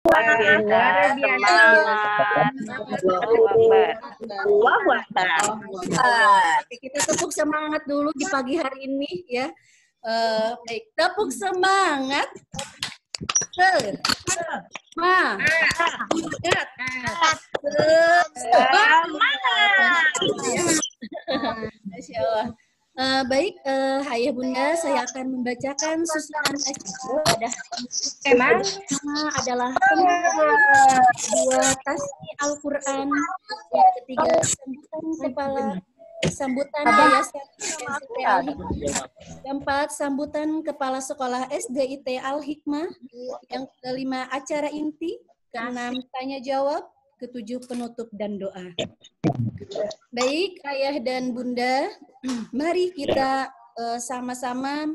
Luar biasa. Semangat. Allahu Akbar. Kita tepuk semangat dulu di pagi hari ini ya. Baik, tepuk semangat. Masya Allah. Baik, Ayah Bunda, saya akan membacakan susunan pada tema adalah dua tasmi Al-Quran, yang ketiga sambutan Yayasan SDIT Al-Hikmah, keempat sambutan Kepala Sekolah SDIT Al-Hikmah, yang kelima acara inti, keenam tanya jawab, ketujuh penutup dan doa. Baik, Ayah dan Bunda, mari kita sama-sama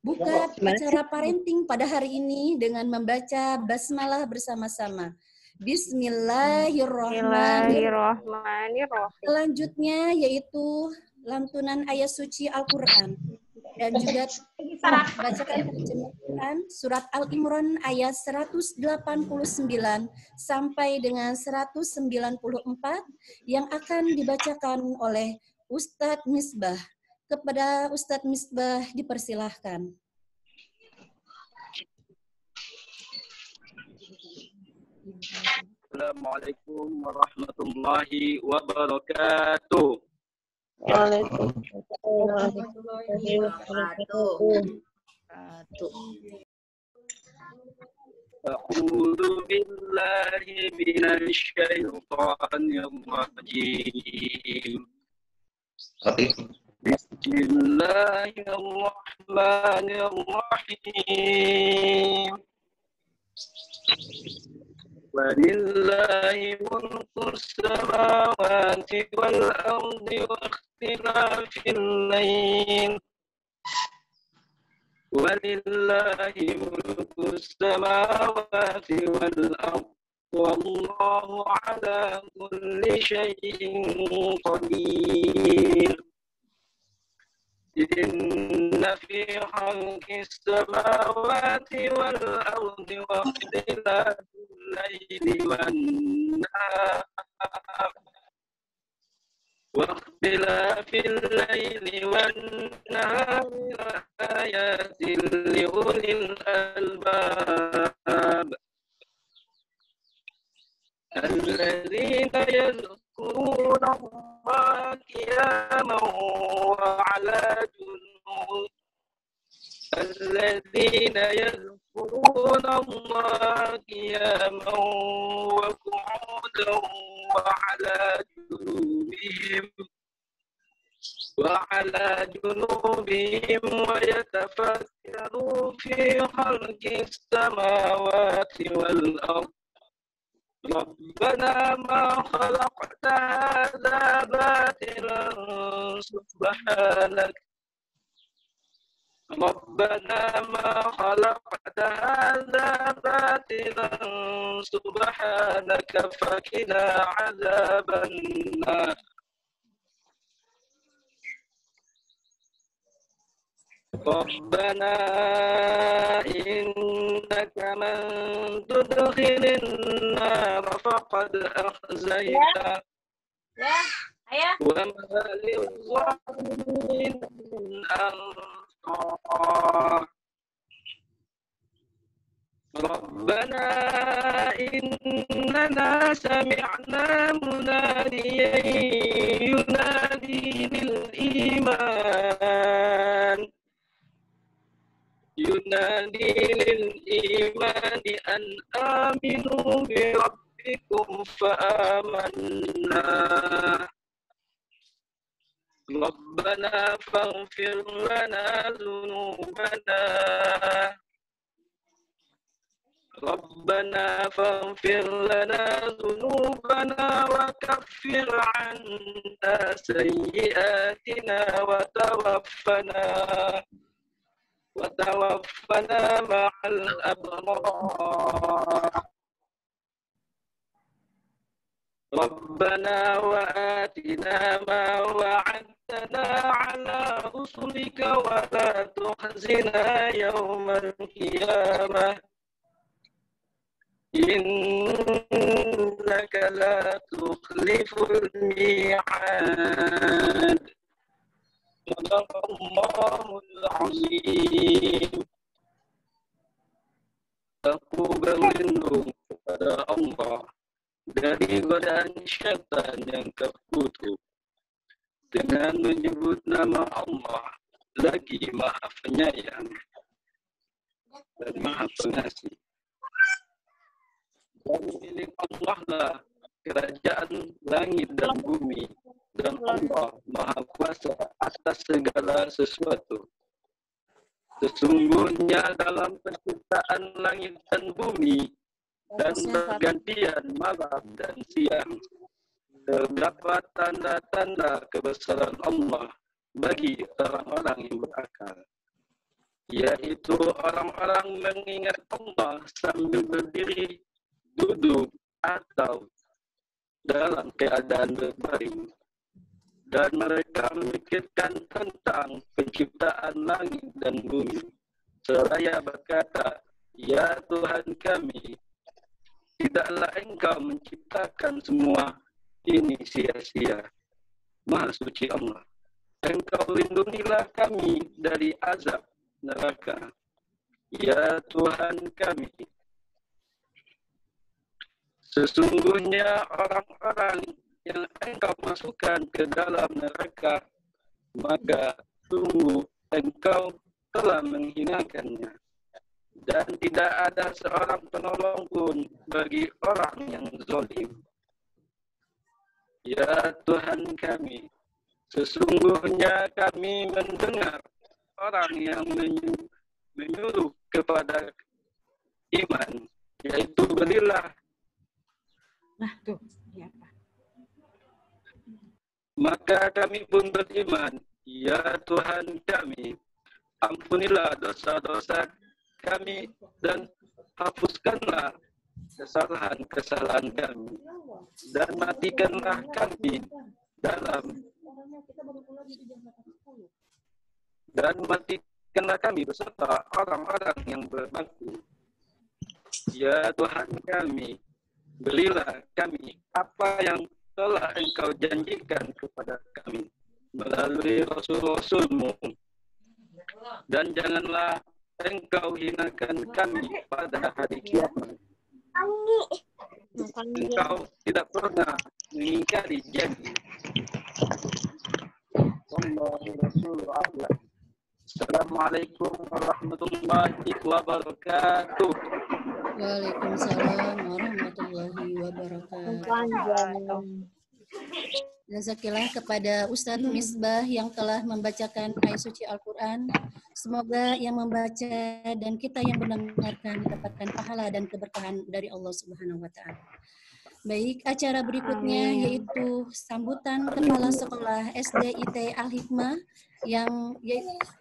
buka acara parenting pada hari ini dengan membaca basmalah bersama-sama. Bismillahirrahmanirrahim. Selanjutnya yaitu lantunan ayat suci Al-Quran. Dan juga bacakan terjemahan surat Al-Imran ayat 189 sampai dengan 194 yang akan dibacakan oleh Ustadz Misbah. Kepada Ustadz Misbah dipersilahkan. Assalamualaikum warahmatullahi wabarakatuh. Warahmatullahi wabarakatuh. A'udzu billahi minasy syaithanir rajim. Bismillahirrahmanirrahim. Walillahi mulkus samawati wal ardi wa ikhtilafil lail. Walillahi mulkus samawati wal ardi wallahu ala kulli syai'in qadir. Inna fi khalqis samawati wal ardi wa ikhtilafil laili wan nahar واختلاف الليل والنهار لآيات لأولي الألباب الذين يذكرون الله قياما وعلى جنوبهم الذين يذكرون الله قياما وقعودا وعلى جنوبهم ويتفكرون في خلق السماوات والأرض ربنا ما خلقت هذا باطلا سبحانك ربنا ما خلقت هذا باطلا سبحانك فقنا عذاب النار ربنا إنك من تدخل النار فقد أخزيته وما للظالمين من أنصار ربنا إننا سمعنا مناديا ينادي للإيمان أن آمنوا بربكم فآمنا ربنا فاغفر لنا ذنوبنا وكفر عنا سيئاتنا وتوفنا مع الأبرار ربنا وآتنا ما وعدتنا على رسلك ولا تخزنا يوم القيامة innaka la tukhliful mi'ad. Sadaqallahul azim. Aku berlindung kepada Allah dari godaan syaitan yang terkutuk dengan menyebut nama Allah, lagi Maha Penyayang dan Maha Pengasih. Dan milik Allah lah kerajaan langit dan bumi, dan Allah Maha Kuasa atas segala sesuatu. Sesungguhnya dalam penciptaan langit dan bumi dan pergantian malam dan siang terdapat tanda-tanda kebesaran Allah bagi orang-orang yang berakal, yaitu orang-orang mengingat Allah sambil berdiri, duduk, atau dalam keadaan berbaring. Dan mereka memikirkan tentang penciptaan langit dan bumi, seraya berkata, "Ya Tuhan kami, tidaklah Engkau menciptakan semua ini sia-sia. Maha suci Allah. Engkau lindungilah kami dari azab neraka. Ya Tuhan kami, sesungguhnya orang-orang yang Engkau masukkan ke dalam neraka, maka sungguh Engkau telah menghinakannya, dan tidak ada seorang penolong pun bagi orang yang zalim. Ya Tuhan kami, sesungguhnya kami mendengar orang yang menyuruh kepada iman, yaitu berilah. Nah, tuh, ya, Pak. Maka kami pun beriman, ya Tuhan kami, ampunilah dosa-dosa kami dan hapuskanlah kesalahan-kesalahan kami, dan matikanlah kami beserta orang-orang yang berbakti. Ya Tuhan kami, berilah kami apa yang telah Engkau janjikan kepada kami melalui Rasul-Rasul-Mu, dan janganlah Engkau hinakan kami pada hari kiamat. Engkau tidak pernah mengingkari janji. Assalamualaikum warahmatullahi wabarakatuh. Waalaikumsalam warahmatullahi wabarakatuh. Jazakallah kepada Ustadz Misbah yang telah membacakan ayat suci Al-Quran. Semoga yang membaca dan kita yang mendengarkan mendapatkan pahala dan keberkahan dari Allah Subhanahu wa Ta'ala. Baik, acara berikutnya yaitu sambutan Kepala Sekolah SDIT Al-Hikmah yang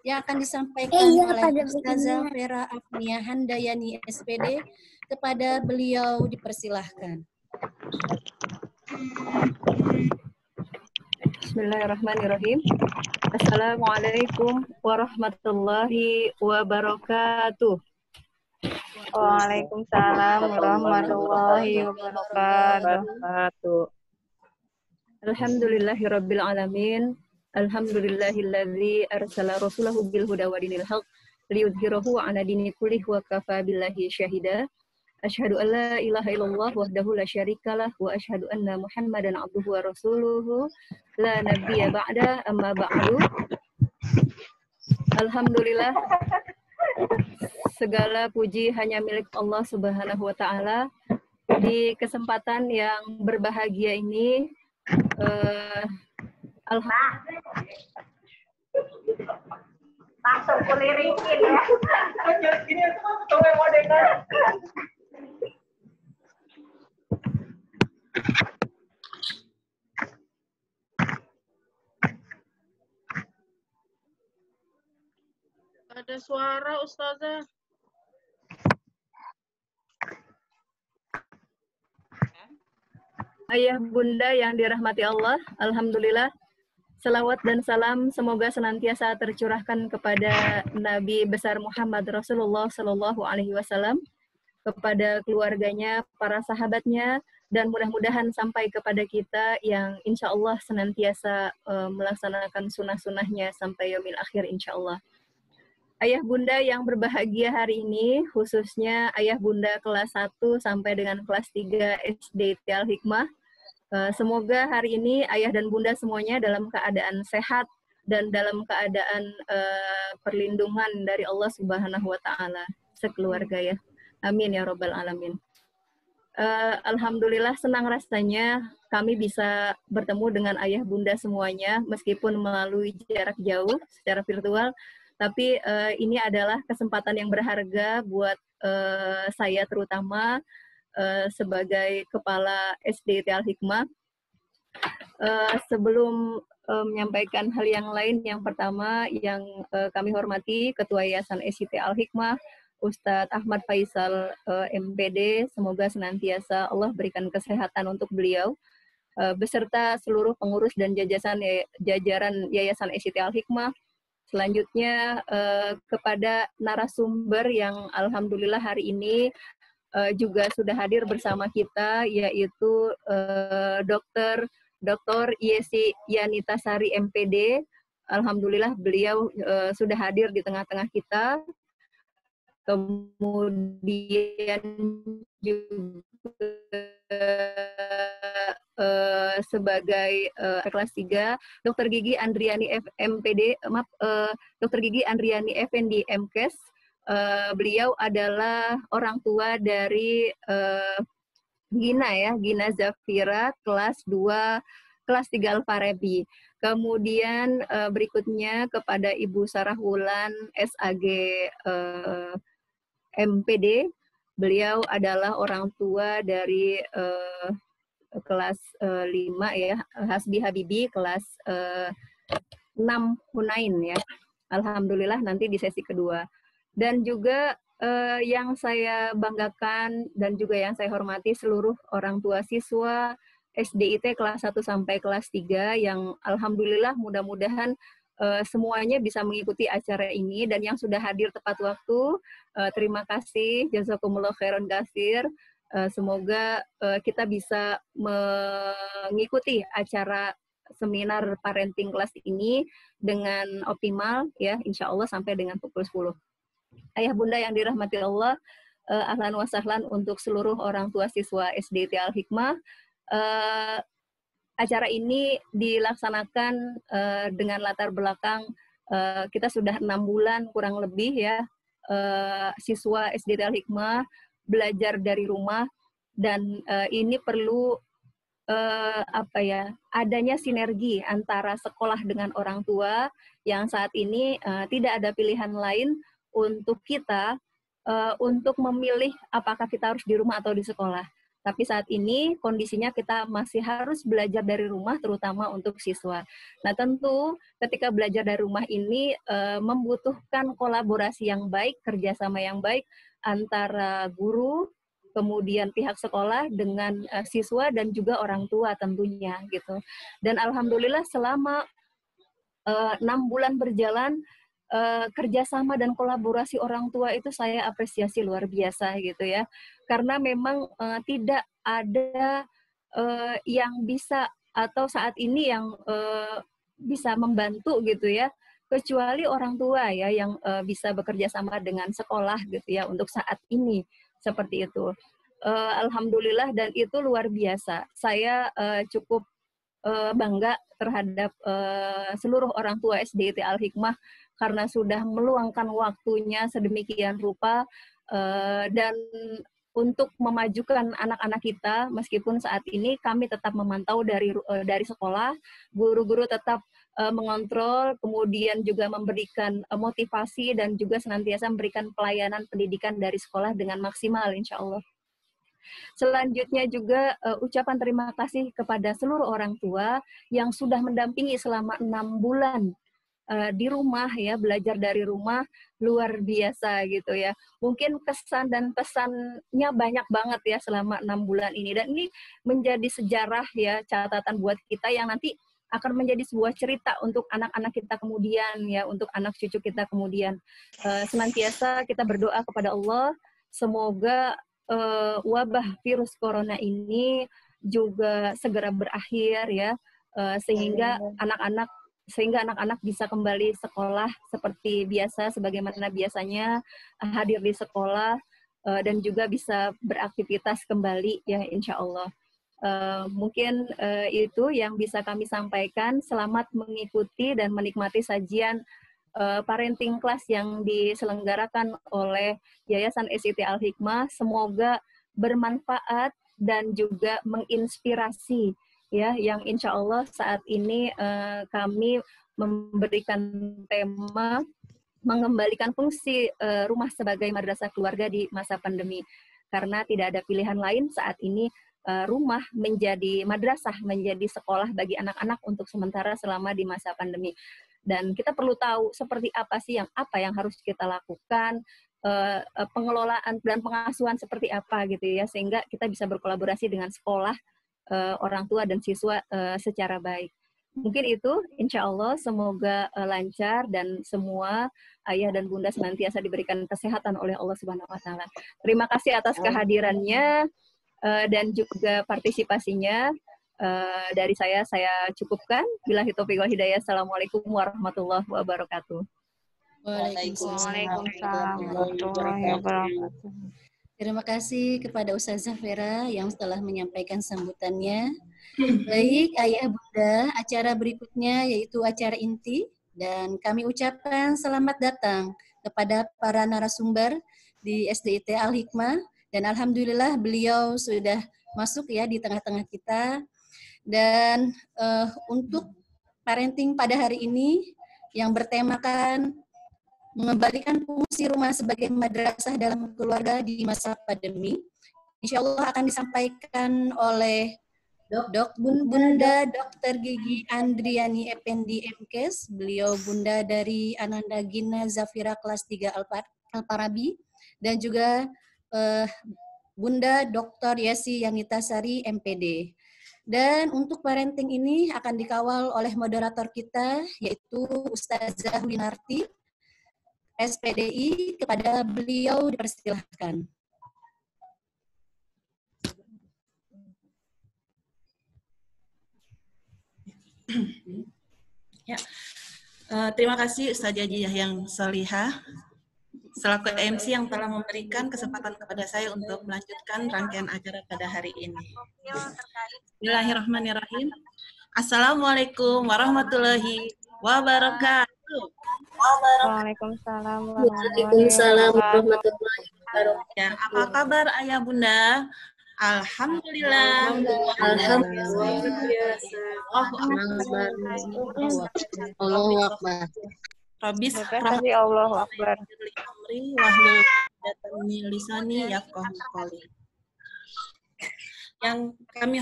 akan disampaikan oleh Ustazah Vera Afnia Handayani SPD. Kepada beliau dipersilahkan. Bismillahirrahmanirrahim. Assalamualaikum warahmatullahi wabarakatuh. Waalaikumsalam warahmatullahi wabarakatuh. Alhamdulillahirabbil alamin. Alhamdulillahilladzi arsala rasulahu bil huda wa dinil haq liyudhhirahu 'ala dini kullih wa kafa billahi syahida. Asyhadu an la ilaha illallah wahdahu la syarikalah wa asyhadu anna Muhammadan abduhu wa rasuluhu la nabiyya ba'da amma ba'du. Alhamdulillah, segala puji hanya milik Allah Subhanahu wa Ta'ala. Di kesempatan yang berbahagia ini, Langsung kulirikin ya. Gini tuh mau dengar. Ada suara Ustazah. Ayah bunda yang dirahmati Allah, alhamdulillah, salawat dan salam semoga senantiasa tercurahkan kepada Nabi besar Muhammad Rasulullah Sallallahu Alaihi Wasallam, kepada keluarganya, para sahabatnya, dan mudah-mudahan sampai kepada kita yang insya Allah senantiasa melaksanakan sunnah-sunnahnya sampai yaumil akhir insya Allah. Ayah bunda yang berbahagia hari ini, khususnya ayah bunda kelas 1 sampai dengan kelas 3 SD Al-Hikmah, semoga hari ini ayah dan bunda semuanya dalam keadaan sehat dan dalam keadaan perlindungan dari Allah Subhanahu wa Ta'ala sekeluarga ya. Amin ya Rabbal Alamin. Alhamdulillah senang rasanya kami bisa bertemu dengan ayah bunda semuanya meskipun melalui jarak jauh secara virtual, tapi ini adalah kesempatan yang berharga buat saya terutama sebagai kepala SD Al-Hikmah. Sebelum menyampaikan hal yang lain, yang pertama yang kami hormati Ketua Yayasan SIT Al-Hikmah, Ustadz Ahmad Faisal MPD, semoga senantiasa Allah berikan kesehatan untuk beliau, beserta seluruh pengurus dan jajaran Yayasan SIT Al-Hikmah. Selanjutnya kepada narasumber yang alhamdulillah hari ini juga sudah hadir bersama kita, yaitu Dr. Yesi Yanita Sari MPD. Alhamdulillah beliau sudah hadir di tengah-tengah kita. Kemudian juga sebagai kelas 3, Dr. Gigi Andriani MPD, Dr. Gigi Andriani Effendi MKes. Beliau adalah orang tua dari Gina ya, Gina Zafira kelas 2, kelas 3 Al-Farabi. Kemudian berikutnya kepada Ibu Sarah Wulan SAG MPD. Beliau adalah orang tua dari kelas 5 ya, Hasbi Habibi kelas 6 Hunain ya. Alhamdulillah nanti di sesi kedua. Dan juga yang saya banggakan dan juga yang saya hormati seluruh orang tua siswa SDIT kelas 1 sampai kelas 3 yang alhamdulillah mudah-mudahan semuanya bisa mengikuti acara ini, dan yang sudah hadir tepat waktu, terima kasih, jazakumullah khairan katsir. Semoga kita bisa mengikuti acara seminar parenting kelas ini dengan optimal ya, insya Allah sampai dengan pukul 10. Ayah bunda yang dirahmati Allah, ahlan wa sahlan untuk seluruh orang tua siswa SDIT Al-Hikmah. Acara ini dilaksanakan dengan latar belakang kita sudah 6 bulan kurang lebih ya, siswa SDIT Al-Hikmah belajar dari rumah, dan ini perlu adanya sinergi antara sekolah dengan orang tua yang saat ini tidak ada pilihan lain untuk kita untuk memilih apakah kita harus di rumah atau di sekolah. Tapi saat ini kondisinya kita masih harus belajar dari rumah, terutama untuk siswa. Nah tentu ketika belajar dari rumah ini membutuhkan kolaborasi yang baik, kerjasama yang baik antara guru, kemudian pihak sekolah dengan siswa dan juga orang tua tentunya gitu. Dan alhamdulillah selama 6 bulan berjalan, kerjasama dan kolaborasi orang tua itu saya apresiasi luar biasa gitu ya, karena memang tidak ada yang bisa atau saat ini yang bisa membantu gitu ya, kecuali orang tua ya yang bisa bekerja sama dengan sekolah gitu ya untuk saat ini seperti itu. Alhamdulillah, dan itu luar biasa. Saya cukup bangga terhadap seluruh orang tua SDIT Al-Hikmah karena sudah meluangkan waktunya sedemikian rupa dan untuk memajukan anak-anak kita, meskipun saat ini kami tetap memantau dari sekolah, guru-guru tetap mengontrol, kemudian juga memberikan motivasi dan juga senantiasa memberikan pelayanan pendidikan dari sekolah dengan maksimal insya Allah. Selanjutnya juga ucapan terima kasih kepada seluruh orang tua yang sudah mendampingi selama 6 bulan di rumah ya, belajar dari rumah, luar biasa gitu ya. Mungkin kesan dan pesannya banyak banget ya selama 6 bulan ini, dan ini menjadi sejarah ya, catatan buat kita yang nanti akan menjadi sebuah cerita untuk anak-anak kita kemudian ya, untuk anak cucu kita kemudian. Senantiasa kita berdoa kepada Allah, semoga wabah virus corona ini juga segera berakhir ya, sehingga anak-anak bisa kembali sekolah seperti biasa, sebagaimana biasanya hadir di sekolah, dan juga bisa beraktivitas kembali ya, insya Allah. Mungkin itu yang bisa kami sampaikan. Selamat mengikuti dan menikmati sajian parenting class yang diselenggarakan oleh Yayasan SIT Al-Hikmah. Semoga bermanfaat dan juga menginspirasi ya, yang insya Allah saat ini kami memberikan tema mengembalikan fungsi rumah sebagai madrasah keluarga di masa pandemi, karena tidak ada pilihan lain saat ini. Rumah menjadi madrasah, menjadi sekolah bagi anak-anak untuk sementara selama di masa pandemi. Dan kita perlu tahu seperti apa sih yang harus kita lakukan, pengelolaan dan pengasuhan seperti apa gitu ya, sehingga kita bisa berkolaborasi dengan sekolah, orang tua dan siswa secara baik. Mungkin itu, insya Allah semoga lancar dan semua ayah dan bunda senantiasa diberikan kesehatan oleh Allah Subhanahu Wa Taala. Terima kasih atas kehadirannya dan juga partisipasinya. Dari saya cukupkan. Billahi taufiq wal hidayah. Assalamualaikum warahmatullahi wabarakatuh. Waalaikumsalam warahmatullahi wabarakatuh. Terima kasih kepada Ustazah Vera yang telah menyampaikan sambutannya. Baik, Ayah Bunda, acara berikutnya yaitu acara inti, dan kami ucapkan selamat datang kepada para narasumber di SDIT Al-Hikmah, dan alhamdulillah beliau sudah masuk ya di tengah-tengah kita. Dan untuk parenting pada hari ini yang bertemakan mengembalikan fungsi rumah sebagai madrasah dalam keluarga di masa pandemi, insya Allah akan disampaikan oleh Bunda Dr. Gigi Andriani Effendi MKes. Beliau Bunda dari Ananda Gina Zafira kelas 3 Al-Farabi, dan juga Bunda Dr. Yesi Yanitasari MPD. Dan untuk parenting ini akan dikawal oleh moderator kita, yaitu Ustazah Winarti, SPDI. Kepada beliau dipersilahkan. Ya, terima kasih Ustazah Jiyah yang solihah selaku MC yang telah memberikan kesempatan kepada saya untuk melanjutkan rangkaian acara pada hari ini. Bismillahirrahmanirrahim. Assalamualaikum warahmatullahi wabarakatuh. Waalaikumsalam warahmatullahi wabarakatuh. Ya, apa kabar Ayah Bunda? Alhamdulillah. Allahu Akbar. Rabbis Kasih Allahu Akbar. wahlul 'uqdatam min lisani yafqahu qawli. Yang kami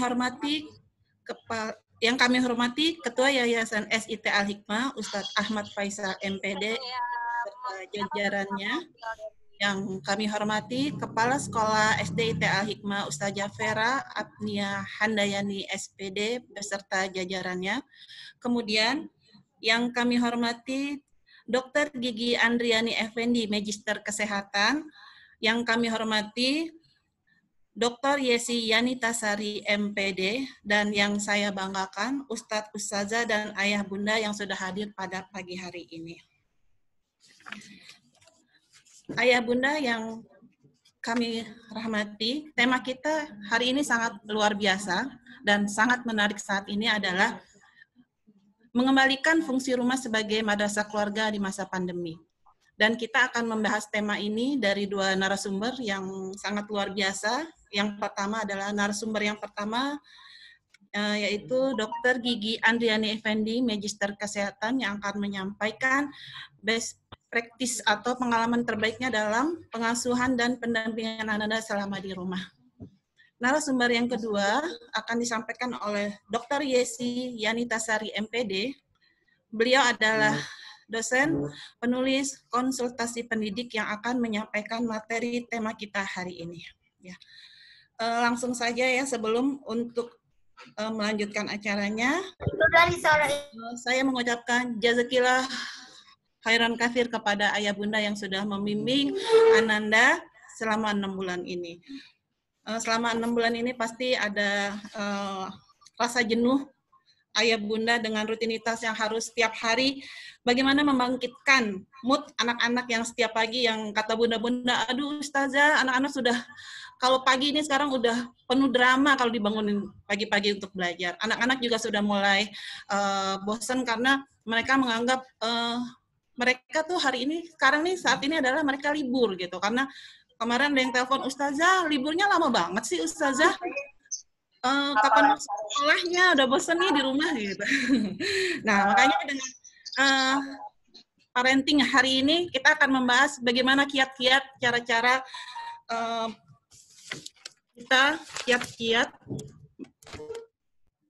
hormati Ketua Yayasan SIT Al-Hikmah Ustadz Ahmad Faisal MPD serta jajarannya. Yang kami hormati Kepala Sekolah SDIT Al-Hikmah Ustazah Vera Apnia Handayani SPD beserta jajarannya. Kemudian yang kami hormati Dr. Gigi Andriani Effendi, Magister Kesehatan. Yang kami hormati Dr. Yesi Yanitasari MPD, dan yang saya banggakan Ustadz Ustazah dan Ayah Bunda yang sudah hadir pada pagi hari ini. Ayah Bunda yang kami rahmati, tema kita hari ini sangat luar biasa dan sangat menarik saat ini adalah mengembalikan fungsi rumah sebagai madrasah keluarga di masa pandemi. Dan kita akan membahas tema ini dari dua narasumber yang sangat luar biasa. Yang pertama adalah narasumber yang pertama, yaitu Dr. Gigi Andriani Effendi, Magister Kesehatan, yang akan menyampaikan best practice atau pengalaman terbaiknya dalam pengasuhan dan pendampingan anak-anak selama di rumah. Narasumber yang kedua akan disampaikan oleh Dr. Yesi Yanitasari MPD. Beliau adalah dosen, penulis, konsultasi pendidik yang akan menyampaikan materi tema kita hari ini. Ya. Langsung saja ya, sebelum untuk melanjutkan acaranya, saya mengucapkan jazakillah khairan katsir kepada Ayah Bunda yang sudah membimbing Ananda selama 6 bulan ini. selama 6 bulan ini pasti ada rasa jenuh ayah bunda dengan rutinitas yang harus setiap hari. Bagaimana membangkitkan mood anak-anak yang setiap pagi yang kata bunda-bunda, aduh ustazah, anak-anak sudah, kalau pagi ini sekarang udah penuh drama kalau dibangunin pagi-pagi untuk belajar. Anak-anak juga sudah mulai bosan karena mereka menganggap mereka tuh hari ini, sekarang nih saat ini adalah mereka libur gitu. Karena kemarin ada yang telepon, ustazah liburnya lama banget sih ustazah. Kapan masuk sekolahnya, udah bosan nih di rumah gitu. Nah, makanya dengan parenting hari ini kita akan membahas bagaimana kiat-kiat, cara-cara kita kiat-kiat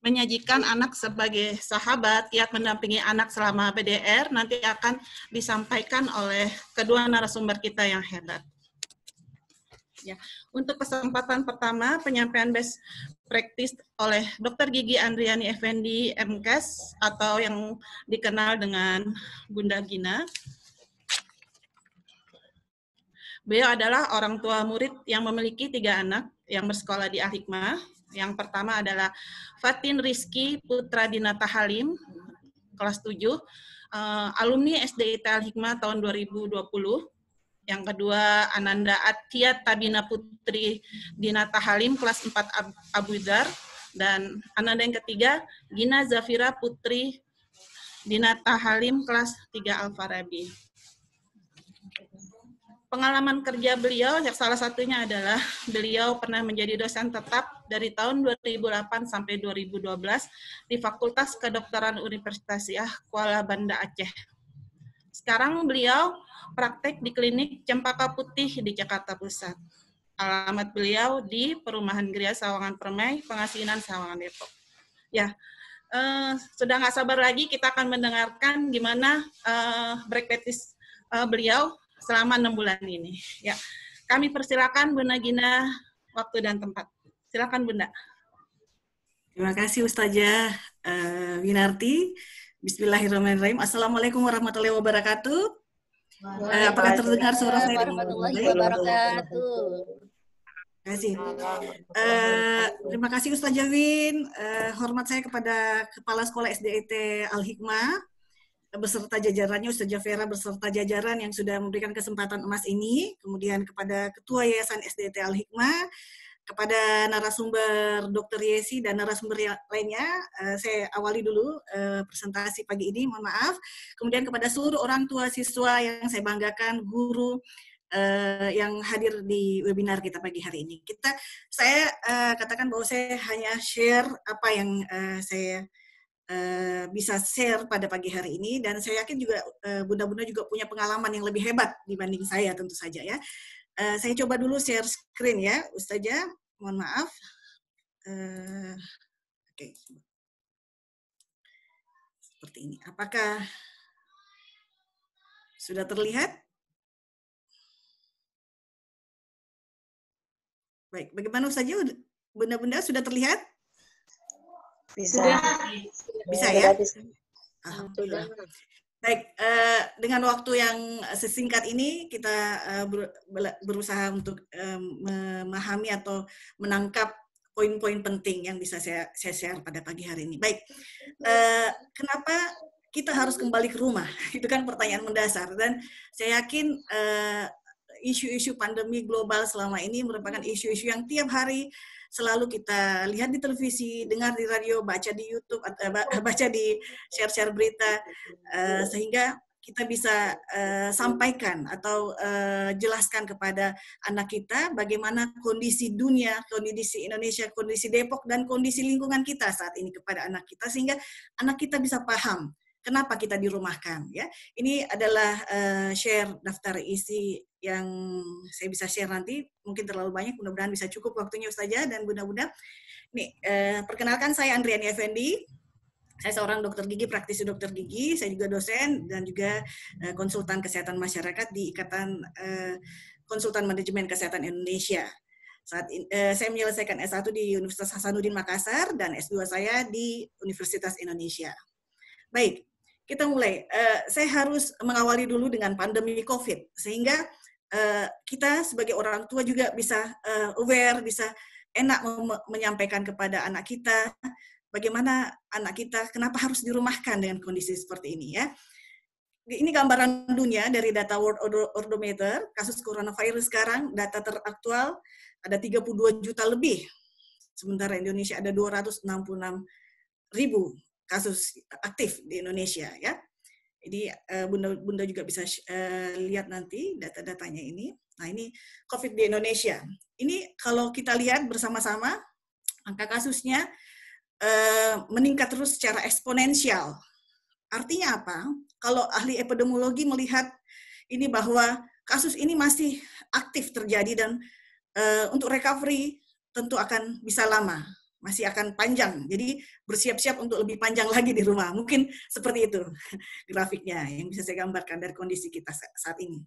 menyajikan anak sebagai sahabat, kiat mendampingi anak selama PDR, nanti akan disampaikan oleh kedua narasumber kita yang hebat. Ya, untuk kesempatan pertama, penyampaian best practice oleh Dr. Gigi Andriani Effendi, MKes, atau yang dikenal dengan Bunda Gina. Beliau adalah orang tua murid yang memiliki 3 anak yang bersekolah di Al-Hikmah. Yang pertama adalah Fatin Rizky Putra Dinata Halim, kelas 7, alumni SDIT Al-Hikmah tahun 2020. Yang kedua, Ananda Atia Tabina Putri Dinata Halim, kelas 4 Abu Dhar. Dan Ananda yang ketiga, Gina Zafira Putri Dinata Halim, kelas 3 Al-Farabi. Pengalaman kerja beliau, yang salah satunya adalah beliau pernah menjadi dosen tetap dari tahun 2008 sampai 2012 di Fakultas Kedokteran Universitas Kuala Banda Aceh. Sekarang beliau praktek di klinik Cempaka Putih di Jakarta Pusat. Alamat beliau di Perumahan Gria Sawangan Permai, Pengasinan Sawangan Depok. Ya, sudah nggak sabar lagi kita akan mendengarkan gimana praktis beliau selama 6 bulan ini. Ya, kami persilakan Bunda Gina waktu dan tempat. Silakan Bunda. Terima kasih Ustazah Winarti. Bismillahirrahmanirrahim. Assalamualaikum warahmatullahi wabarakatuh. Apakah terdengar suara saya? Warahmatullahi wabarakatuh. Terima kasih. Terima kasih Ustazah Win. Hormat saya kepada Kepala Sekolah SDIT Al-Hikmah beserta jajarannya, Ustazah Vera beserta jajaran yang sudah memberikan kesempatan emas ini. Kemudian kepada Ketua Yayasan SDIT Al-Hikmah, kepada narasumber Dr. Yesi dan narasumber yang lainnya, saya awali dulu presentasi pagi ini, mohon maaf. Kemudian kepada seluruh orang tua siswa yang saya banggakan, guru yang hadir di webinar kita pagi hari ini. Saya katakan bahwa saya hanya share apa yang saya bisa share pada pagi hari ini, dan saya yakin juga bunda-bunda juga punya pengalaman yang lebih hebat dibanding saya tentu saja ya. Saya coba dulu share screen ya, Ustazah. Mohon maaf. Oke. Seperti ini. Apakah sudah terlihat? Baik, bagaimana Ustazah? Bunda-bunda sudah terlihat? Bisa. Bisa ya? Alhamdulillah. Baik, dengan waktu yang sesingkat ini kita berusaha untuk memahami atau menangkap poin-poin penting yang bisa saya share pada pagi hari ini. Baik, kenapa kita harus kembali ke rumah? Itu kan pertanyaan mendasar, dan saya yakin isu-isu pandemi global selama ini merupakan isu-isu yang tiap hari selalu kita lihat di televisi, dengar di radio, baca di YouTube, baca di share-share berita, sehingga kita bisa sampaikan atau jelaskan kepada anak kita bagaimana kondisi dunia, kondisi Indonesia, kondisi Depok, dan kondisi lingkungan kita saat ini kepada anak kita, sehingga anak kita bisa paham kenapa kita dirumahkan. Ya, ini adalah share daftar isi yang saya bisa share nanti, mungkin terlalu banyak, mudah-mudahan bisa cukup waktunya Ustazah dan bunda-bunda. Nih, perkenalkan saya Andriani Effendi, saya seorang dokter gigi, praktisi dokter gigi, saya juga dosen dan juga konsultan kesehatan masyarakat di Ikatan Konsultan Manajemen Kesehatan Indonesia. Saat saya menyelesaikan S1 di Universitas Hasanuddin Makassar dan S2 saya di Universitas Indonesia. Baik, kita mulai. Saya harus mengawali dulu dengan pandemi COVID, sehingga kita sebagai orang tua juga bisa aware, bisa enak menyampaikan kepada anak kita bagaimana anak kita kenapa harus dirumahkan dengan kondisi seperti ini ya. Ini gambaran dunia dari data World Odometer, kasus coronavirus sekarang, data teraktual ada 32 juta lebih. Sementara Indonesia ada 266.000 kasus aktif di Indonesia ya. Jadi Bunda juga bisa lihat nanti data-datanya ini. Nah ini COVID di Indonesia. Ini kalau kita lihat bersama-sama, angka kasusnya meningkat terus secara eksponensial. Artinya apa? Kalau ahli epidemiologi melihat ini bahwa kasus ini masih aktif terjadi dan untuk recovery tentu akan bisa lama, masih akan panjang. Jadi bersiap-siap untuk lebih panjang lagi di rumah. Mungkin seperti itu grafiknya yang bisa saya gambarkan dari kondisi kita saat ini.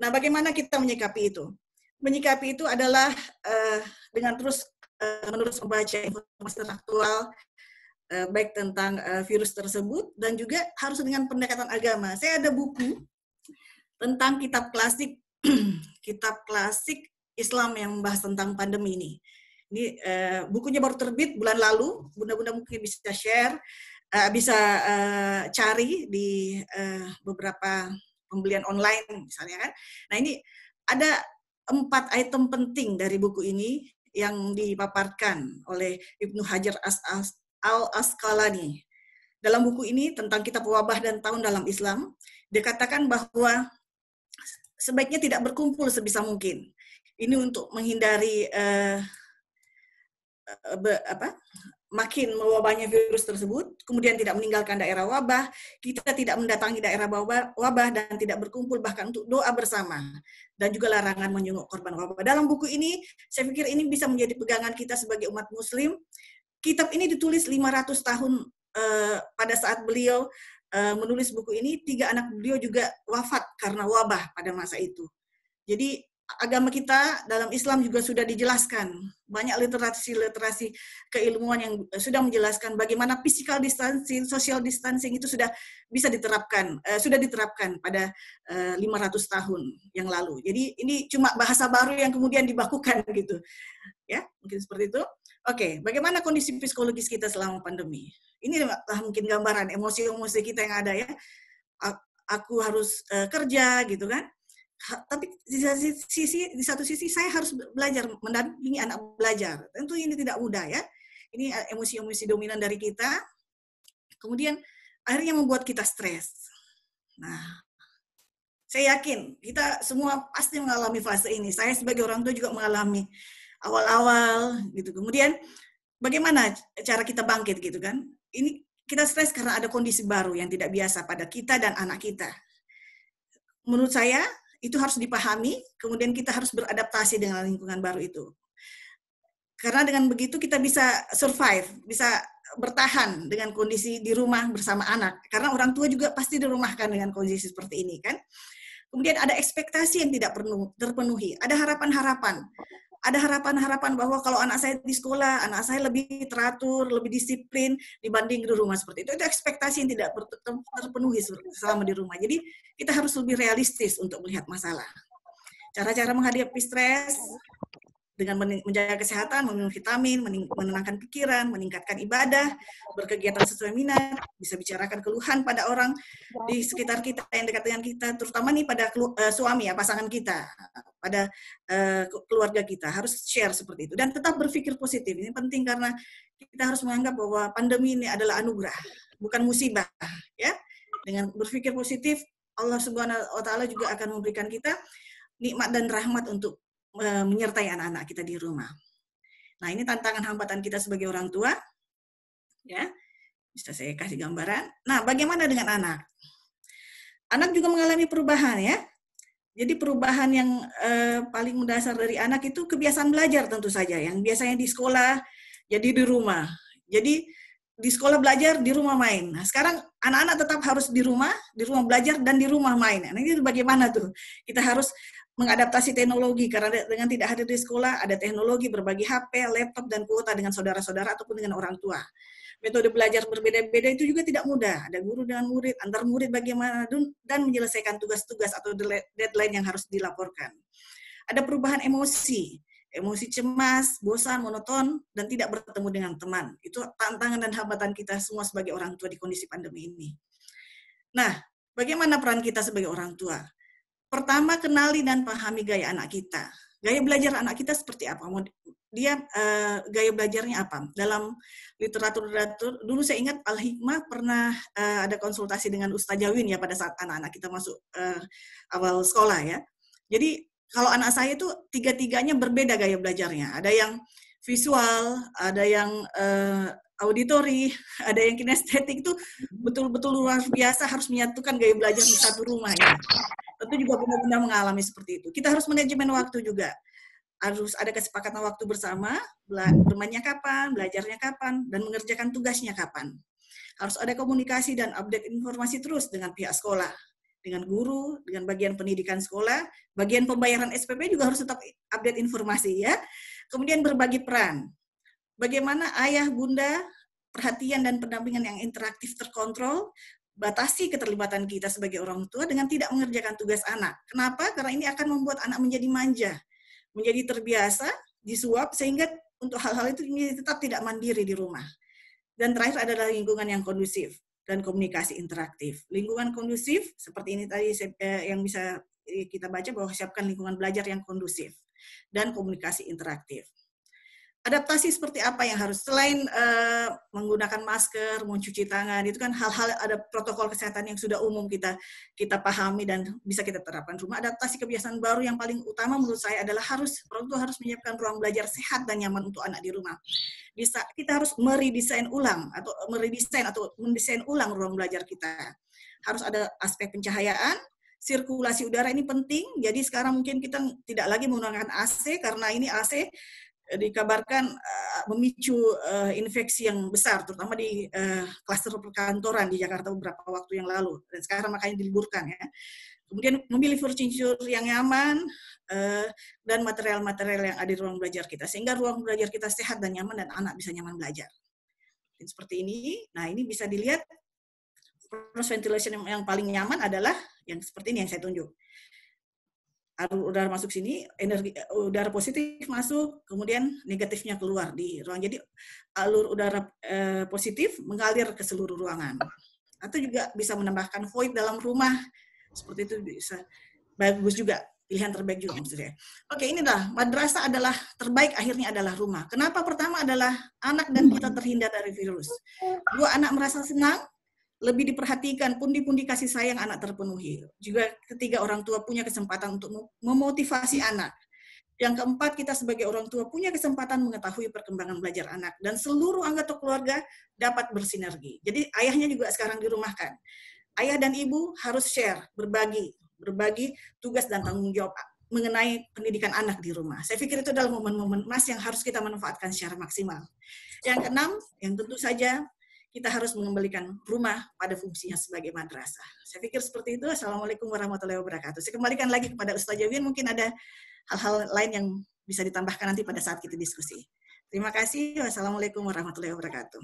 Nah, bagaimana kita menyikapi itu? Menyikapi itu adalah dengan terus menerus membaca informasi aktual, baik tentang virus tersebut dan juga harus dengan pendekatan agama. Saya ada buku tentang kitab klasik Islam yang membahas tentang pandemi ini. Ini bukunya baru terbit bulan lalu. Bunda-bunda mungkin bisa share, bisa cari di beberapa pembelian online misalnya kan. Nah ini ada 4 item penting dari buku ini yang dipaparkan oleh Ibnu Hajar Al-Asqalani. Dalam buku ini tentang kitab wabah dan tahun dalam Islam, dikatakan bahwa sebaiknya tidak berkumpul sebisa mungkin. Ini untuk menghindari makin mewabahnya virus tersebut, kemudian tidak meninggalkan daerah wabah, kita tidak mendatangi daerah wabah dan tidak berkumpul bahkan untuk doa bersama, dan juga larangan menjenguk korban wabah. Dalam buku ini, saya pikir ini bisa menjadi pegangan kita sebagai umat muslim. Kitab ini ditulis 500 tahun pada saat beliau menulis buku ini, 3 anak beliau juga wafat karena wabah pada masa itu. Jadi agama kita dalam Islam juga sudah dijelaskan. Banyak literasi keilmuan yang sudah menjelaskan bagaimana physical distancing, social distancing itu sudah bisa diterapkan, sudah diterapkan pada 500 tahun yang lalu. Jadi ini cuma bahasa baru yang kemudian dibakukan gitu. Ya, mungkin seperti itu. Oke, bagaimana kondisi psikologis kita selama pandemi? Inilah mungkin gambaran emosi-emosi kita yang ada ya. Aku harus kerja gitu kan. Tapi di satu sisi saya harus belajar mendampingi anak belajar. Tentu ini tidak mudah ya. Ini emosi-emosi dominan dari kita. Kemudian akhirnya membuat kita stres. Nah, saya yakin kita semua pasti mengalami fase ini. Saya sebagai orang tua juga mengalami awal-awal gitu. Kemudian bagaimana cara kita bangkit gitu kan? Ini kita stres karena ada kondisi baru yang tidak biasa pada kita dan anak kita. Menurut saya itu harus dipahami, kemudian kita harus beradaptasi dengan lingkungan baru itu. Karena dengan begitu kita bisa survive, bisa bertahan dengan kondisi di rumah bersama anak. Karena orang tua juga pasti dirumahkan dengan kondisi seperti ini kan. Kemudian ada ekspektasi yang tidak terpenuhi, ada harapan-harapan. Ada harapan-harapan bahwa kalau anak saya di sekolah, anak saya lebih teratur, lebih disiplin dibanding di rumah seperti itu. Itu ekspektasi yang tidak terpenuhi selama di rumah. Jadi kita harus lebih realistis untuk melihat masalah. Cara-cara menghadapi stres dengan menjaga kesehatan, meminum vitamin, menenangkan pikiran, meningkatkan ibadah, berkegiatan sesuai minat, bisa bicarakan keluhan pada orang di sekitar kita yang dekat dengan kita, terutama nih pada suami ya, pasangan kita, pada keluarga kita, harus share seperti itu. Dan tetap berpikir positif, ini penting karena kita harus menganggap bahwa pandemi ini adalah anugerah, bukan musibah. Ya, dengan berpikir positif, Allah Subhanahu wa Ta'ala juga akan memberikan kita nikmat dan rahmat untuk menyertai anak-anak kita di rumah. Nah, ini tantangan hambatan kita sebagai orang tua. Ya, bisa saya kasih gambaran. Nah, bagaimana dengan anak? Anak juga mengalami perubahan ya. Jadi perubahan yang paling mendasar dari anak itu kebiasaan belajar tentu saja. Yang biasanya di sekolah, jadi di rumah. Jadi di sekolah belajar, di rumah main. Nah, sekarang anak-anak tetap harus di rumah belajar dan di rumah main. Nah, ini bagaimana tuh? Kita harus mengadaptasi teknologi, karena dengan tidak hadir di sekolah, ada teknologi berbagi HP, laptop, dan kuota dengan saudara-saudara ataupun dengan orang tua. metode belajar berbeda-beda itu juga tidak mudah. Ada guru dengan murid, antar murid bagaimana, dan menyelesaikan tugas-tugas atau deadline yang harus dilaporkan. Ada perubahan emosi cemas, bosan, monoton, dan tidak bertemu dengan teman. Itu tantangan dan hambatan kita semua sebagai orang tua di kondisi pandemi ini. Nah, bagaimana peran kita sebagai orang tua? Pertama, kenali dan pahami gaya anak kita. Gaya belajar anak kita seperti apa? Dia gaya belajarnya apa? Dalam literatur dulu saya ingat Al-Hikmah pernah ada konsultasi dengan Ustaz Jawin ya pada saat anak-anak kita masuk awal sekolah ya. Jadi kalau anak saya itu tiga-tiganya berbeda gaya belajarnya. Ada yang visual, ada yang auditori, ada yang kinestetik, itu betul-betul luar biasa harus menyatukan gaya belajar di satu rumah ya. Tentu juga benar-benar mengalami seperti itu. Kita harus manajemen waktu juga. Harus ada kesepakatan waktu bersama, bermainnya kapan, belajarnya kapan, dan mengerjakan tugasnya kapan. Harus ada komunikasi dan update informasi terus dengan pihak sekolah, dengan guru, dengan bagian pendidikan sekolah, bagian pembayaran SPP juga harus tetap update informasi ya. Kemudian berbagi peran. Bagaimana ayah, bunda, perhatian dan pendampingan yang interaktif terkontrol, batasi keterlibatan kita sebagai orang tua dengan tidak mengerjakan tugas anak. Kenapa? Karena ini akan membuat anak menjadi manja, menjadi terbiasa, disuap, sehingga untuk hal-hal itu tetap tidak mandiri di rumah. Dan terakhir adalah lingkungan yang kondusif dan komunikasi interaktif. Lingkungan kondusif, seperti ini tadi yang bisa kita baca bahwa siapkan lingkungan belajar yang kondusif dan komunikasi interaktif. Adaptasi seperti apa yang harus, selain menggunakan masker, mencuci tangan, itu kan hal-hal, ada protokol kesehatan yang sudah umum kita pahami dan bisa kita terapkan rumah. Adaptasi kebiasaan baru yang paling utama menurut saya adalah orang tua harus menyiapkan ruang belajar sehat dan nyaman untuk anak di rumah. Kita harus mendesain ulang ruang belajar kita. Harus ada aspek pencahayaan, sirkulasi udara ini penting. Jadi sekarang mungkin kita tidak lagi menggunakan AC karena ini AC dikabarkan memicu infeksi yang besar, terutama di klaster perkantoran di Jakarta beberapa waktu yang lalu, dan sekarang makanya diliburkan ya. Kemudian memilih furniture yang nyaman dan material-material yang ada di ruang belajar kita, sehingga ruang belajar kita sehat dan nyaman dan anak bisa nyaman belajar. Dan seperti ini, nah ini bisa dilihat cross ventilation yang paling nyaman adalah yang seperti ini yang saya tunjuk. Alur udara masuk sini, energi udara positif masuk, kemudian negatifnya keluar di ruang. Jadi alur udara positif mengalir ke seluruh ruangan. Atau juga bisa menambahkan void dalam rumah, seperti itu bisa bagus juga, pilihan terbaik juga maksud saya. Oke, inilah madrasah adalah terbaik, akhirnya adalah rumah. Kenapa? Pertama adalah anak dan kita terhindar dari virus. Dua, anak merasa senang, lebih diperhatikan, pundi-pundi kasih sayang anak terpenuhi. Juga ketiga, orang tua punya kesempatan untuk memotivasi anak. Yang keempat, kita sebagai orang tua punya kesempatan mengetahui perkembangan belajar anak. Dan seluruh anggota keluarga dapat bersinergi. Jadi ayahnya juga sekarang dirumahkan. Ayah dan ibu harus share, berbagi tugas dan tanggung jawab mengenai pendidikan anak di rumah. Saya pikir itu adalah momen-momen emas yang harus kita manfaatkan secara maksimal. Yang keenam, yang tentu saja kita harus mengembalikan rumah pada fungsinya sebagai madrasah. Saya pikir seperti itu. Assalamualaikum warahmatullahi wabarakatuh. Saya kembalikan lagi kepada Ustaz Jawin, mungkin ada hal-hal lain yang bisa ditambahkan nanti pada saat kita diskusi. Terima kasih. Wassalamualaikum warahmatullahi wabarakatuh.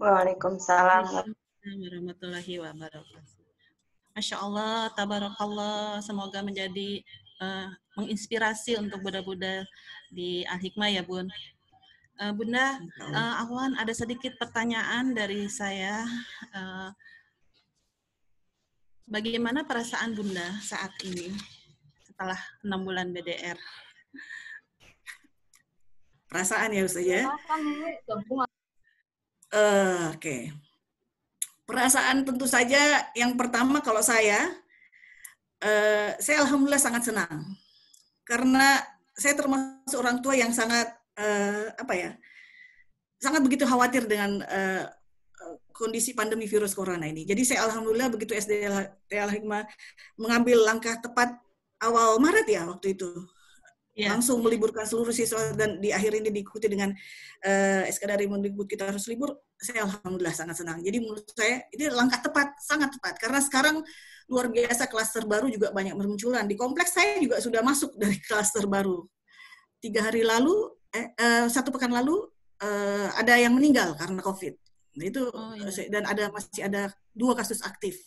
Waalaikumsalam warahmatullahi wabarakatuh. Masya Allah, tabarakallah. Semoga menjadi menginspirasi untuk budak-budak di Al-Hikmah ya Bun. Bunda, Afwan, ada sedikit pertanyaan dari saya. Bagaimana perasaan Bunda saat ini setelah 6 bulan BDR? Perasaan ya Ustaz ya? Oke. Perasaan tentu saja yang pertama kalau saya alhamdulillah sangat senang. Karena saya termasuk orang tua yang sangat sangat begitu khawatir dengan kondisi pandemi virus corona ini. Jadi saya alhamdulillah begitu SD Al-Hikmah mengambil langkah tepat awal Maret ya waktu itu. Langsung meliburkan seluruh siswa dan di akhir ini diikuti dengan SK dari Mendikbud kita harus libur. Saya alhamdulillah sangat senang. Jadi menurut saya ini langkah tepat, sangat tepat. Karena sekarang luar biasa klaster baru juga banyak bermunculan. Di kompleks saya juga sudah masuk dari klaster baru. 1 pekan lalu ada yang meninggal karena COVID. Nah, itu dan masih ada 2 kasus aktif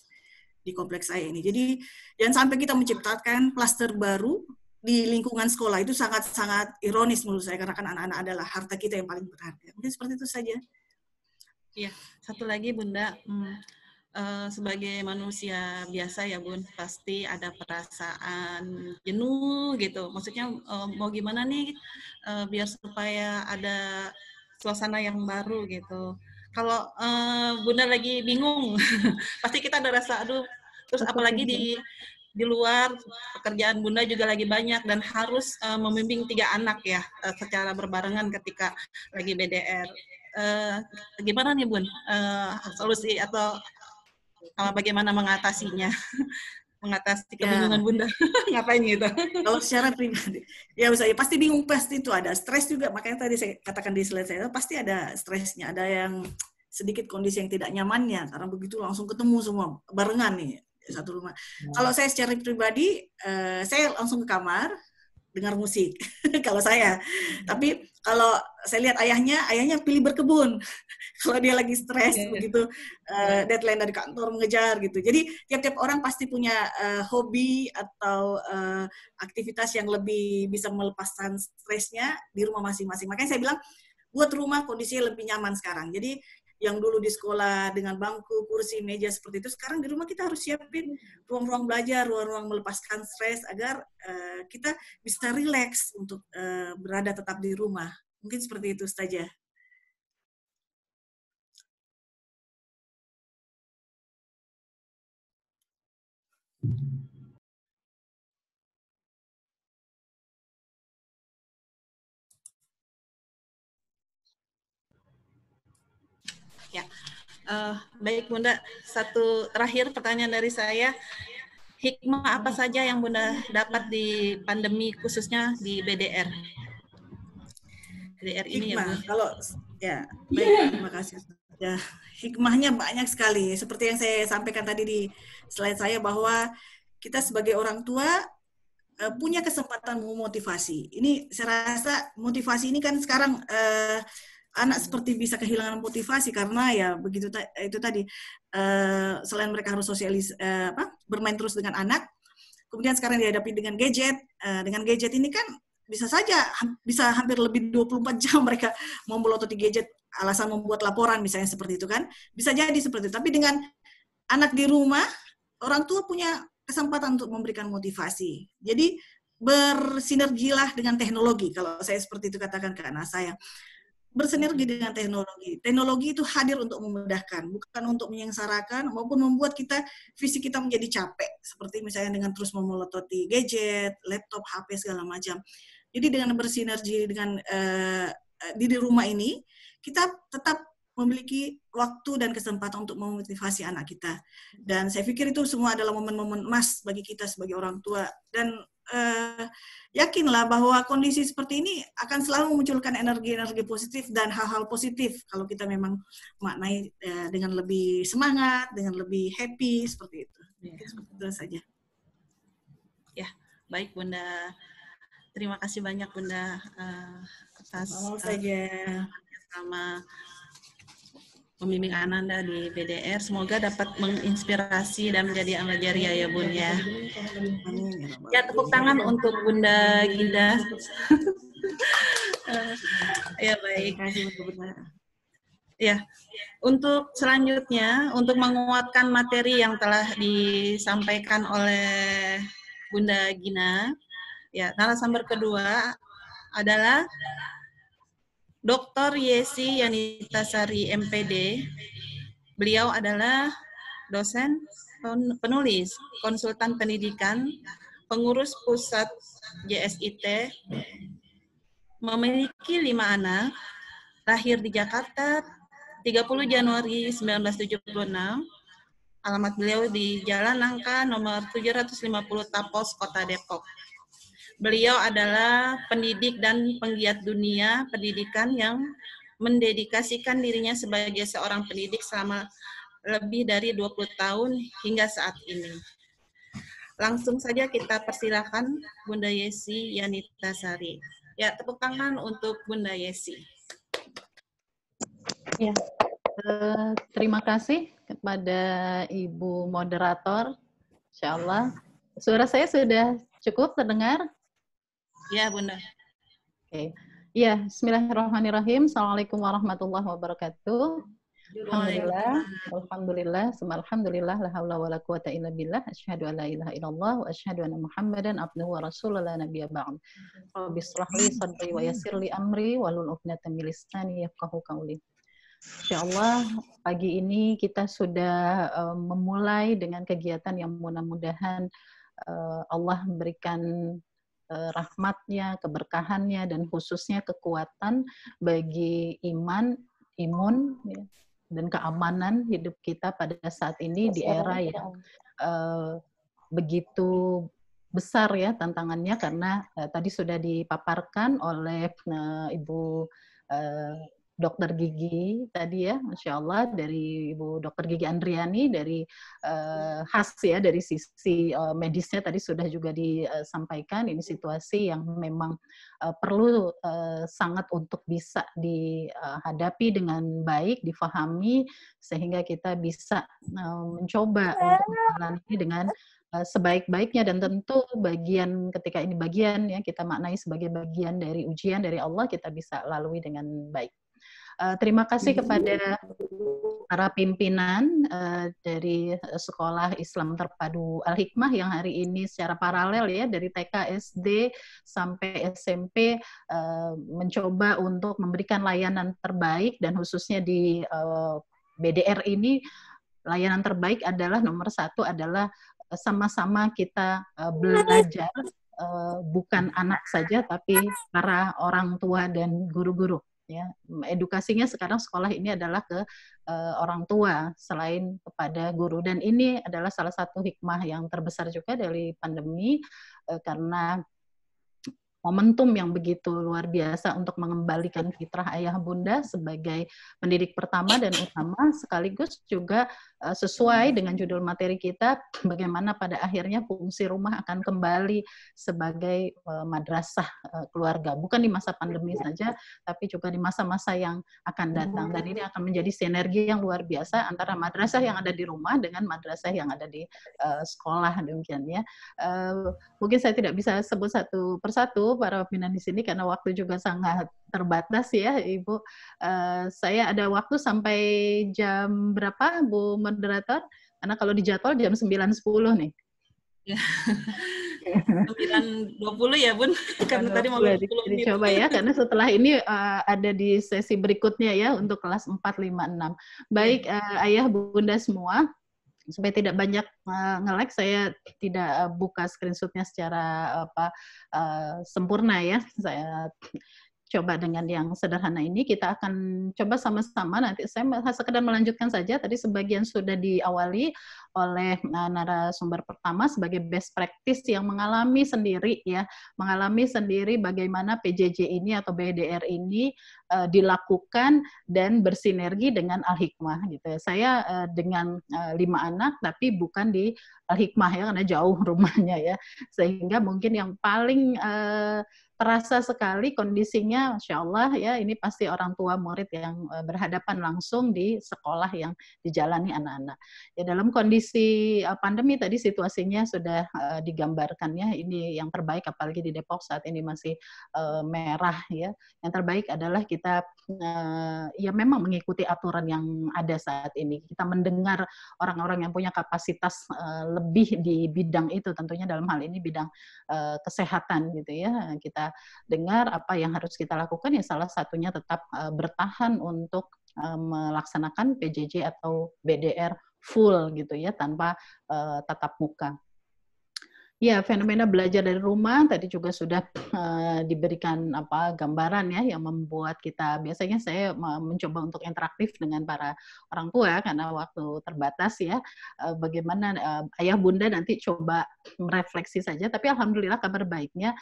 di kompleks saya ini. Jadi jangan sampai kita menciptakan klaster baru di lingkungan sekolah. Itu sangat-sangat ironis menurut saya, karena kan anak-anak adalah harta kita yang paling berharga. Mungkin seperti itu saja. Iya, satu lagi Bunda, sebagai manusia biasa ya Bun, pasti ada perasaan jenuh gitu. Maksudnya mau gimana nih biar supaya ada suasana yang baru gitu. Kalau Bunda lagi bingung, pasti kita ada rasa aduh. Terus apalagi di luar pekerjaan Bunda juga lagi banyak dan harus membimbing 3 anak ya secara berbarengan ketika lagi BDR. Gimana nih Bun solusi atau bagaimana mengatasinya? Mengatasi kebingungan Bunda. Ngapain gitu? Kalau secara pribadi, ya pasti bingung, pasti itu ada stres juga. Makanya tadi saya katakan di slide saya, pasti ada stresnya. Ada yang sedikit kondisi yang tidak nyamannya, karena begitu langsung ketemu semua barengan nih satu rumah. Kalau saya secara pribadi, saya langsung ke kamar, dengar musik. Kalau saya, tapi kalau saya lihat ayahnya pilih berkebun. Kalau dia lagi stres begitu, deadline dari kantor mengejar gitu. Jadi tiap-tiap orang pasti punya hobi atau aktivitas yang lebih bisa melepaskan stresnya di rumah masing-masing. Makanya saya bilang buat rumah kondisinya lebih nyaman sekarang. Jadi yang dulu di sekolah dengan bangku, kursi, meja seperti itu, sekarang di rumah kita harus siapin ruang-ruang belajar, ruang-ruang melepaskan stres agar kita bisa rileks untuk berada tetap di rumah. Mungkin seperti itu saja. Ya, baik Bunda. Satu terakhir pertanyaan dari saya, hikmah apa saja yang Bunda dapat di pandemi khususnya di BDR? BDR ini hikmah, ya Bunda. Kalau ya baik, terima kasih. Ya, hikmahnya banyak sekali. Seperti yang saya sampaikan tadi di slide saya bahwa kita sebagai orang tua punya kesempatan memotivasi. Ini saya rasa motivasi ini kan sekarang anak seperti bisa kehilangan motivasi karena ya begitu itu tadi selain mereka harus bermain terus dengan anak, kemudian sekarang dihadapi dengan gadget. Dengan gadget ini kan bisa hampir lebih 24 jam mereka memblototi gadget alasan membuat laporan misalnya seperti itu kan. Bisa jadi seperti itu. Tapi dengan anak di rumah, orang tua punya kesempatan untuk memberikan motivasi. Jadi bersinergilah dengan teknologi. Kalau saya seperti itu katakan ke anak saya. Bersinergi dengan teknologi. Teknologi itu hadir untuk memudahkan, bukan untuk menyengsarakan maupun membuat fisik kita menjadi capek. Seperti misalnya dengan terus memelototi gadget, laptop, HP segala macam. Jadi dengan bersinergi dengan di rumah ini, kita tetap memiliki waktu dan kesempatan untuk memotivasi anak kita. Dan saya pikir itu semua adalah momen-momen emas bagi kita sebagai orang tua. Dan yakinlah bahwa kondisi seperti ini akan selalu memunculkan energi-energi positif dan hal-hal positif kalau kita memang maknai dengan lebih semangat, dengan lebih happy, seperti itu. Seperti itu saja. Ya, baik Bunda. Terima kasih banyak Bunda atas sama membimbing Ananda di BDR. Semoga dapat menginspirasi dan menjadi amal jariah ya Bun ya. Ya, tepuk tangan untuk Bunda Ginda. Ya, baik. Ya, untuk selanjutnya, untuk menguatkan materi yang telah disampaikan oleh Bunda Gina, ya, narasumber kedua adalah Dr. Yesi Yanitasari MPD. Beliau adalah dosen, penulis, konsultan pendidikan, pengurus pusat JSIT, memiliki 5 anak, lahir di Jakarta 30 Januari 1976, alamat beliau di Jalan Nangka nomor 750 Tapos, Kota Depok. Beliau adalah pendidik dan penggiat dunia pendidikan yang mendedikasikan dirinya sebagai seorang pendidik selama lebih dari 20 tahun hingga saat ini. Langsung saja kita persilakan Bunda Yesi Yanitasari. Ya, tepuk tangan untuk Bunda Yesi. Ya, Terima kasih kepada Ibu Moderator. Insyaallah. Suara saya sudah cukup terdengar? Ya, Bunda. Oke. Ya, bismillahirrahmanirrahim. Assalamualaikum warahmatullahi wabarakatuh. Alhamdulillah, alhamdulillah, la haula wala quwata illa billah, asyhadu an la ilaha illallah wa asyhadu anna Muhammadan abduhu wa rasuluhu la nabiyya ba'd. Rabbi shrah li sadri wa yassir li amri wahlul 'uqdatam min lisani yafqahu qawli. Insyaallah pagi ini kita sudah memulai dengan kegiatan yang mudah-mudahan Allah memberikan rahmatnya, keberkahannya, dan khususnya kekuatan bagi imun, ya, dan keamanan hidup kita pada saat ini di era yang begitu besar ya tantangannya, karena tadi sudah dipaparkan oleh Ibu Dokter Gigi tadi ya, Masya Allah, dari Ibu Dokter Gigi Andriani, dari khas ya, dari sisi medisnya tadi sudah juga disampaikan, ini situasi yang memang perlu sangat untuk bisa dihadapi dengan baik, difahami, sehingga kita bisa mencoba untuk menjalani ini dengan sebaik-baiknya, dan tentu bagian ketika ini bagian ya kita maknai sebagai bagian dari ujian dari Allah, kita bisa lalui dengan baik. Terima kasih kepada para pimpinan dari Sekolah Islam Terpadu Al-Hikmah yang hari ini secara paralel ya dari TK, SD sampai SMP mencoba untuk memberikan layanan terbaik, dan khususnya di BDR ini layanan terbaik adalah nomor satu adalah sama-sama kita belajar, bukan anak saja tapi para orang tua dan guru-guru. Ya, edukasinya sekarang sekolah ini adalah ke orang tua selain kepada guru, dan ini adalah salah satu hikmah yang terbesar juga dari pandemi, karena momentum yang begitu luar biasa untuk mengembalikan fitrah ayah bunda sebagai pendidik pertama dan utama, sekaligus juga sesuai dengan judul materi kita, bagaimana pada akhirnya fungsi rumah akan kembali sebagai madrasah keluarga, bukan di masa pandemi saja, tapi juga di masa-masa yang akan datang. Dan ini akan menjadi sinergi yang luar biasa antara madrasah yang ada di rumah dengan madrasah yang ada di sekolah, demikian ya. Mungkin saya tidak bisa sebut satu persatu para pimpinan di sini karena waktu juga sangat terbatas ya, Ibu. Saya ada waktu sampai jam berapa, Bu Moderator? Karena kalau di jadwal jam 9.10 nih. Ya. 9.20 ya, Bun. Karena tadi mau 20 menit. Coba ya, karena setelah ini ada di sesi berikutnya ya untuk kelas 4, 5, 6. Baik, Ayah Bunda semua, supaya tidak banyak nge-lag, saya tidak buka screenshot-nya secara sempurna ya. Saya coba dengan yang sederhana ini, kita akan coba sama-sama. Nanti saya sekedar melanjutkan saja, tadi sebagian sudah diawali oleh narasumber pertama sebagai best practice yang mengalami sendiri ya, mengalami sendiri bagaimana PJJ ini atau BDR ini dilakukan dan bersinergi dengan Al-Hikmah gitu. Saya dengan 5 anak tapi bukan di Al-Hikmah ya, karena jauh rumahnya ya, sehingga mungkin yang paling terasa sekali kondisinya, Masya Allah ya, ini pasti orang tua murid yang berhadapan langsung di sekolah yang dijalani anak-anak. Ya, dalam kondisi pandemi tadi situasinya sudah digambarkan ya, ini yang terbaik apalagi di Depok saat ini masih merah ya. Yang terbaik adalah kita ya memang mengikuti aturan yang ada saat ini. Kita mendengar orang-orang yang punya kapasitas lebih di bidang itu, tentunya dalam hal ini bidang kesehatan gitu ya. Kita dengar apa yang harus kita lakukan, ya salah satunya tetap bertahan untuk melaksanakan PJJ atau BDR full gitu ya, tanpa tatap muka. Ya, fenomena belajar dari rumah tadi juga sudah diberikan gambaran ya, yang membuat kita, biasanya saya mencoba untuk interaktif dengan para orang tua karena waktu terbatas ya, bagaimana ayah bunda nanti coba merefleksi saja. Tapi alhamdulillah kabar baiknya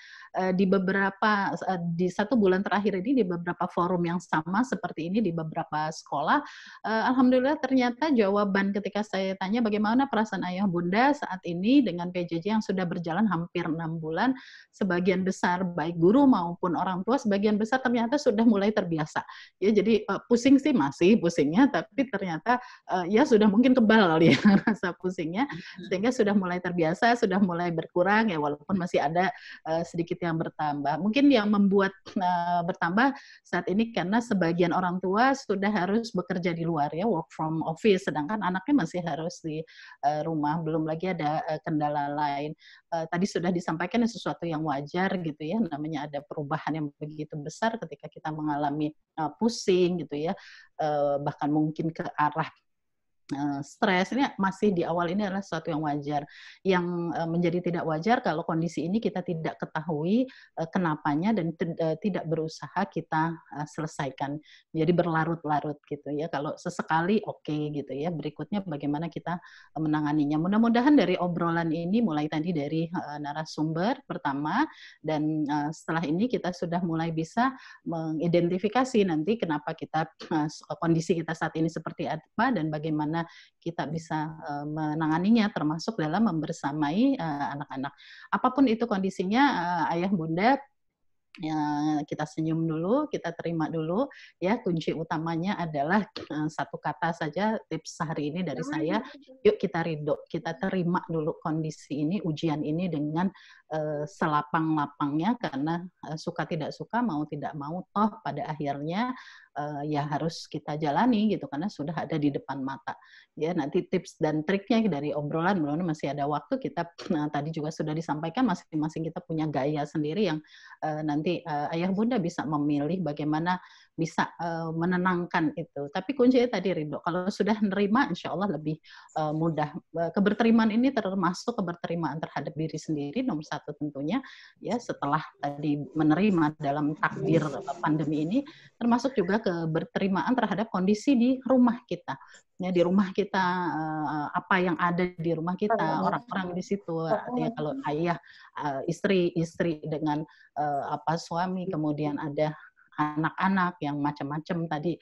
di 1 bulan terakhir ini di beberapa forum yang sama seperti ini di beberapa sekolah, alhamdulillah ternyata jawaban ketika saya tanya bagaimana perasaan ayah bunda saat ini dengan PJJ yang sudah sudah berjalan hampir 6 bulan, sebagian besar baik guru maupun orang tua sebagian besar ternyata sudah mulai terbiasa. Ya, jadi pusing sih masih pusingnya, tapi ternyata ya sudah mungkin kebal kali ya rasa pusingnya, sehingga sudah mulai terbiasa, sudah mulai berkurang ya, walaupun masih ada sedikit yang bertambah. Mungkin yang membuat bertambah saat ini karena sebagian orang tua sudah harus bekerja di luar ya, work from office, sedangkan anaknya masih harus di rumah, belum lagi ada kendala lain. Tadi sudah disampaikan sesuatu yang wajar gitu ya, namanya ada perubahan yang begitu besar ketika kita mengalami pusing gitu ya, bahkan mungkin ke arah stres. Ini masih di awal, ini adalah sesuatu yang wajar. Yang menjadi tidak wajar kalau kondisi ini kita tidak ketahui kenapanya dan tidak berusaha kita selesaikan. Jadi berlarut-larut gitu ya. Kalau sesekali oke gitu ya. Berikutnya bagaimana kita menanganinya. Mudah-mudahan dari obrolan ini mulai tadi dari narasumber pertama dan setelah ini kita sudah mulai bisa mengidentifikasi nanti kenapa kita kondisi kita saat ini seperti apa dan bagaimana kita bisa menanganinya, termasuk dalam membersamai anak-anak. Apapun itu kondisinya, ayah bunda, ya, kita senyum dulu, kita terima dulu ya. Kunci utamanya adalah satu kata saja, tips hari ini dari saya, yuk kita ridho, kita terima dulu kondisi ini, ujian ini dengan selapang-lapangnya, karena suka tidak suka, mau tidak mau, toh pada akhirnya ya harus kita jalani gitu, karena sudah ada di depan mata. Ya, nanti tips dan triknya dari obrolan, masih ada waktu, kita tadi juga sudah disampaikan, masing-masing kita punya gaya sendiri yang nanti ayah bunda bisa memilih bagaimana bisa menenangkan itu. Tapi kuncinya tadi ridho. Kalau sudah menerima, insya Allah lebih mudah. Keberterimaan ini termasuk keberterimaan terhadap diri sendiri, nomor satu tentunya. Ya, setelah tadi menerima dalam takdir pandemi ini, termasuk juga keberterimaan terhadap kondisi di rumah kita. Ya, di rumah kita, apa yang ada di rumah kita, orang-orang di situ. Artinya kalau ayah, istri dengan suami, kemudian ada anak-anak yang macam-macam tadi,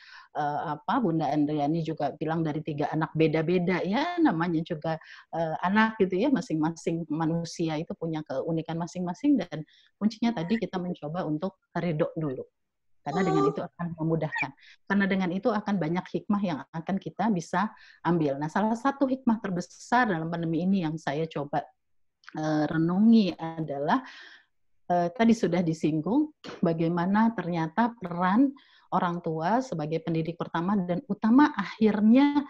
Bunda Andriani juga bilang dari 3 anak beda-beda ya, namanya juga anak gitu ya, masing-masing manusia itu punya keunikan masing-masing, dan kuncinya tadi kita mencoba untuk ridho dulu. Karena dengan itu akan memudahkan. Karena dengan itu akan banyak hikmah yang akan kita bisa ambil. Nah, salah satu hikmah terbesar dalam pandemi ini yang saya coba renungi adalah tadi sudah disinggung bagaimana ternyata peran orang tua sebagai pendidik pertama dan utama akhirnya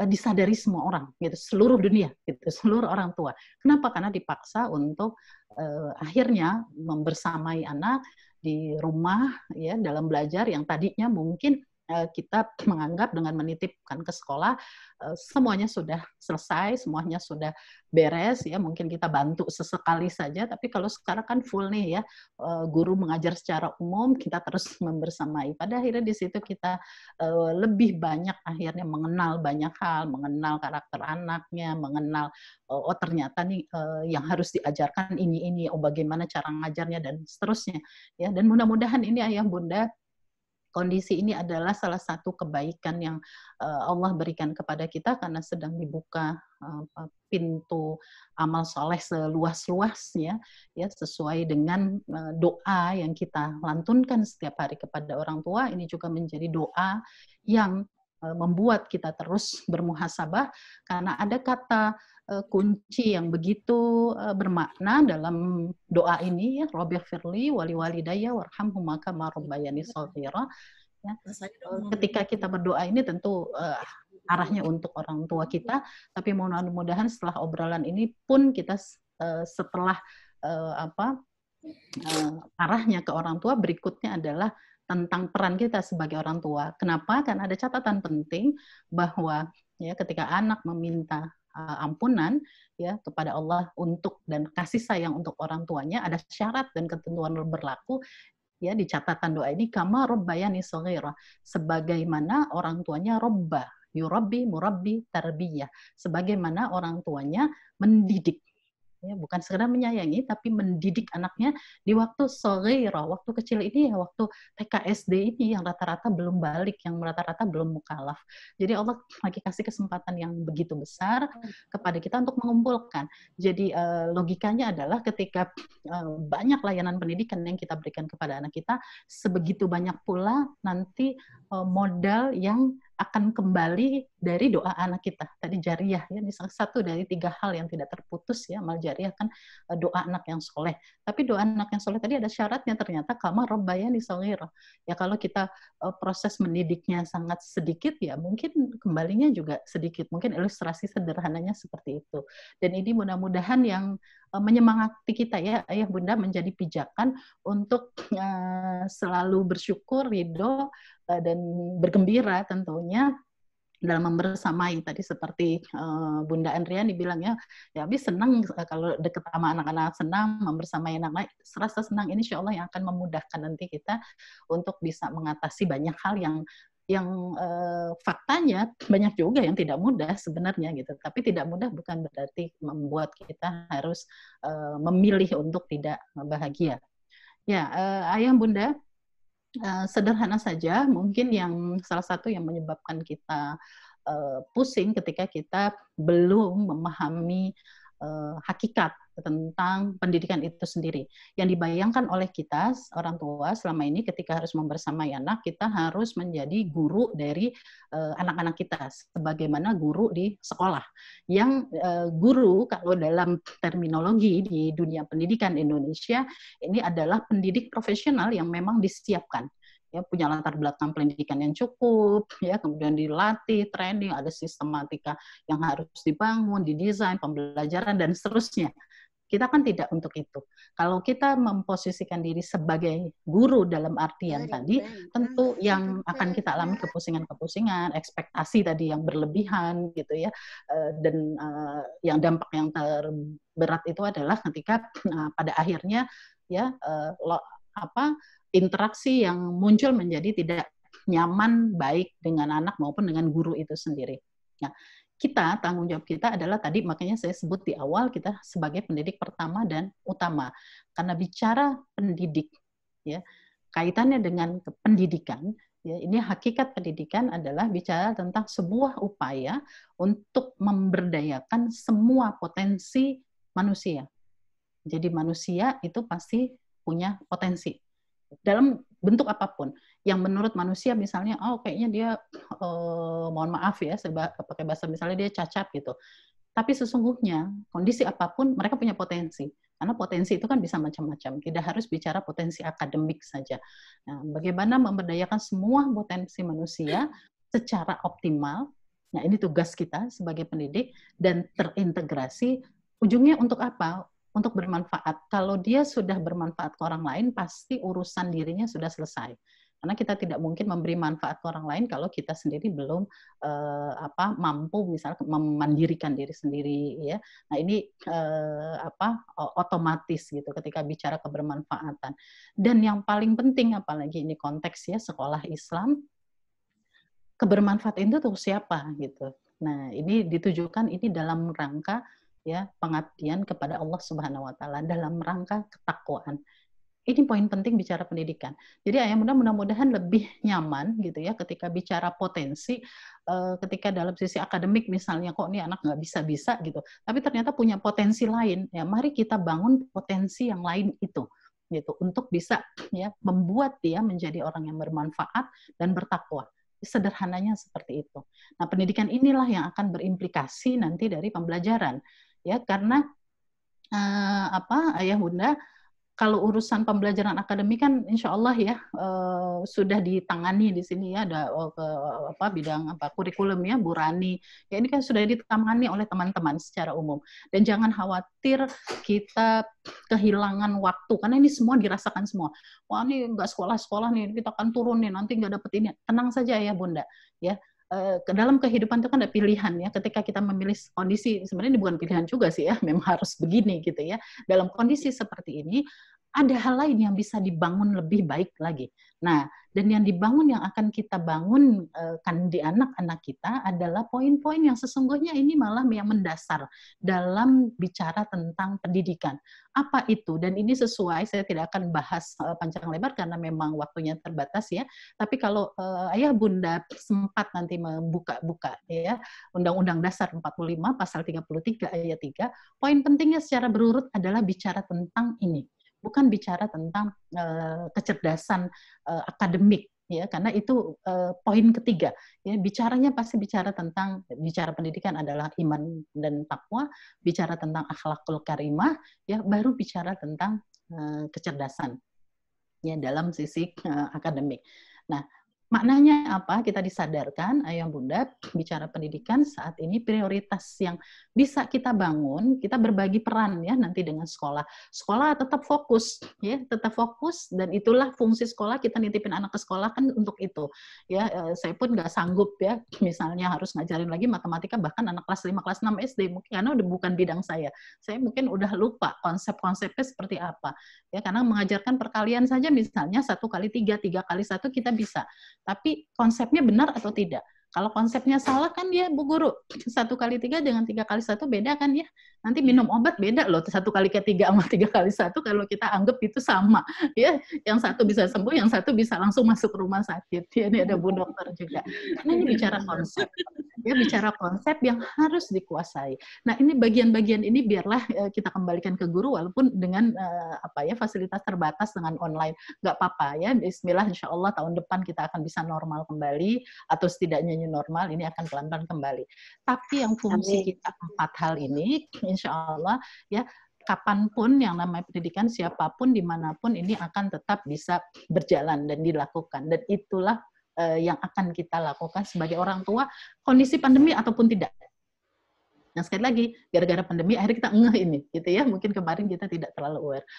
disadari semua orang gitu, seluruh dunia gitu, seluruh orang tua. Kenapa? Karena dipaksa untuk akhirnya membersamai anak di rumah ya, dalam belajar yang tadinya mungkin kita menganggap dengan menitipkan ke sekolah semuanya sudah selesai, semuanya sudah beres ya, mungkin kita bantu sesekali saja, tapi kalau sekarang kan full nih ya, guru mengajar secara umum, kita terus membersamai. Pada akhirnya di situ kita lebih banyak akhirnya mengenal banyak hal, mengenal karakter anaknya, mengenal ternyata nih yang harus diajarkan ini, bagaimana cara ngajarnya dan seterusnya ya. Dan mudah-mudahan ini ayah bunda, kondisi ini adalah salah satu kebaikan yang Allah berikan kepada kita karena sedang dibuka pintu amal soleh seluas-luasnya ya, sesuai dengan doa yang kita lantunkan setiap hari kepada orang tua. Ini juga menjadi doa yang membuat kita terus bermuhasabah, karena ada kata kunci yang begitu bermakna dalam doa ini ya, Rabbighfirli wali walidayya warhamhuma kama rabbayani shaghira. Ya, ketika kita berdoa ini tentu arahnya untuk orang tua kita, tapi mudah-mudahan setelah obrolan ini pun kita setelah arahnya ke orang tua, berikutnya adalah tentang peran kita sebagai orang tua. Kenapa? Karena ada catatan penting bahwa ya, ketika anak meminta ampunan ya kepada Allah untuk dan kasih sayang untuk orang tuanya, ada syarat dan ketentuan berlaku ya di catatan doa ini, kama rabbayani shaghira, sebagaimana orang tuanya robba, yurabbi murabbi tarbiyah, sebagaimana orang tuanya mendidik Ya, bukan sekedar menyayangi, tapi mendidik anaknya di waktu shaghirah, waktu kecil ini ya, waktu TK SD ini yang rata-rata belum balik, yang rata-rata belum mukallaf. Jadi Allah lagi kasih kesempatan yang begitu besar kepada kita untuk mengumpulkan. Jadi logikanya adalah ketika banyak layanan pendidikan yang kita berikan kepada anak kita, sebegitu banyak pula nanti modal yang akan kembali dari doa anak kita. Tadi jariyah, ya, ini salah satu dari 3 hal yang tidak terputus, ya, amal jariyah kan doa anak yang soleh. Tapi doa anak yang soleh tadi ada syaratnya ternyata, kama rabbayani shaghira. Ya kalau kita proses mendidiknya sangat sedikit, ya mungkin kembalinya juga sedikit. Mungkin ilustrasi sederhananya seperti itu. Dan ini mudah-mudahan yang menyemangati kita, ya ayah bunda, menjadi pijakan untuk selalu bersyukur, ridho, dan bergembira tentunya dalam membersamai. Tadi seperti Bunda Andriani bilang, ya habis senang kalau dekat sama anak-anak, senang membersamai anak-anak, serasa senang. Ini insya Allah yang akan memudahkan nanti kita untuk bisa mengatasi banyak hal yang faktanya banyak juga yang tidak mudah sebenarnya gitu. Tapi tidak mudah bukan berarti membuat kita harus memilih untuk tidak bahagia. Ya, ayah bunda, sederhana saja, mungkin yang salah satu yang menyebabkan kita pusing ketika kita belum memahami hakikat tentang pendidikan itu sendiri. Yang dibayangkan oleh kita, orang tua, selama ini ketika harus membersamai anak, kita harus menjadi guru dari anak-anak kita, sebagaimana guru di sekolah. Yang guru, kalau dalam terminologi di dunia pendidikan Indonesia, ini adalah pendidik profesional yang memang disiapkan. Ya, punya latar belakang pendidikan yang cukup, ya, kemudian dilatih, training, ada sistematika yang harus dibangun, didesain, pembelajaran, dan seterusnya. Kita kan tidak untuk itu. Kalau kita memposisikan diri sebagai guru dalam artian tadi, tentu yang akan kita alami kepusingan-kepusingan, ekspektasi tadi yang berlebihan, gitu ya, dan yang dampak yang terberat itu adalah ketika pada akhirnya, ya, interaksi yang muncul menjadi tidak nyaman baik dengan anak maupun dengan guru itu sendiri. Nah, kita, tanggung jawab kita adalah tadi, makanya saya sebut di awal, kita sebagai pendidik pertama dan utama. Karena bicara pendidik, ya, kaitannya dengan pendidikan, ya, ini hakikat pendidikan adalah bicara tentang sebuah upaya untuk memberdayakan semua potensi manusia. Jadi manusia itu pasti punya potensi dalam bentuk apapun. Yang menurut manusia misalnya, oh kayaknya dia, mohon maaf ya, saya pakai bahasa misalnya dia cacat gitu. Tapi sesungguhnya kondisi apapun mereka punya potensi. Karena potensi itu kan bisa macam-macam. Tidak harus bicara potensi akademik saja. Nah, bagaimana memberdayakan semua potensi manusia secara optimal. Nah, ini tugas kita sebagai pendidik dan terintegrasi. Ujungnya untuk apa? Untuk bermanfaat. Kalau dia sudah bermanfaat ke orang lain, pasti urusan dirinya sudah selesai. Karena kita tidak mungkin memberi manfaat ke orang lain kalau kita sendiri belum mampu misalnya memandirikan diri sendiri, ya. Nah, ini otomatis gitu ketika bicara kebermanfaatan. Dan yang paling penting, apalagi ini konteks ya sekolah Islam, kebermanfaatan itu untuk siapa gitu. Nah, ini ditujukan ini dalam rangka, ya, pengabdian kepada Allah Subhanahu wa taala, dalam rangka ketakwaan. Ini poin penting bicara pendidikan. Jadi ayah mudah-mudahan lebih nyaman gitu ya ketika bicara potensi, ketika dalam sisi akademik misalnya, kok ini anak nggak bisa-bisa gitu, tapi ternyata punya potensi lain, ya mari kita bangun potensi yang lain itu gitu untuk bisa, ya, membuat dia menjadi orang yang bermanfaat dan bertakwa. Sederhananya seperti itu. Nah, pendidikan inilah yang akan berimplikasi nanti dari pembelajaran. Ya, karena ayah bunda, kalau urusan pembelajaran akademik kan insya Allah ya sudah ditangani di sini ya, ada bidang kurikulum ya, Bu Rani. Ya, ini kan sudah ditangani oleh teman-teman secara umum. Dan jangan khawatir kita kehilangan waktu, karena ini semua dirasakan semua. Wah, ini nggak sekolah-sekolah nih, kita akan turun nih, nanti nggak dapet ini. Tenang saja ya bunda, ya. Ke dalam kehidupan itu kan ada pilihan ya, ketika kita memilih kondisi, sebenarnya ini bukan pilihan juga sih ya, memang harus begini gitu ya. Dalam kondisi seperti ini ada hal lain yang bisa dibangun lebih baik lagi. Nah, Dan yang dibangun, yang akan kita bangun kan di anak-anak kita adalah poin-poin yang sesungguhnya ini malah yang mendasar dalam bicara tentang pendidikan. Apa itu? Dan ini sesuai, saya tidak akan bahas panjang lebar karena memang waktunya terbatas ya. Tapi kalau ayah bunda sempat nanti membuka-buka ya Undang-Undang Dasar 45 pasal 33 ayat 3, poin pentingnya secara berurut adalah bicara tentang ini. Bukan bicara tentang kecerdasan akademik ya, karena itu poin ketiga ya, bicaranya pasti bicara tentang, bicara pendidikan adalah iman dan takwa, bicara tentang akhlakul karimah ya, baru bicara tentang kecerdasan ya dalam sisi akademik. Nah, maknanya apa? Kita disadarkan, ayah bunda, bicara pendidikan saat ini prioritas yang bisa kita bangun, kita berbagi peran ya nanti dengan sekolah. Sekolah tetap fokus ya, tetap fokus, dan itulah fungsi sekolah, kita nitipin anak ke sekolah kan untuk itu. Ya, saya pun nggak sanggup ya, misalnya harus ngajarin lagi matematika bahkan anak kelas 5, kelas 6 SD mungkin karena udah bukan bidang saya. Saya mungkin udah lupa konsep-konsepnya seperti apa. Ya, karena mengajarkan perkalian saja misalnya 1 kali 3, 3 kali 1 kita bisa. Tapi konsepnya benar atau tidak? Kalau konsepnya salah kan ya Bu Guru, 1 kali 3 dengan 3 kali 1 beda kan ya. Nanti minum obat beda loh, 1 kali 3 sama 3 kali 1 kalau kita anggap itu sama. Ya, yang satu bisa sembuh, yang satu bisa langsung masuk rumah sakit. Ya, ini ada Bu Dokter juga. Nah, ini bicara konsep. Ya, bicara konsep yang harus dikuasai. Nah, ini bagian-bagian ini biarlah kita kembalikan ke guru walaupun dengan fasilitas terbatas dengan online. Nggak apa-apa ya. Bismillah, insya Allah tahun depan kita akan bisa normal kembali atau setidaknya new normal, ini akan pelan-pelan kembali. Tapi yang fungsi kita 4 hal ini, insya Allah ya, kapanpun yang namanya pendidikan, siapapun dimanapun ini akan tetap bisa berjalan dan dilakukan. Dan itulah yang akan kita lakukan sebagai orang tua, kondisi pandemi ataupun tidak. Nah, sekali lagi, gara-gara pandemi akhirnya kita ngeh ini, gitu ya. Mungkin kemarin kita tidak terlalu aware.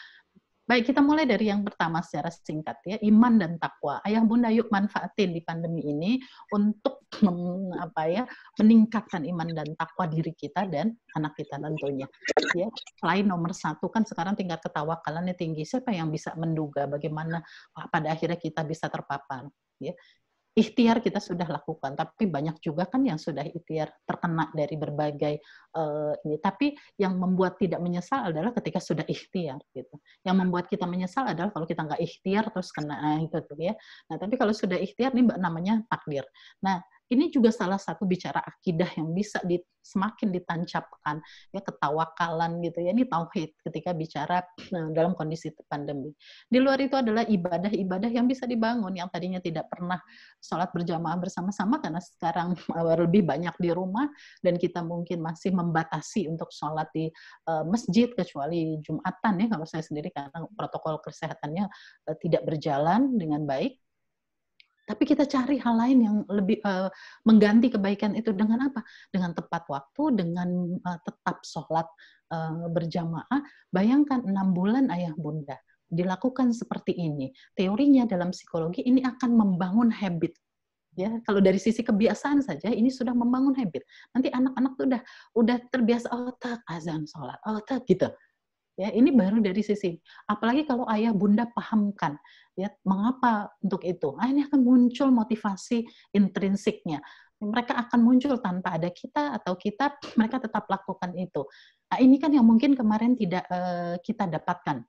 Baik, kita mulai dari yang pertama secara singkat ya, iman dan takwa. Ayah bunda yuk manfaatin di pandemi ini untuk meningkatkan iman dan takwa diri kita dan anak kita tentunya. Ya, selain nomor 1 kan sekarang tingkat ketawakalannya tinggi. Siapa yang bisa menduga bagaimana pada akhirnya kita bisa terpapar? Ya. Ikhtiar kita sudah lakukan, tapi banyak juga kan yang sudah ikhtiar terkena dari berbagai ini. Tapi yang membuat tidak menyesal adalah ketika sudah ikhtiar gitu. Yang membuat kita menyesal adalah kalau kita nggak ikhtiar terus kena itu tuh ya. Nah, tapi kalau sudah ikhtiar ini namanya takdir. Nah, ini juga salah satu bicara akidah yang bisa semakin ditancapkan ya, ketawakalan gitu ya, ini tauhid ketika bicara dalam kondisi pandemi. Di luar itu adalah ibadah-ibadah yang bisa dibangun, yang tadinya tidak pernah sholat berjamaah bersama-sama karena sekarang lebih banyak di rumah dan kita mungkin masih membatasi untuk sholat di masjid kecuali Jumatan ya, kalau saya sendiri karena protokol kesehatannya tidak berjalan dengan baik. Tapi kita cari hal lain yang lebih mengganti kebaikan itu dengan apa? Dengan tepat waktu, dengan tetap sholat berjamaah. Bayangkan 6 bulan ayah bunda dilakukan seperti ini. Teorinya dalam psikologi ini akan membangun habit. Ya, kalau dari sisi kebiasaan saja ini sudah membangun habit. Nanti anak-anak tuh udah terbiasa, oh tak azan sholat, oh tak gitu. Ya, ini baru dari sisi. Apalagi kalau ayah bunda pahamkan, ya mengapa untuk itu. Nah, ini akan muncul motivasi intrinsiknya. Mereka akan muncul tanpa ada kita atau kita, mereka tetap lakukan itu. Nah, ini kan yang mungkin kemarin tidak kita dapatkan.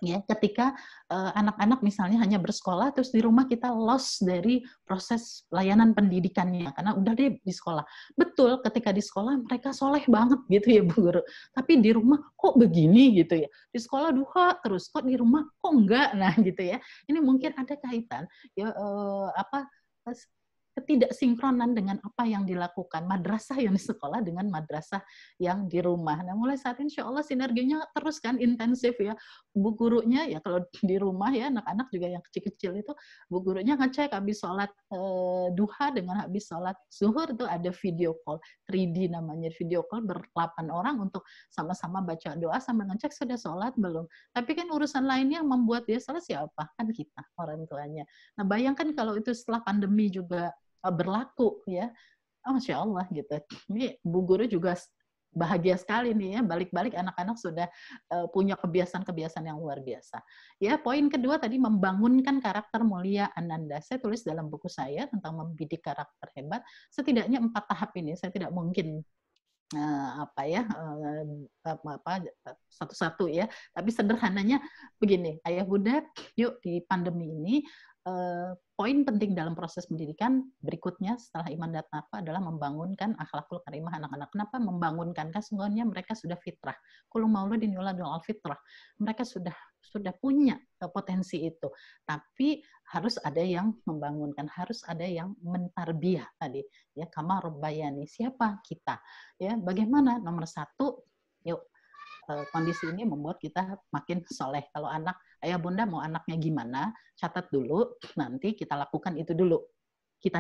Ya, ketika anak-anak misalnya hanya bersekolah terus di rumah kita lost dari proses layanan pendidikannya karena udah deh di sekolah. Betul, ketika di sekolah mereka soleh banget gitu ya Bu Guru. Tapi di rumah kok begini gitu ya. Di sekolah duha terus, kok di rumah kok enggak. Nah, gitu ya. Ini mungkin ada kaitan ya ketidaksinkronan dengan apa yang dilakukan madrasah yang di sekolah dengan madrasah yang di rumah. Nah, mulai saat ini insya Allah sinerginya terus kan intensif ya. Bu gurunya ya kalau di rumah ya anak-anak juga yang kecil-kecil itu bu gurunya ngecek habis sholat duha dengan habis sholat zuhur itu ada video call 3D namanya, video call ber-8 orang untuk sama-sama baca doa sambil ngecek sudah sholat belum. Tapi kan urusan lainnya yang membuat dia sholat siapa? Kan kita orang tuanya. Nah, bayangkan kalau itu setelah pandemi juga berlaku ya, Masya Allah gitu. Ini Bu Guru juga bahagia sekali nih ya, balik-balik anak-anak sudah punya kebiasaan-kebiasaan yang luar biasa. Ya, poin kedua tadi membangunkan karakter mulia Ananda. Saya tulis dalam buku saya tentang membidik karakter hebat. Setidaknya 4 tahap ini saya tidak mungkin satu-satu ya. Tapi sederhananya begini, Ayah Bunda, yuk di pandemi ini poin penting dalam proses pendidikan berikutnya setelah iman dan takwa adalah membangunkan akhlakul karimah anak-anak. Kenapa membangunkan? Kan sesungguhnya mereka sudah fitrah. Kullu mauludin yuladul al-fitrah. Mereka sudah punya potensi itu. Tapi harus ada yang membangunkan, harus ada yang mentarbiyah tadi. Ya, kama rabbayani. Siapa kita? Ya, bagaimana? Nomor 1, yuk kondisi ini membuat kita makin soleh. Kalau anak, ayah bunda mau anaknya gimana, catat dulu, nanti kita lakukan itu dulu. Kita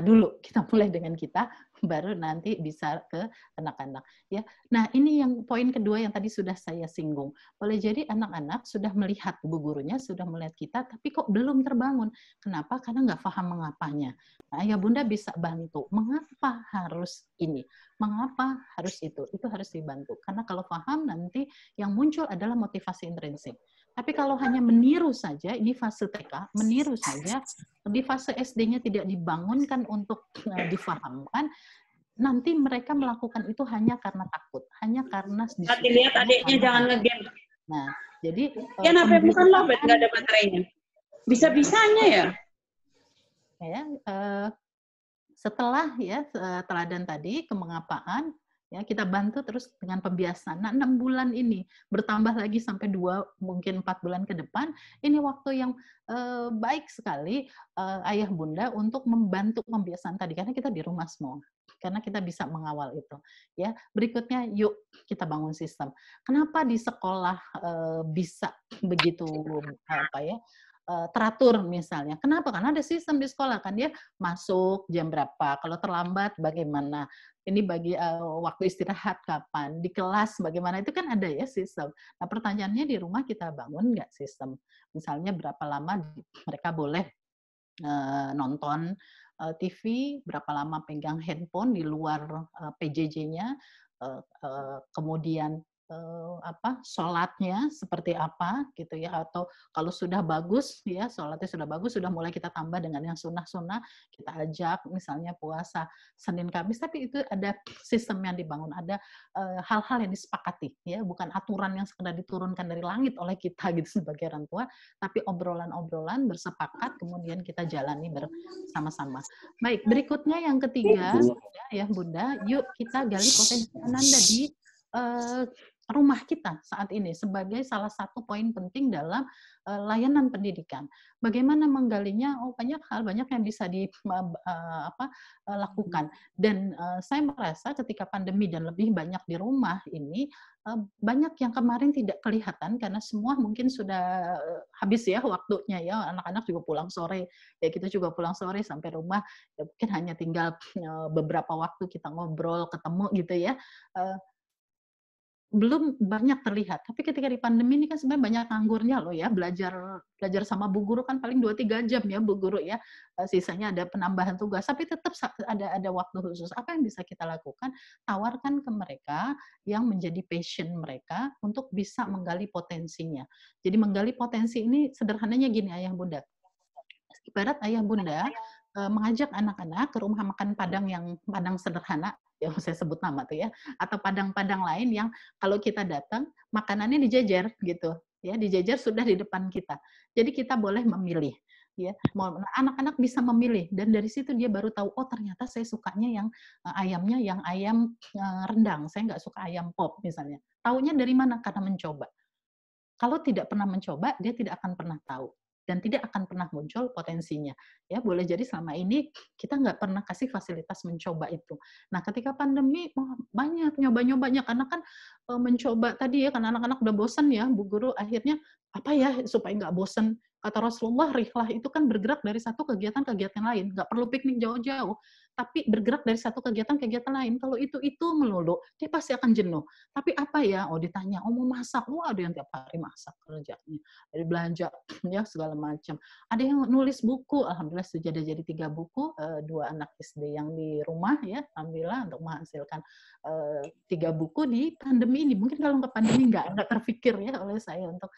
mulai dengan kita, baru nanti bisa ke anak-anak. Ya, nah ini yang poin kedua yang tadi sudah saya singgung. Boleh jadi anak-anak sudah melihat bu gurunya, sudah melihat kita, tapi kok belum terbangun. Kenapa? Karena nggak paham mengapanya. Nah, ayah bunda bisa bantu. Mengapa harus ini? Mengapa harus itu? Itu harus dibantu. Karena kalau paham nanti yang muncul adalah motivasi intrinsik. Tapi kalau hanya meniru saja, ini fase TK, meniru saja, di fase SD-nya tidak dibangunkan untuk difahamkan, nanti mereka melakukan itu hanya karena takut, hanya karena Hati lihat adiknya jangan ngegame. Nah, jadi ya nape bukan lobet, nggak ada baterainya. Bisa-bisanya ya. Ya, setelah ya teladan tadi kemengapaan, ya kita bantu terus dengan pembiasaan. Nah, 6 bulan ini bertambah lagi sampai 2 mungkin 4 bulan ke depan, ini waktu yang baik sekali ayah bunda untuk membantu pembiasaan tadi karena kita di rumah semua. Karena kita bisa mengawal itu. Ya, berikutnya yuk kita bangun sistem. Kenapa di sekolah bisa begitu teratur misalnya. Kenapa? Karena ada sistem di sekolah kan, dia masuk jam berapa, kalau terlambat bagaimana, ini bagi waktu istirahat kapan, di kelas bagaimana, itu kan ada ya sistem. Nah pertanyaannya di rumah kita bangun nggak sistem? Misalnya berapa lama mereka boleh nonton TV, berapa lama pegang handphone di luar PJJ-nya, kemudian sholatnya seperti apa gitu ya, atau kalau sudah bagus ya sholatnya sudah bagus, sudah mulai kita tambah dengan yang sunnah-sunnah, kita ajak misalnya puasa Senin Kamis, tapi itu ada sistem yang dibangun, ada hal-hal yang disepakati ya, bukan aturan yang sekedar diturunkan dari langit oleh kita gitu sebagai orang tua, tapi obrolan-obrolan bersepakat kemudian kita jalani bersama-sama. Baik, berikutnya yang ketiga ya Bunda, yuk kita gali potensi Ananda di rumah kita saat ini sebagai salah satu poin penting dalam layanan pendidikan. Bagaimana menggalinya? Oh, banyak hal, banyak yang bisa lakukan. Dan saya merasa ketika pandemi dan lebih banyak di rumah ini, banyak yang kemarin tidak kelihatan karena semua mungkin sudah habis ya waktunya ya, anak-anak juga pulang sore, ya kita juga pulang sore sampai rumah, ya mungkin hanya tinggal beberapa waktu kita ngobrol, ketemu gitu ya. Belum banyak terlihat, tapi ketika di pandemi ini kan sebenarnya banyak nganggurnya loh ya, belajar sama bu guru kan paling 2-3 jam ya bu guru ya, sisanya ada penambahan tugas, tapi tetap ada waktu khusus. Apa yang bisa kita lakukan? Tawarkan ke mereka yang menjadi passion mereka untuk bisa menggali potensinya. Jadi menggali potensi ini sederhananya gini ayah bunda, ibarat ayah bunda mengajak anak-anak ke rumah makan Padang yang Padang sederhana, ya saya sebut nama tuh ya, atau Padang-Padang lain yang kalau kita datang makanannya dijajar gitu, ya dijajar sudah di depan kita. Jadi kita boleh memilih, ya. Anak-anak bisa memilih dan dari situ dia baru tahu, oh ternyata saya sukanya yang ayamnya yang ayam rendang, saya nggak suka ayam pop misalnya. Taunya dari mana? Karena mencoba. Kalau tidak pernah mencoba, dia tidak akan pernah tahu. Dan tidak akan pernah muncul potensinya. Ya, boleh jadi selama ini kita nggak pernah kasih fasilitas mencoba itu. Nah, ketika pandemi banyak nyoba-nyobanya karena kan mencoba tadi ya, karena anak-anak udah bosan ya, Bu Guru akhirnya apa ya supaya nggak bosen. Kata Rasulullah, rihlah itu kan bergerak dari satu kegiatan-kegiatan lain. Nggak perlu piknik jauh-jauh, tapi bergerak dari satu kegiatan-kegiatan lain. Kalau itu melulu, dia pasti akan jenuh. Tapi apa ya? Oh, ditanya, oh mau masak. Oh, ada yang tiap hari masak kerjanya. Dari belanja, ya segala macam. Ada yang nulis buku. Alhamdulillah sudah jadi 3 buku. 2 anak SD yang di rumah, ya. Alhamdulillah untuk menghasilkan 3 buku di pandemi ini. Mungkin kalau nggak pandemi nggak terpikir ya oleh saya untuk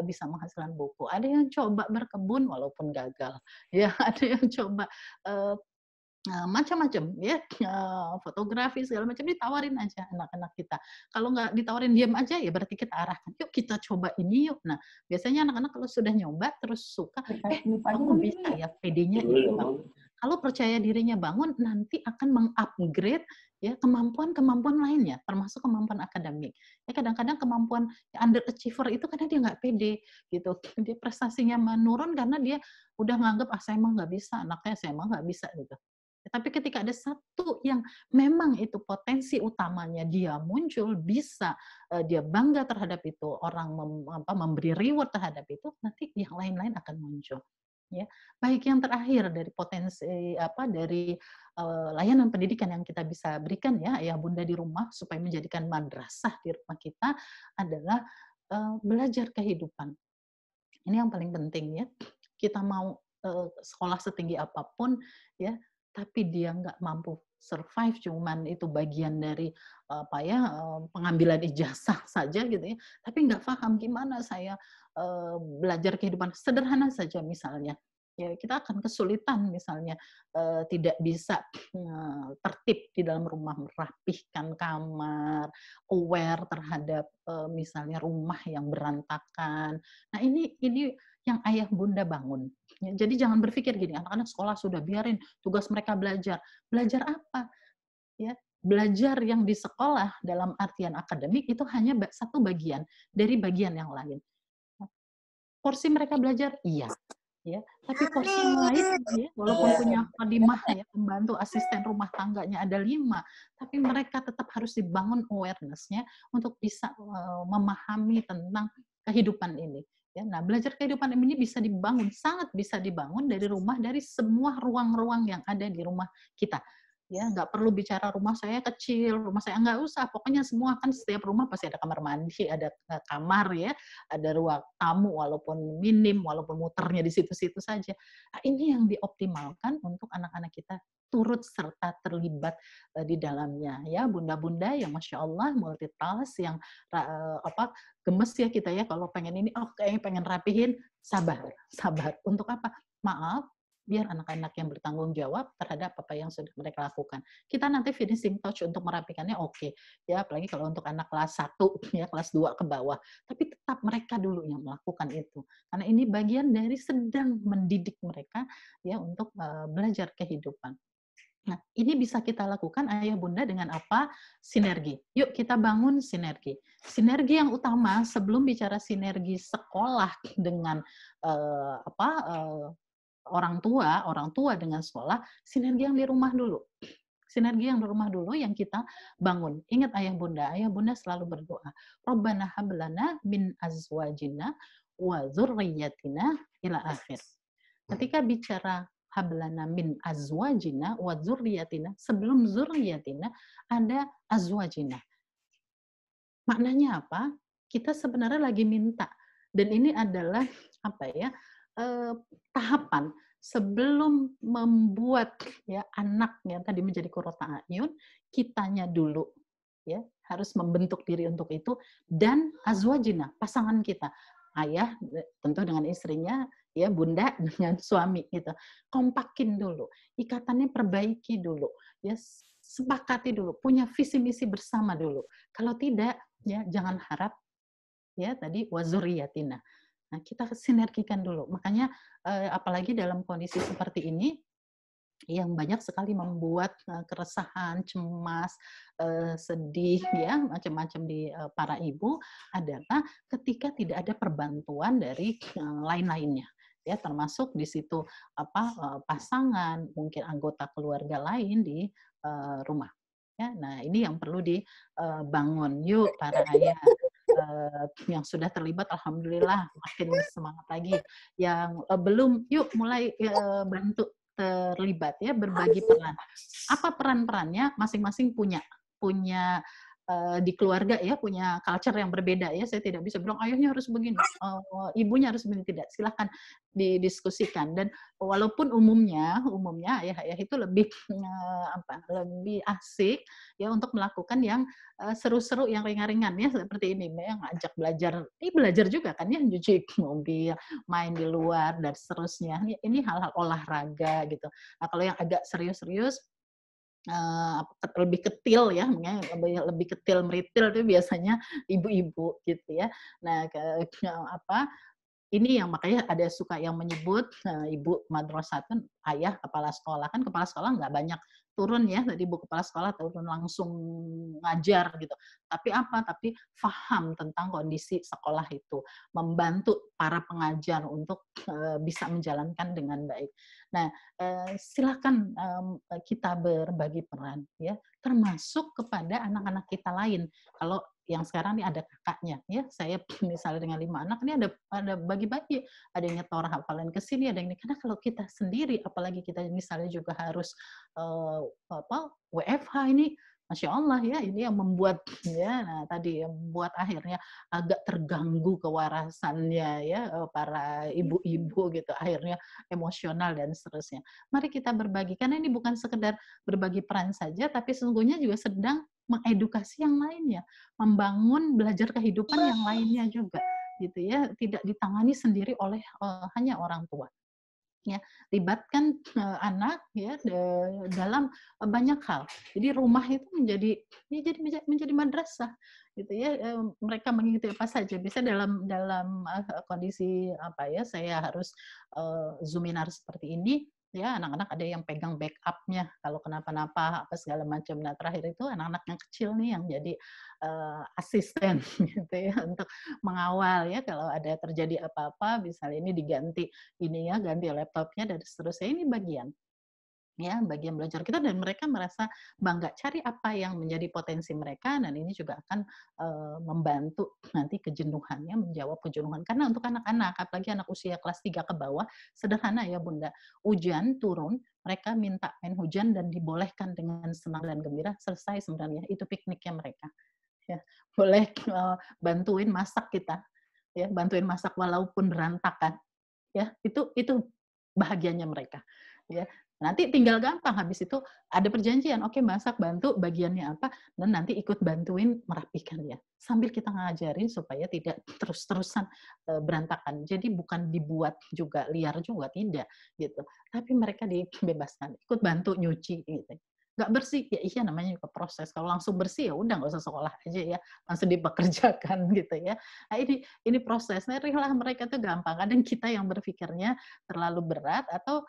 bisa menghasilkan buku. Ada yang coba berkebun walaupun gagal, ya. Ada yang coba macam-macam, ya, fotografi segala macam, ditawarin aja anak-anak kita. Kalau nggak ditawarin diam aja, ya berarti kita arahkan, yuk kita coba ini yuk. Nah, biasanya anak-anak kalau sudah nyoba terus suka, kamu bisa ya, PD-nya itu. Kalau percaya dirinya bangun, nanti akan mengupgrade ya kemampuan-kemampuan lainnya, termasuk kemampuan akademik. Ya kadang-kadang kemampuan underachiever itu karena dia nggak pede gitu, dia prestasinya menurun karena dia udah nganggap saya emang nggak bisa, anaknya saya emang nggak bisa gitu. Tapi ketika ada satu yang memang itu potensi utamanya dia muncul, bisa dia bangga terhadap itu, orang memberi reward terhadap itu, nanti yang lain-lain akan muncul. Ya, baik yang terakhir dari potensi dari layanan pendidikan yang kita bisa berikan ya ayah bunda di rumah supaya menjadikan madrasah di rumah kita adalah belajar kehidupan. Ini yang paling penting ya. Kita mau sekolah setinggi apapun ya, tapi dia nggak mampu survive, cuman itu bagian dari pengambilan ijazah saja gitu ya, tapi nggak paham gimana saya belajar kehidupan sederhana saja misalnya, ya kita akan kesulitan misalnya tidak bisa tertib di dalam rumah, merapihkan kamar, aware terhadap misalnya rumah yang berantakan. Nah ini yang ayah bunda bangun. Ya, jadi jangan berpikir gini, anak-anak sekolah sudah biarin tugas mereka belajar. Belajar apa? Ya, belajar yang di sekolah dalam artian akademik itu hanya satu bagian dari bagian yang lain. Porsi mereka belajar, iya. Ya, tapi porsi yang lain, ya, walaupun punya khadimah, ya, pembantu asisten rumah tangganya ada 5, tapi mereka tetap harus dibangun awareness-nya untuk bisa memahami tentang kehidupan ini. Ya, nah, belajar kehidupan ini bisa dibangun, sangat bisa dibangun dari rumah, dari semua ruang-ruang yang ada di rumah kita. Ya, nggak perlu bicara rumah saya kecil, rumah saya nggak usah. Pokoknya semua kan setiap rumah pasti ada kamar mandi, ada kamar ya, ada ruang tamu walaupun minim, walaupun muternya di situ-situ saja. Nah, ini yang dioptimalkan untuk anak-anak kita turut serta terlibat di dalamnya ya, bunda-bunda yang masya Allah multitask, yang gemes ya kita ya kalau pengen ini, kayaknya pengen rapihin, sabar untuk apa? Maaf, biar anak-anak yang bertanggung jawab terhadap apa yang sudah mereka lakukan. Kita nanti finishing touch untuk merapikannya oke. Ya, apalagi kalau untuk anak kelas 1 ya, kelas 2 ke bawah. Tapi tetap mereka dulu yang melakukan itu. Karena ini bagian dari sedang mendidik mereka ya untuk belajar kehidupan. Nah, ini bisa kita lakukan ayah bunda dengan apa? Sinergi. Yuk kita bangun sinergi. Sinergi yang utama sebelum bicara sinergi sekolah dengan orang tua dengan sekolah, sinergi yang di rumah dulu. Sinergi yang di rumah dulu yang kita bangun. Ingat ayah bunda selalu berdoa. Rabbana hablana min azwajina wa dzurriyyatina ila akhir. Ketika bicara hablana min azwajina wa dzurriyyatina, sebelum dzurriyyatina ada azwajina. Maknanya apa? Kita sebenarnya lagi minta. Dan ini adalah tahapan sebelum membuat ya anak yang tadi menjadi qurrata a'yun, kitanya dulu ya harus membentuk diri untuk itu, dan azwajina, pasangan kita, ayah tentu dengan istrinya, ya bunda dengan suami gitu, kompakin dulu, ikatannya perbaiki dulu, ya sepakati dulu, punya visi misi bersama dulu. Kalau tidak ya jangan harap ya tadi wazuriyatina. Nah, kita sinergikan dulu. Makanya apalagi dalam kondisi seperti ini yang banyak sekali membuat keresahan, cemas, sedih ya, macam-macam di para ibu adalah ketika tidak ada perbantuan dari lain-lainnya. Ya, termasuk di situ pasangan, mungkin anggota keluarga lain di rumah. Ya, nah, ini yang perlu dibangun. Yuk para ayah yang sudah terlibat, alhamdulillah makin semangat lagi. Yang belum, yuk mulai bantu terlibat ya, berbagi peran. Apa peran-perannya? Masing-masing punya di keluarga ya, punya culture yang berbeda ya. Saya tidak bisa bilang ayahnya harus begini, ibunya harus begini, tidak. Silahkan didiskusikan. Dan walaupun umumnya ayah-ayah itu lebih lebih asik ya untuk melakukan yang seru-seru, yang ringan-ringan ya, seperti ini, yang ngajak belajar juga kan ya, nyuci mobil, main di luar dan seterusnya. Ini hal-hal olahraga gitu. Nah, kalau yang agak serius-serius, lebih ketil ya, lebih ketil meritil itu biasanya ibu-ibu gitu ya. Nah, ini yang makanya ada suka yang menyebut ibu madrasatun, ayah kepala sekolah. Kan kepala sekolah nggak banyak turun ya, tadi ibu kepala sekolah turun langsung ngajar gitu. Tapi paham tentang kondisi sekolah itu, membantu para pengajar untuk bisa menjalankan dengan baik. Nah, silakan kita berbagi peran ya, termasuk kepada anak-anak kita lain. Kalau yang sekarang ini ada kakaknya ya, saya misalnya dengan 5 anak ini ada bagi-bagi, ada yang nyetor hafalan ke sini, ada yang ini, karena kalau kita sendiri, apalagi kita misalnya juga harus WFH ini, Masya Allah ya, ini yang membuat ya, nah tadi yang membuat akhirnya agak terganggu kewarasannya ya, para ibu-ibu gitu, akhirnya emosional dan seterusnya. Mari kita berbagi, karena ini bukan sekedar berbagi peran saja, tapi sesungguhnya juga sedang mengedukasi yang lainnya, membangun belajar kehidupan yang lainnya juga, gitu ya, tidak ditangani sendiri oleh hanya orang tua. Ya, libatkan anak ya dalam banyak hal. Jadi rumah itu menjadi madrasah gitu ya. Mereka mengikuti apa saja. Bisa dalam kondisi apa ya, saya harus Zoominar seperti ini ya, anak-anak ada yang pegang backup-nya kalau kenapa-napa apa segala macam. Nah, terakhir itu anak-anak yang kecil nih yang jadi asisten gitu ya, untuk mengawal ya kalau ada terjadi apa-apa, misalnya ini diganti ini ya, ganti laptopnya dan seterusnya. Ini bagian belajar kita, dan mereka merasa bangga cari apa yang menjadi potensi mereka, dan ini juga akan membantu nanti kejenuhannya, menjawab kejenuhan. Karena untuk anak-anak, apalagi anak usia kelas 3 ke bawah, sederhana ya Bunda, hujan turun, mereka minta main hujan dan dibolehkan dengan senang dan gembira, selesai sebenarnya, itu pikniknya mereka. Ya, boleh bantuin masak kita, ya, bantuin masak walaupun berantakan, ya, itu bahagianya mereka, ya. Nanti tinggal gampang, habis itu ada perjanjian, oke, masak bantu bagiannya apa, dan nanti ikut bantuin merapikan ya, sambil kita ngajarin supaya tidak terus-terusan berantakan. Jadi bukan dibuat juga liar juga, tidak gitu, tapi mereka dibebaskan ikut bantu nyuci gitu. Nggak bersih, ya iya namanya juga proses. Kalau langsung bersih ya udah nggak usah sekolah aja ya, langsung dipekerjakan gitu ya. Nah ini proses. Nah, mereka tuh gampang. Kadang kita yang berpikirnya terlalu berat atau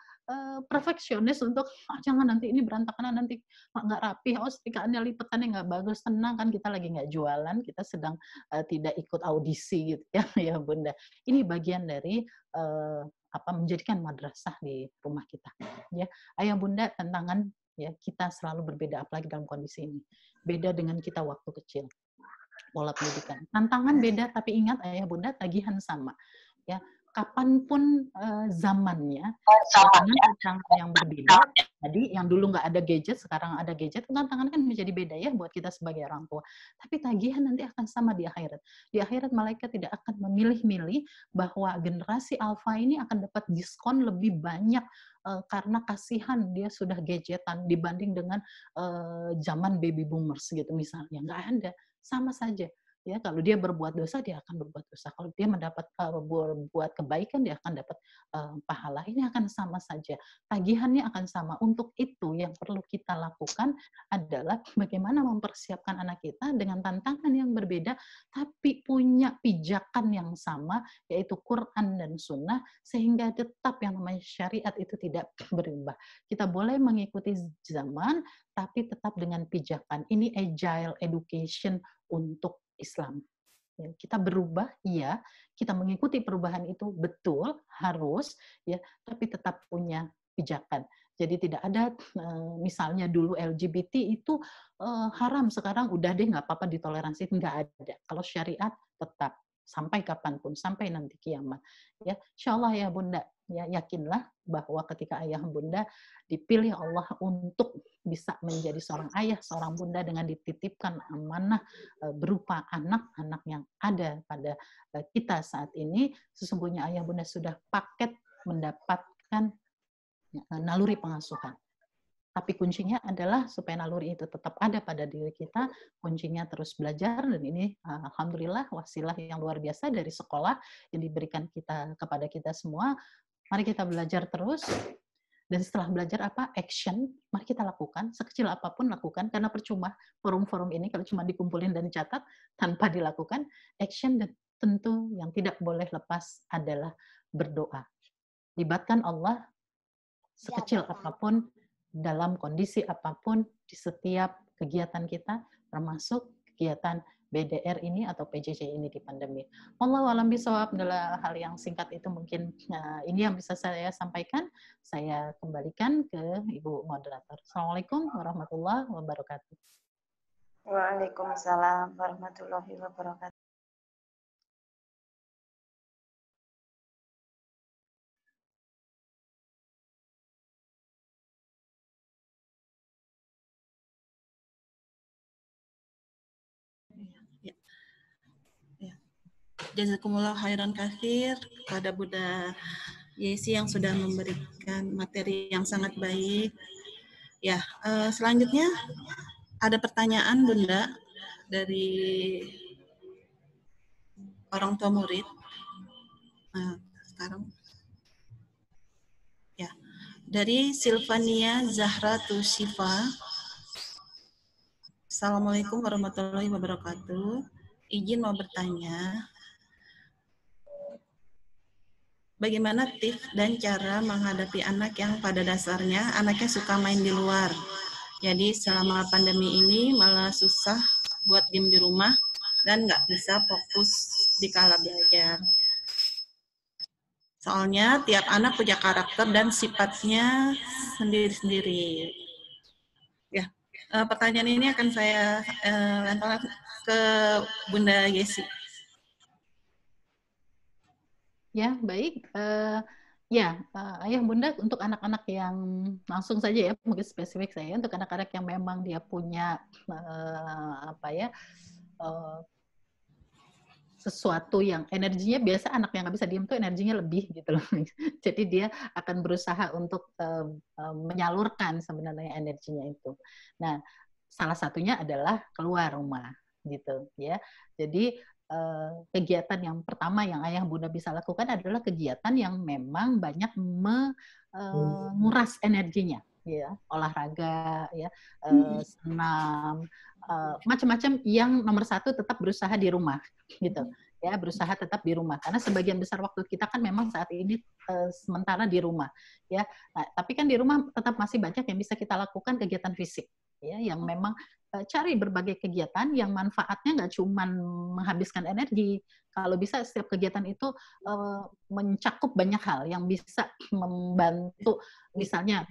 perfeksionis untuk jangan nanti ini berantakan, nanti nggak rapi, setikaannya lipetannya nggak bagus. Tenang, kan kita lagi nggak jualan, kita sedang tidak ikut audisi gitu ya, ya Bunda. Ini bagian dari menjadikan madrasah di rumah kita. Ya, Ayah Bunda, tantangan ya kita selalu berbeda, apalagi dalam kondisi ini. Beda dengan kita waktu kecil. Pola pendidikan. Tantangan beda, tapi ingat Ayah Bunda, tagihan sama. Ya, kapanpun zamannya, tantangan yang berbeda. Jadi yang dulu nggak ada gadget, sekarang ada gadget, tantangan kan menjadi beda ya buat kita sebagai orang tua. Tapi tagihan nanti akan sama di akhirat. Di akhirat malaikat tidak akan memilih-milih bahwa generasi alfa ini akan dapat diskon lebih banyak karena kasihan dia sudah gadgetan dibanding dengan zaman baby boomers gitu misalnya. Nggak ada, sama saja. Ya, kalau dia berbuat dosa, dia akan berbuat dosa. Kalau dia mendapat berbuat kebaikan, dia akan dapat pahala. Ini akan sama saja. Tagihannya akan sama. Untuk itu yang perlu kita lakukan adalah bagaimana mempersiapkan anak kita dengan tantangan yang berbeda, tapi punya pijakan yang sama, yaitu Quran dan Sunnah, sehingga tetap yang namanya syariat itu tidak berubah. Kita boleh mengikuti zaman, tapi tetap dengan pijakan. Ini agile education untuk Islam. Kita berubah, iya, kita mengikuti perubahan itu betul, harus, ya, tapi tetap punya pijakan. Jadi tidak ada misalnya dulu LGBT itu haram, sekarang udah deh nggak apa-apa ditoleransi, nggak ada. Kalau syariat tetap sampai kapanpun, sampai nanti kiamat. Ya, insya Allah ya Bunda, ya yakinlah bahwa ketika ayah Bunda dipilih Allah untuk bisa menjadi seorang ayah, seorang Bunda dengan dititipkan amanah berupa anak-anak yang ada pada kita saat ini, sesungguhnya ayah Bunda sudah paket mendapatkan naluri pengasuhan. Tapi kuncinya adalah supaya naluri itu tetap ada pada diri kita, kuncinya terus belajar, dan ini alhamdulillah wasilah yang luar biasa dari sekolah yang diberikan kita kepada kita semua. Mari kita belajar terus, dan setelah belajar apa? Action, mari kita lakukan, sekecil apapun lakukan, karena percuma forum-forum ini kalau cuma dikumpulin dan dicatat tanpa dilakukan. Action, dan tentu yang tidak boleh lepas adalah berdoa. Libatkan Allah sekecil apapun, dalam kondisi apapun, di setiap kegiatan kita, termasuk kegiatan BDR ini atau PJJ ini di pandemi. Wallahu a'lam bishawab, adalah hal yang singkat itu mungkin ini yang bisa saya sampaikan. Saya kembalikan ke Ibu Moderator. Assalamualaikum warahmatullahi wabarakatuh. Waalaikumsalam warahmatullahi wabarakatuh. Jazakumullah khairan katsir kepada Bunda Yesi yang sudah memberikan materi yang sangat baik. Ya, selanjutnya ada pertanyaan Bunda dari orang tua murid. Sekarang ya, dari Silvania Zahra Tushifa. Assalamualaikum warahmatullahi wabarakatuh. Izin mau bertanya, bagaimana tips dan cara menghadapi anak yang pada dasarnya anaknya suka main di luar. Jadi selama pandemi ini malah susah buat diem di rumah dan nggak bisa fokus di kala belajar. Soalnya tiap anak punya karakter dan sifatnya sendiri-sendiri. Ya, pertanyaan ini akan saya lempar ke Bunda Yesi. Ya, baik. Ayah Bunda, untuk anak-anak yang langsung saja ya, mungkin spesifik saya, untuk anak-anak yang memang dia punya sesuatu yang energinya, biasa anak yang nggak bisa diem tuh energinya lebih gitu loh. Jadi dia akan berusaha untuk menyalurkan sebenarnya energinya itu. Nah, salah satunya adalah keluar rumah gitu ya. Jadi kegiatan yang pertama yang ayah bunda bisa lakukan adalah kegiatan yang memang banyak menguras energinya, ya, olahraga, ya, senam, macam-macam. Yang nomor satu tetap berusaha di rumah, gitu, ya, berusaha tetap di rumah karena sebagian besar waktu kita kan memang saat ini sementara di rumah, ya. Nah, tapi kan di rumah tetap masih banyak yang bisa kita lakukan kegiatan fisik, ya, yang memang cari berbagai kegiatan yang manfaatnya nggak cuma menghabiskan energi. Kalau bisa setiap kegiatan itu mencakup banyak hal yang bisa membantu, misalnya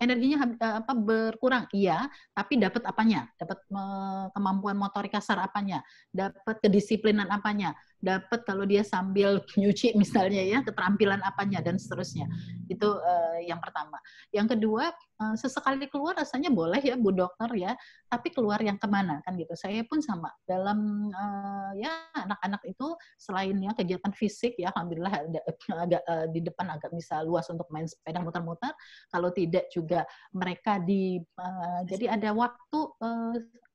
energinya berkurang, iya, tapi dapat apanya? Dapat kemampuan motorik kasar apanya? Dapat kedisiplinan apanya? Dapat kalau dia sambil nyuci misalnya, ya, keterampilan apanya, dan seterusnya. Itu yang pertama. Yang kedua, sesekali keluar rasanya boleh ya Bu Dokter, ya, tapi keluar yang kemana kan gitu. Saya pun sama dalam ya, anak-anak itu selainnya kegiatan fisik, ya, alhamdulillah agak di depan agak bisa luas untuk main sepeda muter-muter. Kalau tidak juga mereka jadi ada waktu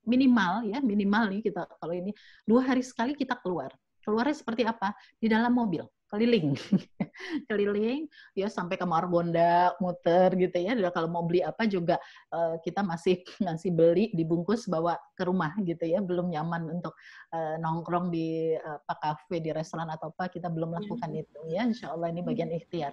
minimal, ya, minimal nih kita kalau ini 2 hari sekali kita keluar. Keluarnya seperti apa? Di dalam mobil, keliling. Keliling, ya, sampai ke Margonda, muter gitu ya. Dan kalau mau beli apa juga kita masih beli, dibungkus, bawa ke rumah gitu ya. Belum nyaman untuk nongkrong di kafe, di restoran atau apa, kita belum lakukan itu ya. Insya Allah ini bagian ikhtiar.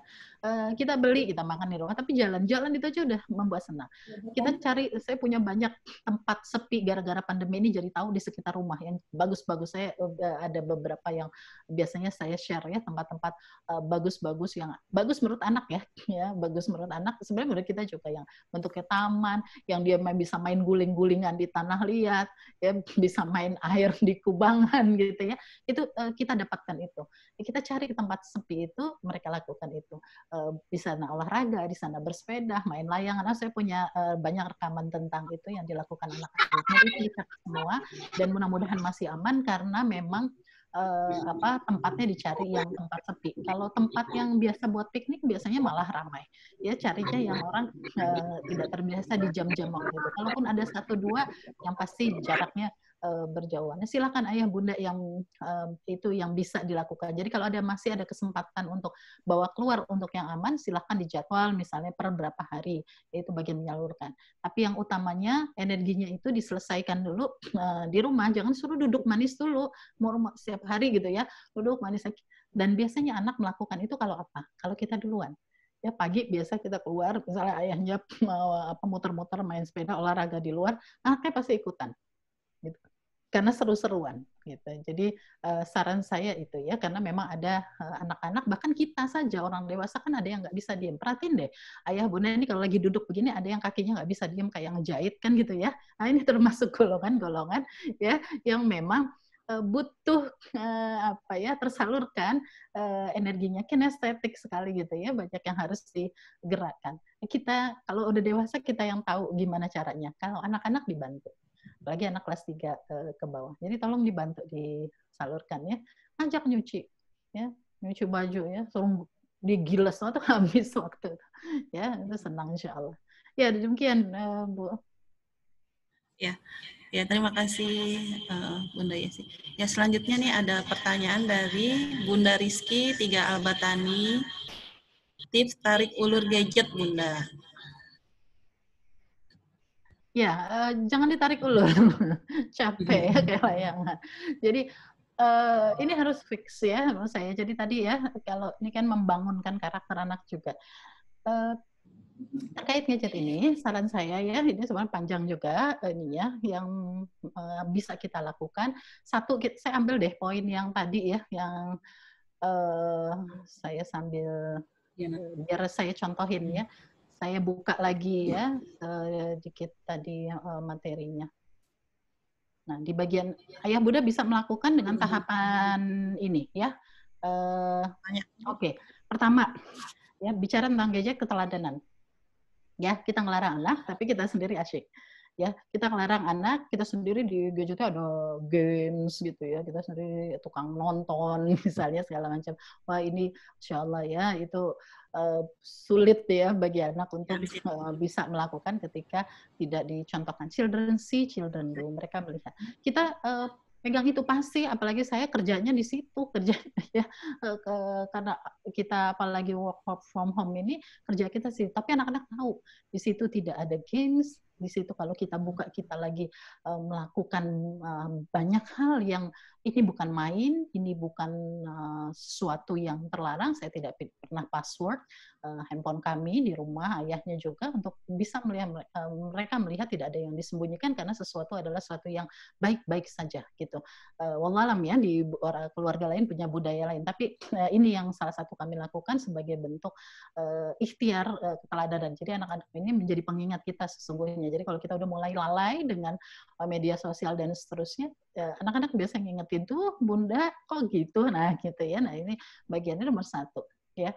Kita beli, kita makan di rumah, tapi jalan-jalan itu aja udah membuat senang. Kita cari, saya punya banyak tempat sepi gara-gara pandemi ini, jadi tahu di sekitar rumah yang bagus-bagus. Saya ada beberapa yang biasanya saya share ya, tempat-tempat bagus bagus-bagus yang bagus menurut anak ya bagus menurut anak. Sebenarnya menurut kita juga yang bentuknya taman, yang dia bisa main guling-gulingan di tanah liat, ya bisa main air di kubangan gitu ya. Itu kita dapatkan itu. Kita cari tempat sepi itu, mereka lakukan itu. Di sana olahraga, di sana bersepeda, main layangan. Saya punya banyak rekaman tentang itu yang dilakukan anak-anak. Jadi kita semua, dan mudah-mudahan masih aman karena memang tempatnya dicari yang tempat sepi. Kalau tempat yang biasa buat piknik biasanya malah ramai. Ya carinya yang orang tidak terbiasa di jam-jam waktu itu. Kalaupun ada 1-2 yang pasti jaraknya berjauhan. Silakan ayah bunda yang itu yang bisa dilakukan. Jadi kalau masih ada kesempatan untuk bawa keluar untuk yang aman, silakan dijadwal misalnya per berapa hari, itu bagian menyalurkan. Tapi yang utamanya energinya itu diselesaikan dulu di rumah, jangan suruh duduk manis dulu, mau setiap hari gitu ya, duduk manis. Dan biasanya anak melakukan itu kalau apa? Kalau kita duluan. Ya pagi biasa kita keluar, misalnya ayahnya mau muter-muter main sepeda, olahraga di luar, anaknya pasti ikutan. Gitu. Karena seru-seruan gitu. Jadi saran saya itu ya, karena memang ada anak-anak, bahkan kita saja orang dewasa kan ada yang nggak bisa diem. Perhatiin deh, ayah bunda ini kalau lagi duduk begini ada yang kakinya nggak bisa diem kayak ngejahit kan gitu ya. Nah ini termasuk golongan-golongan ya yang memang butuh tersalurkan energinya, kinestetik sekali gitu ya, banyak yang harus digerakkan. Kita kalau udah dewasa kita yang tahu gimana caranya. Kalau anak-anak dibantu. Apalagi anak kelas 3 ke bawah. Jadi tolong dibantu disalurkan ya. Ajak nyuci ya, nyuci baju ya, suruh digiles atau habis waktu. Ya, itu senang insyaallah. Ya, demikian Bu. Ya. Ya, terima kasih Bunda Yesi. Ya, selanjutnya nih ada pertanyaan dari Bunda Rizky 3 Albatani. Tips tarik ulur gadget, Bunda. Ya, jangan ditarik ulur, capek ya kayak layangan. Jadi ini harus fix ya menurut saya. Jadi tadi ya, kalau ini kan membangunkan karakter anak juga. Terkait gadget ini, saran saya ya, ini sebenarnya panjang juga ini ya, yang bisa kita lakukan. Satu, saya ambil deh poin yang tadi ya, yang saya sambil biar saya contohin ya. Saya buka lagi ya sedikit tadi materinya. Nah, di bagian ayah bunda bisa melakukan dengan tahapan ini ya. Oke. Pertama, ya bicara tentang gadget keteladanan. Ya, kita ngelarang anak, tapi kita sendiri asyik. Ya, kita ngelarang anak, kita sendiri di gadgetnya ada games gitu ya, kita sendiri tukang nonton misalnya segala macam. Wah ini insya Allah ya itu sulit ya bagi anak untuk bisa melakukan ketika tidak dicontohkan. Children see, children do. Mereka melihat. Kita pegang itu pasti, apalagi saya kerjanya di situ, ya karena kita apalagi work from home ini kerja kita sih. Tapi anak-anak tahu di situ tidak ada games. Di situ kalau kita buka kita lagi melakukan banyak hal yang ini bukan main, ini bukan sesuatu yang terlarang. Saya tidak pernah password handphone kami di rumah, ayahnya juga, untuk bisa melihat mereka melihat tidak ada yang disembunyikan karena sesuatu adalah sesuatu yang baik-baik saja gitu. Wallahualam ya, di keluarga lain punya budaya lain, tapi ini yang salah satu kami lakukan sebagai bentuk ikhtiar keteladanan. Jadi anak-anak ini menjadi pengingat kita sesungguhnya. Jadi kalau kita udah mulai lalai dengan media sosial dan seterusnya, anak-anak biasa ngingetin tuh bunda kok gitu, nah gitu ya. Nah ini bagiannya nomor 1 ya.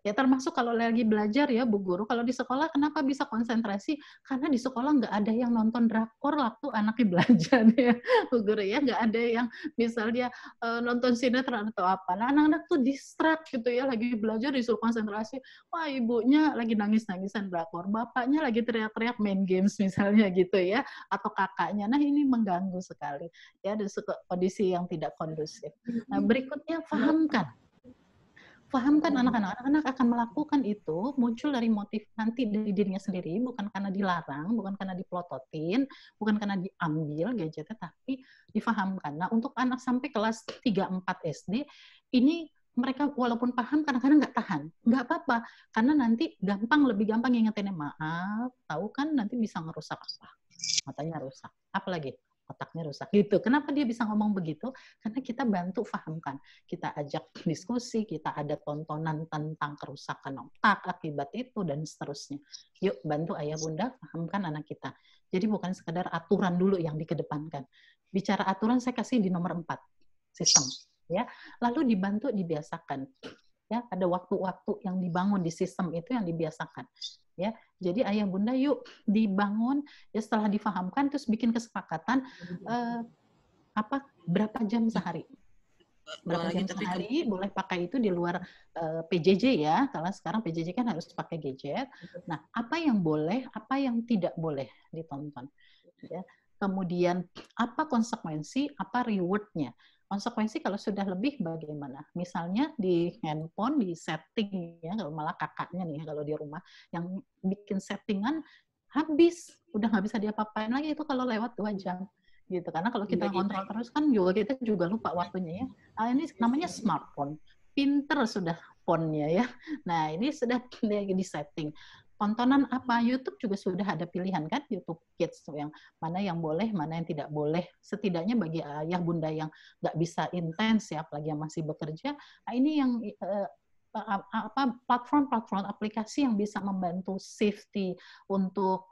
Ya termasuk kalau lagi belajar ya Bu Guru, kalau di sekolah kenapa bisa konsentrasi? Karena di sekolah nggak ada yang nonton drakor waktu anaknya belajar ya Bu Guru ya, nggak ada yang misalnya nonton sinetron atau apa. Nah anak-anak tuh distract gitu ya, lagi belajar disuruh konsentrasi, wah ibunya lagi nangis-nangisan drakor, bapaknya lagi teriak-teriak main games misalnya gitu ya, atau kakaknya. Nah ini mengganggu sekali ya, di kondisi yang tidak kondusif. Nah berikutnya fahamkan anak-anak. Anak-anak akan melakukan itu muncul dari motif nanti dari dirinya sendiri, bukan karena dilarang, bukan karena diplototin, bukan karena diambil gadgetnya, tapi difahamkan. Nah, untuk anak sampai kelas 3-4 SD, ini mereka walaupun paham kadang-kadang nggak tahan. Nggak apa-apa, karena nanti lebih gampang ngingetinnya, maaf, tahu kan nanti bisa ngerusak apa? Matanya rusak. Apalagi? otaknya rusak gitu. Kenapa dia bisa ngomong begitu? Karena kita bantu fahamkan, kita ajak diskusi, kita ada tontonan tentang kerusakan otak akibat itu dan seterusnya. Yuk bantu ayah bunda fahamkan anak kita. Jadi bukan sekedar aturan dulu yang dikedepankan. Bicara aturan saya kasih di nomor 4, sistem. Ya, lalu dibantu dibiasakan. Ya, ada waktu-waktu yang dibangun di sistem itu yang dibiasakan. Ya, jadi ayah bunda yuk dibangun ya setelah difahamkan terus bikin kesepakatan berapa jam sehari. Berapa jam sehari boleh pakai itu di luar PJJ ya. Kalau sekarang PJJ kan harus pakai gadget. Nah, apa yang boleh, apa yang tidak boleh ditonton. Ya. Kemudian apa konsekuensi, apa reward-nya. Konsekuensi kalau sudah lebih bagaimana? Misalnya di handphone, di setting, ya kalau malah kakaknya nih kalau di rumah yang bikin settingan habis, udah nggak bisa diapa-apain lagi itu kalau lewat 2 jam. Gitu. Karena kalau kita kontrol terus kan kita juga lupa waktunya ya. Ini namanya smartphone. Pinter sudah phone-nya ya. Nah ini sudah di setting. Tontonan apa? YouTube juga sudah ada pilihan kan, YouTube Kids yang mana yang boleh, mana yang tidak boleh. Setidaknya bagi ayah bunda yang nggak bisa intens ya, apalagi yang masih bekerja, nah ini yang platform-platform aplikasi yang bisa membantu safety untuk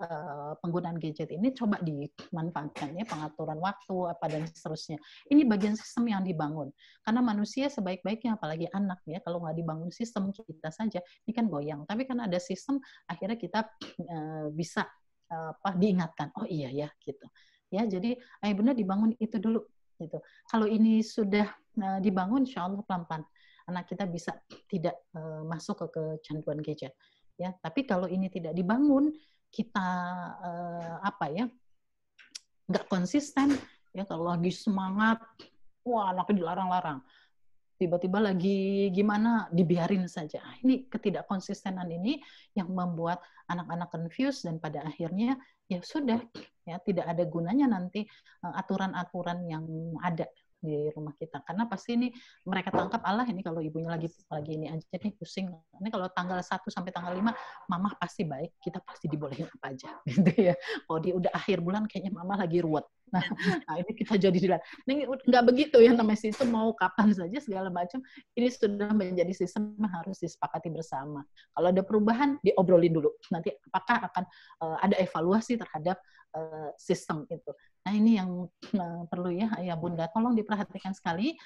penggunaan gadget ini coba dimanfaatkan ya, pengaturan waktu apa dan seterusnya. Ini bagian sistem yang dibangun. Karena manusia sebaik-baiknya apalagi anak ya, kalau nggak dibangun sistem kita saja ini kan goyang. Tapi kan ada sistem akhirnya kita bisa diingatkan. Oh iya ya gitu. Ya, jadi ayah bunda dibangun itu dulu gitu. Kalau ini sudah dibangun insya Allah pelan-pelan anak kita bisa tidak masuk ke kecanduan gadget ya. Tapi kalau ini tidak dibangun, kita nggak konsisten ya. Kalau lagi semangat, wah anaknya dilarang-larang, tiba-tiba lagi gimana dibiarin saja. Ini ketidakkonsistenan ini yang membuat anak-anak confused dan pada akhirnya ya sudah ya tidak ada gunanya nanti aturan-aturan yang ada di rumah kita, karena pasti ini mereka tangkap Allah ini kalau ibunya lagi ini aja nih pusing, ini kalau tanggal 1 sampai tanggal 5 mama pasti baik, kita pasti dibolehin apa aja gitu ya. Kalau dia udah akhir bulan kayaknya mama lagi ruwet, nah ini kita jadi dilihat ini nggak begitu ya, namanya sistem mau kapan saja segala macam, ini sudah menjadi sistem yang harus disepakati bersama. Kalau ada perubahan diobrolin dulu, nanti apakah akan ada evaluasi terhadap sistem itu. Nah ini yang perlu ya ayah bunda tolong diperhatikan sekali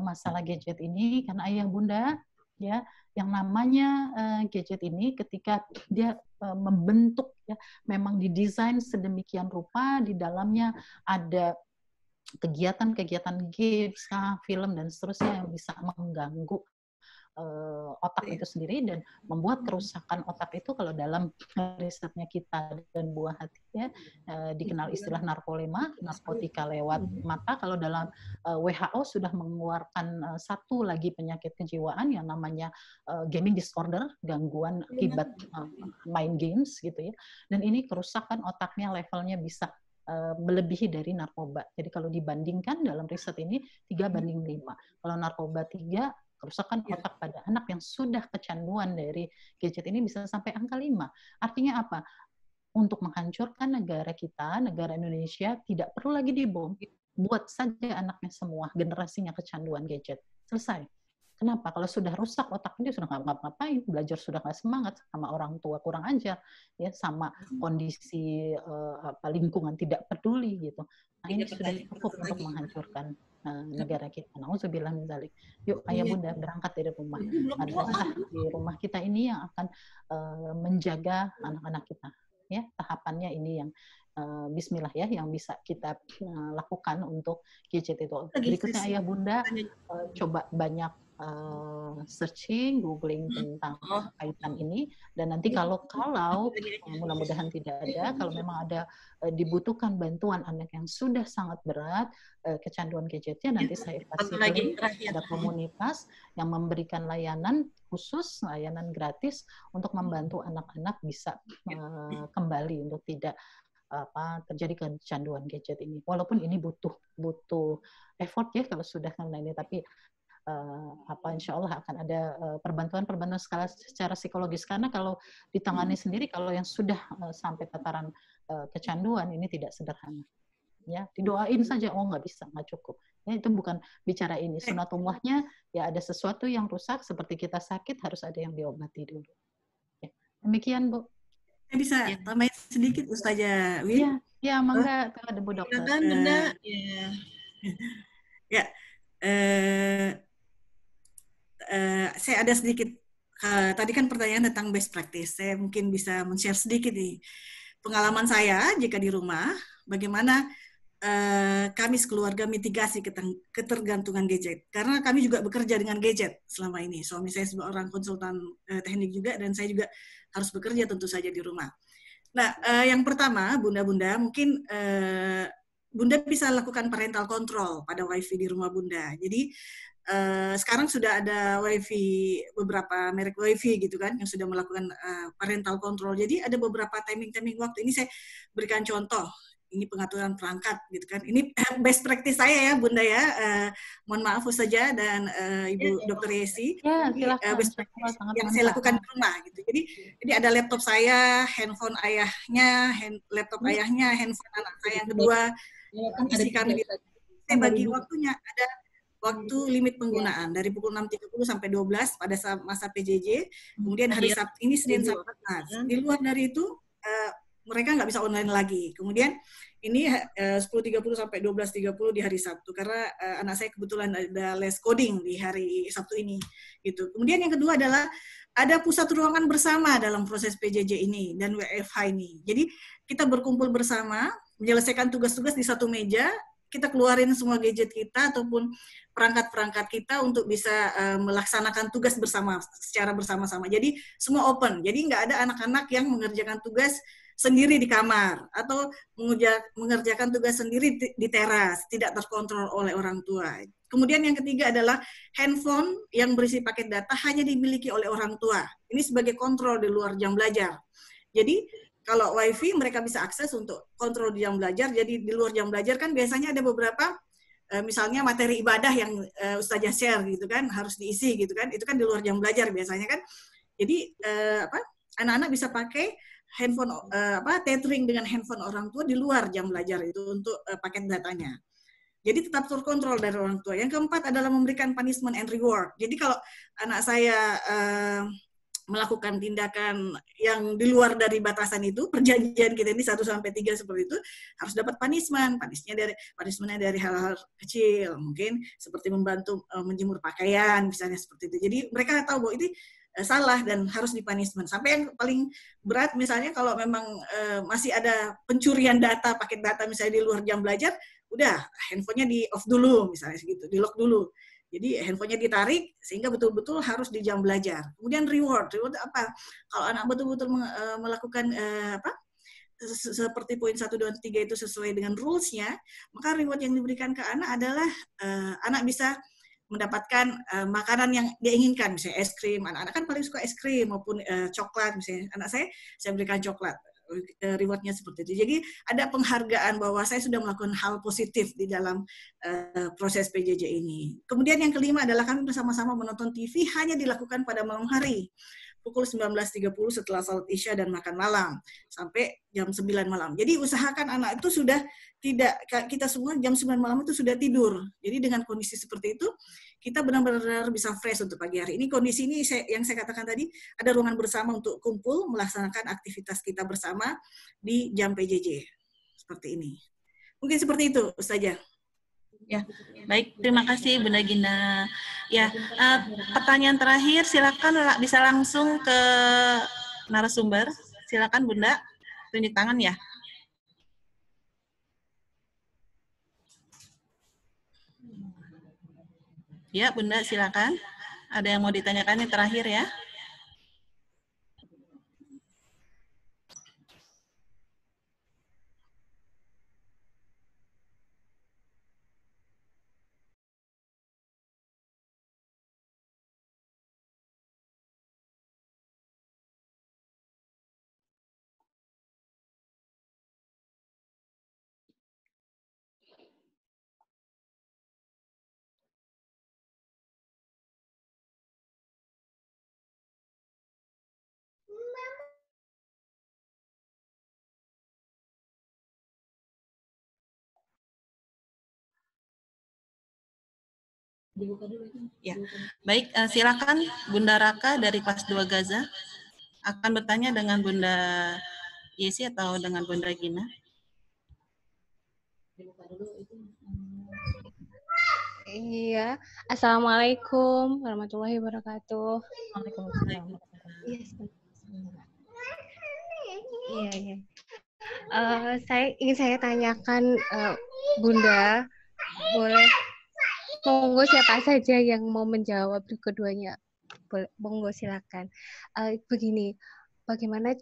masalah gadget ini, karena ayah bunda ya yang namanya gadget ini ketika dia membentuk ya memang didesain sedemikian rupa, di dalamnya ada kegiatan-kegiatan games, film dan seterusnya yang bisa mengganggu otak itu sendiri dan membuat kerusakan otak itu. Kalau dalam risetnya kita dan buah hati ya dikenal istilah narkolema, narkotika lewat mata. Kalau dalam WHO sudah mengeluarkan satu lagi penyakit kejiwaan yang namanya gaming disorder, gangguan akibat main games gitu ya. Dan ini kerusakan otaknya levelnya bisa melebihi dari narkoba. Jadi kalau dibandingkan dalam riset ini 3:5. Kalau narkoba 3, kerusakan otak pada anak yang sudah kecanduan dari gadget ini bisa sampai angka 5. Artinya apa? Untuk menghancurkan negara kita, negara Indonesia, tidak perlu lagi dibom. Buat saja anaknya semua, generasinya kecanduan gadget. Selesai. Kenapa? Kalau sudah rusak otaknya, dia sudah nggak ngapa-ngapain, belajar sudah nggak semangat, sama orang tua kurang ajar, ya sama kondisi lingkungan tidak peduli gitu. Nah ini sudah cukup untuk menghancurkan negara kita. Nauzubillah min dzalik. Yuk ayah bunda berangkat dari rumah. Madrasah di rumah kita ini yang akan menjaga anak-anak kita. Ya, tahapannya ini yang bismillah ya yang bisa kita lakukan untuk gadget itu. Berikutnya ayah bunda coba banyak searching, googling tentang kaitan ini, dan nanti kalau mudah-mudahan tidak ada, kalau memang ada dibutuhkan bantuan anak yang sudah sangat berat kecanduan gadgetnya, nanti saya fasilitasi ada komunitas yang memberikan layanan khusus, layanan gratis untuk membantu anak-anak bisa kembali untuk tidak terjadi kecanduan gadget ini. Walaupun ini butuh effort ya kalau sudah kena ini, tapi insya Allah akan ada perbantuan secara psikologis, karena kalau ditangani sendiri, kalau yang sudah sampai tataran kecanduan ini tidak sederhana. ya didoain saja, oh nggak bisa, nggak cukup. Ya, itu bukan bicara ini. Sunatullahnya ya ada sesuatu yang rusak seperti kita sakit harus ada yang diobati dulu. Ya. Demikian Bu. Saya bisa tambahin sedikit Ustazah Win? Ya mangga, ada Bu Dokter. Silakan Bunda. Ya. Ya, saya ada sedikit. Tadi kan pertanyaan tentang best practice. Saya mungkin bisa men-share sedikit nih pengalaman saya jika di rumah, bagaimana kami sekeluarga mitigasi ketergantungan gadget. Karena kami juga bekerja dengan gadget selama ini. Suami saya seorang konsultan teknik juga, dan saya juga harus bekerja tentu saja di rumah. Nah, yang pertama, Bunda-Bunda, mungkin Bunda bisa lakukan parental control pada WiFi di rumah Bunda. Jadi, sekarang sudah ada WiFi, beberapa merek WiFi gitu kan, yang sudah melakukan parental control. Jadi, ada beberapa timing-timing waktu. Ini saya berikan contoh. Ini pengaturan perangkat gitu kan. Ini best practice saya ya Bunda ya. Mohon maaf Ustazah dan Ibu Dr. Yesi. Ya, silakan. Best practice yang saya lakukan di rumah gitu. Jadi ada laptop saya, handphone ayahnya, laptop ayahnya, handphone anak saya yang kedua. Isi kami saya bagi waktunya, ada waktu limit penggunaan dari pukul 6.30 sampai 12 pada masa PJJ. Kemudian hari Sabtu ini Senin Sabtu. Di luar dari itu mereka nggak bisa online lagi. Kemudian ini 10.30 sampai 12.30 di hari Sabtu karena anak saya kebetulan ada les coding di hari Sabtu ini gitu. Kemudian yang kedua adalah ada pusat ruangan bersama dalam proses PJJ ini dan WFH ini. Jadi kita berkumpul bersama menyelesaikan tugas-tugas di satu meja, kita keluarin semua gadget kita ataupun perangkat-perangkat kita untuk bisa melaksanakan tugas bersama secara bersama-sama. Jadi semua open. Jadi nggak ada anak-anak yang mengerjakan tugas sendiri di kamar atau mengerjakan tugas sendiri di teras, tidak terkontrol oleh orang tua. Kemudian yang ketiga adalah handphone yang berisi paket data hanya dimiliki oleh orang tua. Ini sebagai kontrol di luar jam belajar. Jadi kalau WiFi mereka bisa akses untuk kontrol di jam belajar. Jadi di luar jam belajar kan biasanya ada beberapa misalnya materi ibadah yang Ustazah share gitu kan harus diisi gitu kan. Itu kan di luar jam belajar biasanya kan. Jadi anak-anak bisa pakai handphone tethering dengan handphone orang tua di luar jam belajar itu untuk paket datanya. Jadi tetap terkontrol dari orang tua. Yang keempat adalah memberikan punishment and reward. Jadi kalau anak saya melakukan tindakan yang di luar dari batasan itu, perjanjian kita ini 1 sampai 3 seperti itu, harus dapat punishment. Punishment-nya dari hal-hal kecil, mungkin seperti membantu menjemur pakaian, misalnya seperti itu. Jadi mereka tahu bahwa itu salah dan harus dipunishment. Sampai yang paling berat misalnya kalau memang masih ada pencurian data, paket data misalnya di luar jam belajar, udah handphonenya di off dulu misalnya segitu, di lock dulu. Jadi handphonenya ditarik sehingga betul-betul harus di jam belajar. Kemudian reward apa? Kalau anak betul-betul melakukan seperti poin 1, 2, 3 itu sesuai dengan rules-nya, maka reward yang diberikan ke anak adalah anak bisa mendapatkan makanan yang dia inginkan, misalnya es krim. Anak-anak kan paling suka es krim maupun coklat, misalnya anak saya berikan coklat. Rewardnya seperti itu. Jadi ada penghargaan bahwa saya sudah melakukan hal positif di dalam proses PJJ ini. Kemudian yang kelima adalah kami bersama-sama menonton TV hanya dilakukan pada malam hari. Pukul 19.30 setelah salat Isya dan makan malam sampai jam 9 malam. Jadi usahakan anak itu sudah tidak, kita semua jam 9 malam itu sudah tidur. Jadi dengan kondisi seperti itu kita benar-benar bisa fresh untuk pagi hari. Ini kondisi ini yang saya katakan tadi, ada ruangan bersama untuk kumpul melaksanakan aktivitas kita bersama di jam PJJ. Seperti ini. Mungkin seperti itu, Ustazah. Ya, baik. Terima kasih Bunda Gina. Ya, pertanyaan terakhir, silakan bisa langsung ke narasumber. Silakan Bunda, tunjuk tangan ya. Ya, Bunda, silakan. Ada yang mau ditanyakan yang terakhir ya? Ya, baik. Silakan Bunda Raka dari kelas 2 Gaza akan bertanya dengan Bunda Yesi atau dengan Bunda Gina. Iya, Assalamualaikum warahmatullahi wabarakatuh. Waalaikumsalam. Iya. Saya tanyakan Bunda, boleh monggo siapa saja yang mau menjawab keduanya, monggo silakan. Begini, bagaimana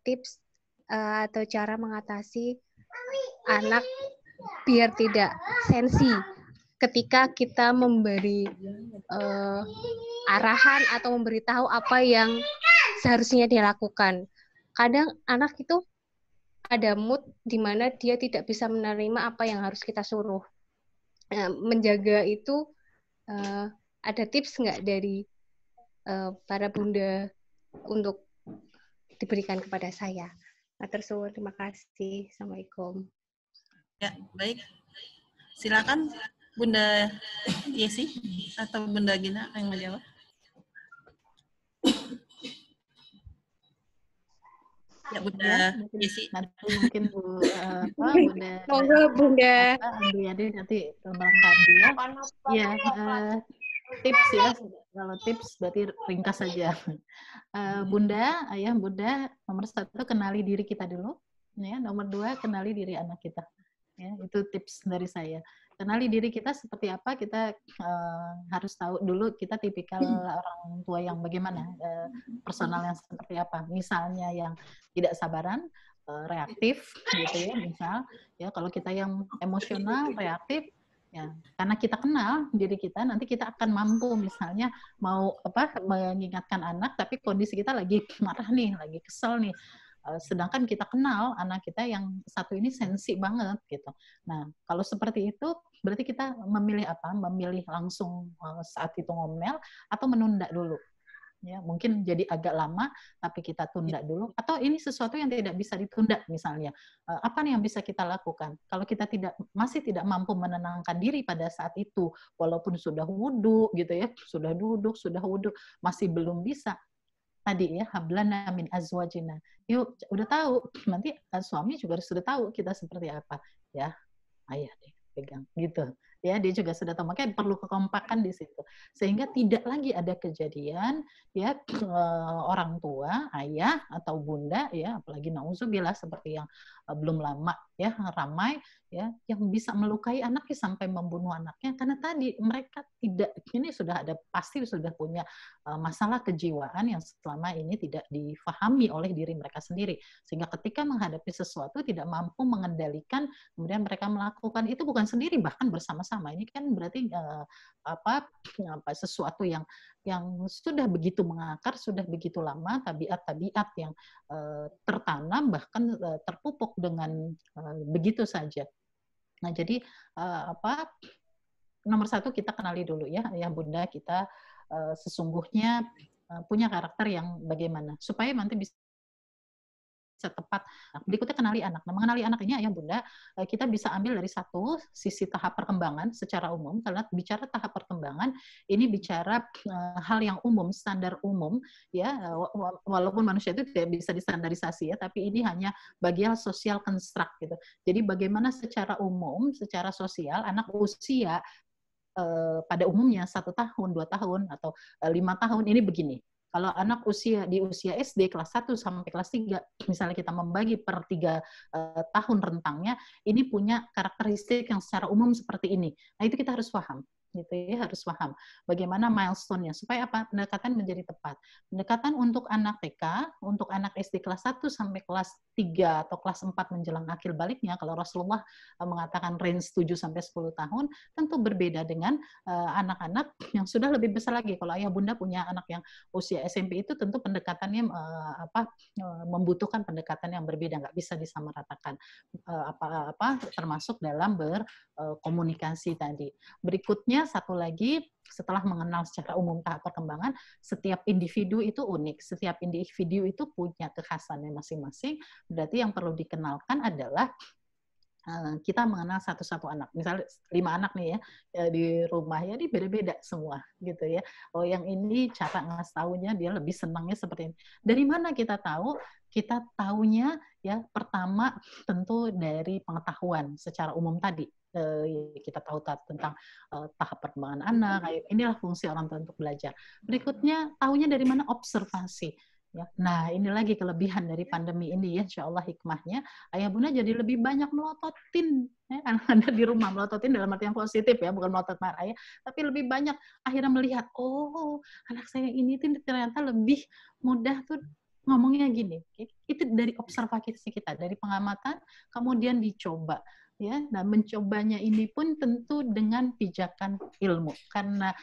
tips atau cara mengatasi anak biar tidak sensi ketika kita memberi arahan atau memberitahu apa yang seharusnya dilakukan. Kadang anak itu ada mood di mana dia tidak bisa menerima apa yang harus kita suruh. Menjaga itu ada tips nggak dari para bunda untuk diberikan kepada saya? Terima kasih. Assalamualaikum. Ya, baik. Silakan Bunda Yesi atau Bunda Gina yang menjawab. Ya, Bunda Yesi. Nanti mungkin Bunda Andriadi nanti melengkapi ya. Ya, tips ya. Kalau tips berarti ringkas saja. Bunda, ayah, Bunda, nomor 1 kenali diri kita dulu. Ya, nomor 2 kenali diri anak kita. Ya, itu tips dari saya. Kenali diri kita seperti apa, kita harus tahu dulu kita tipikal orang tua yang bagaimana, personal yang seperti apa. Misalnya yang tidak sabaran, reaktif gitu ya, misal ya kalau kita yang emosional, reaktif ya, karena kita kenal diri kita, nanti kita akan mampu misalnya mau mengingatkan anak tapi kondisi kita lagi marah nih, lagi kesel nih. Sedangkan kita kenal anak kita yang satu ini sensi banget gitu. Nah, kalau seperti itu berarti kita memilih apa? Memilih langsung saat itu ngomel atau menunda dulu. Ya, mungkin jadi agak lama tapi kita tunda dulu, atau ini sesuatu yang tidak bisa ditunda misalnya. Apa nih yang bisa kita lakukan? Kalau kita masih tidak mampu menenangkan diri pada saat itu, walaupun sudah wudhu gitu ya, sudah duduk, sudah wudhu, masih belum bisa. Tadi ya, hablana min azwajina. Yuk, udah tahu, nanti suami juga sudah tahu kita seperti apa. Ya, ayah deh, pegang gitu. Ya, dia juga sudah tahu, makanya perlu kekompakan di situ. Sehingga tidak lagi ada kejadian ya orang tua, ayah atau bunda ya, apalagi nauzubillah seperti yang belum lama ya ramai ya, yang bisa melukai anaknya sampai membunuh anaknya karena tadi mereka tidak, ini sudah ada, pasti sudah punya masalah kejiwaan yang selama ini tidak difahami oleh diri mereka sendiri, sehingga ketika menghadapi sesuatu tidak mampu mengendalikan, kemudian mereka melakukan itu bukan sendiri, bahkan bersama-sama. Ini kan berarti sesuatu yang sudah begitu mengakar, sudah begitu lama, tabiat-tabiat yang tertanam bahkan terpupuk dengan begitu saja. Nah, jadi nomor 1 kita kenali dulu ya bunda kita sesungguhnya punya karakter yang bagaimana supaya nanti bisa tepat. Nah, berikutnya kenali anak. Nah, mengenali anak ini ya bunda, kita bisa ambil dari satu sisi tahap perkembangan secara umum. Karena bicara tahap perkembangan, ini bicara hal yang umum, standar umum, ya. Walaupun manusia itu tidak bisa distandarisasi ya, tapi ini hanya bagian sosial construct gitu. Jadi bagaimana secara umum, secara sosial, anak usia pada umumnya 1 tahun, 2 tahun, atau 5 tahun ini begini. Kalau anak di usia SD kelas 1 sampai kelas 3, misalnya kita membagi per 3 tahun rentangnya, ini punya karakteristik yang secara umum seperti ini. Nah, itu kita harus paham. Gitu ya, harus paham bagaimana milestone-nya supaya apa pendekatan menjadi tepat. Pendekatan untuk anak TK, untuk anak SD kelas 1 sampai kelas 3 atau kelas 4 menjelang akhir baliknya, kalau Rasulullah mengatakan range 7 sampai 10 tahun, tentu berbeda dengan anak-anak yang sudah lebih besar lagi. Kalau ayah bunda punya anak yang usia SMP itu tentu pendekatannya membutuhkan pendekatan yang berbeda, nggak bisa disamaratakan termasuk dalam berkomunikasi tadi. Berikutnya satu lagi, setelah mengenal secara umum tahap perkembangan, setiap individu itu unik, setiap individu itu punya kekhasannya masing-masing. Berarti yang perlu dikenalkan adalah kita mengenal satu-satu anak, misalnya 5 anak nih ya di rumah ya, ini beda-beda semua gitu ya. Oh yang ini cara ngasih taunya dia lebih senangnya seperti ini. Dari mana kita tahu? Kita taunya ya pertama tentu dari pengetahuan secara umum tadi. Kita tahu tentang tahap perkembangan anak, inilah fungsi orang tua untuk belajar. Berikutnya tahunya dari mana? Observasi. Ya. Nah, ini lagi kelebihan dari pandemi ini ya, insya Allah hikmahnya, ayah bunda jadi lebih banyak melototin ya, anak-anak di rumah, melototin dalam arti yang positif ya, bukan melotot marah ayah, tapi lebih banyak akhirnya melihat, oh anak saya ini ternyata lebih mudah tuh ngomongnya gini. Itu dari observasi kita, dari pengamatan, kemudian dicoba. Ya, nah mencobanya ini pun tentu dengan pijakan ilmu, karena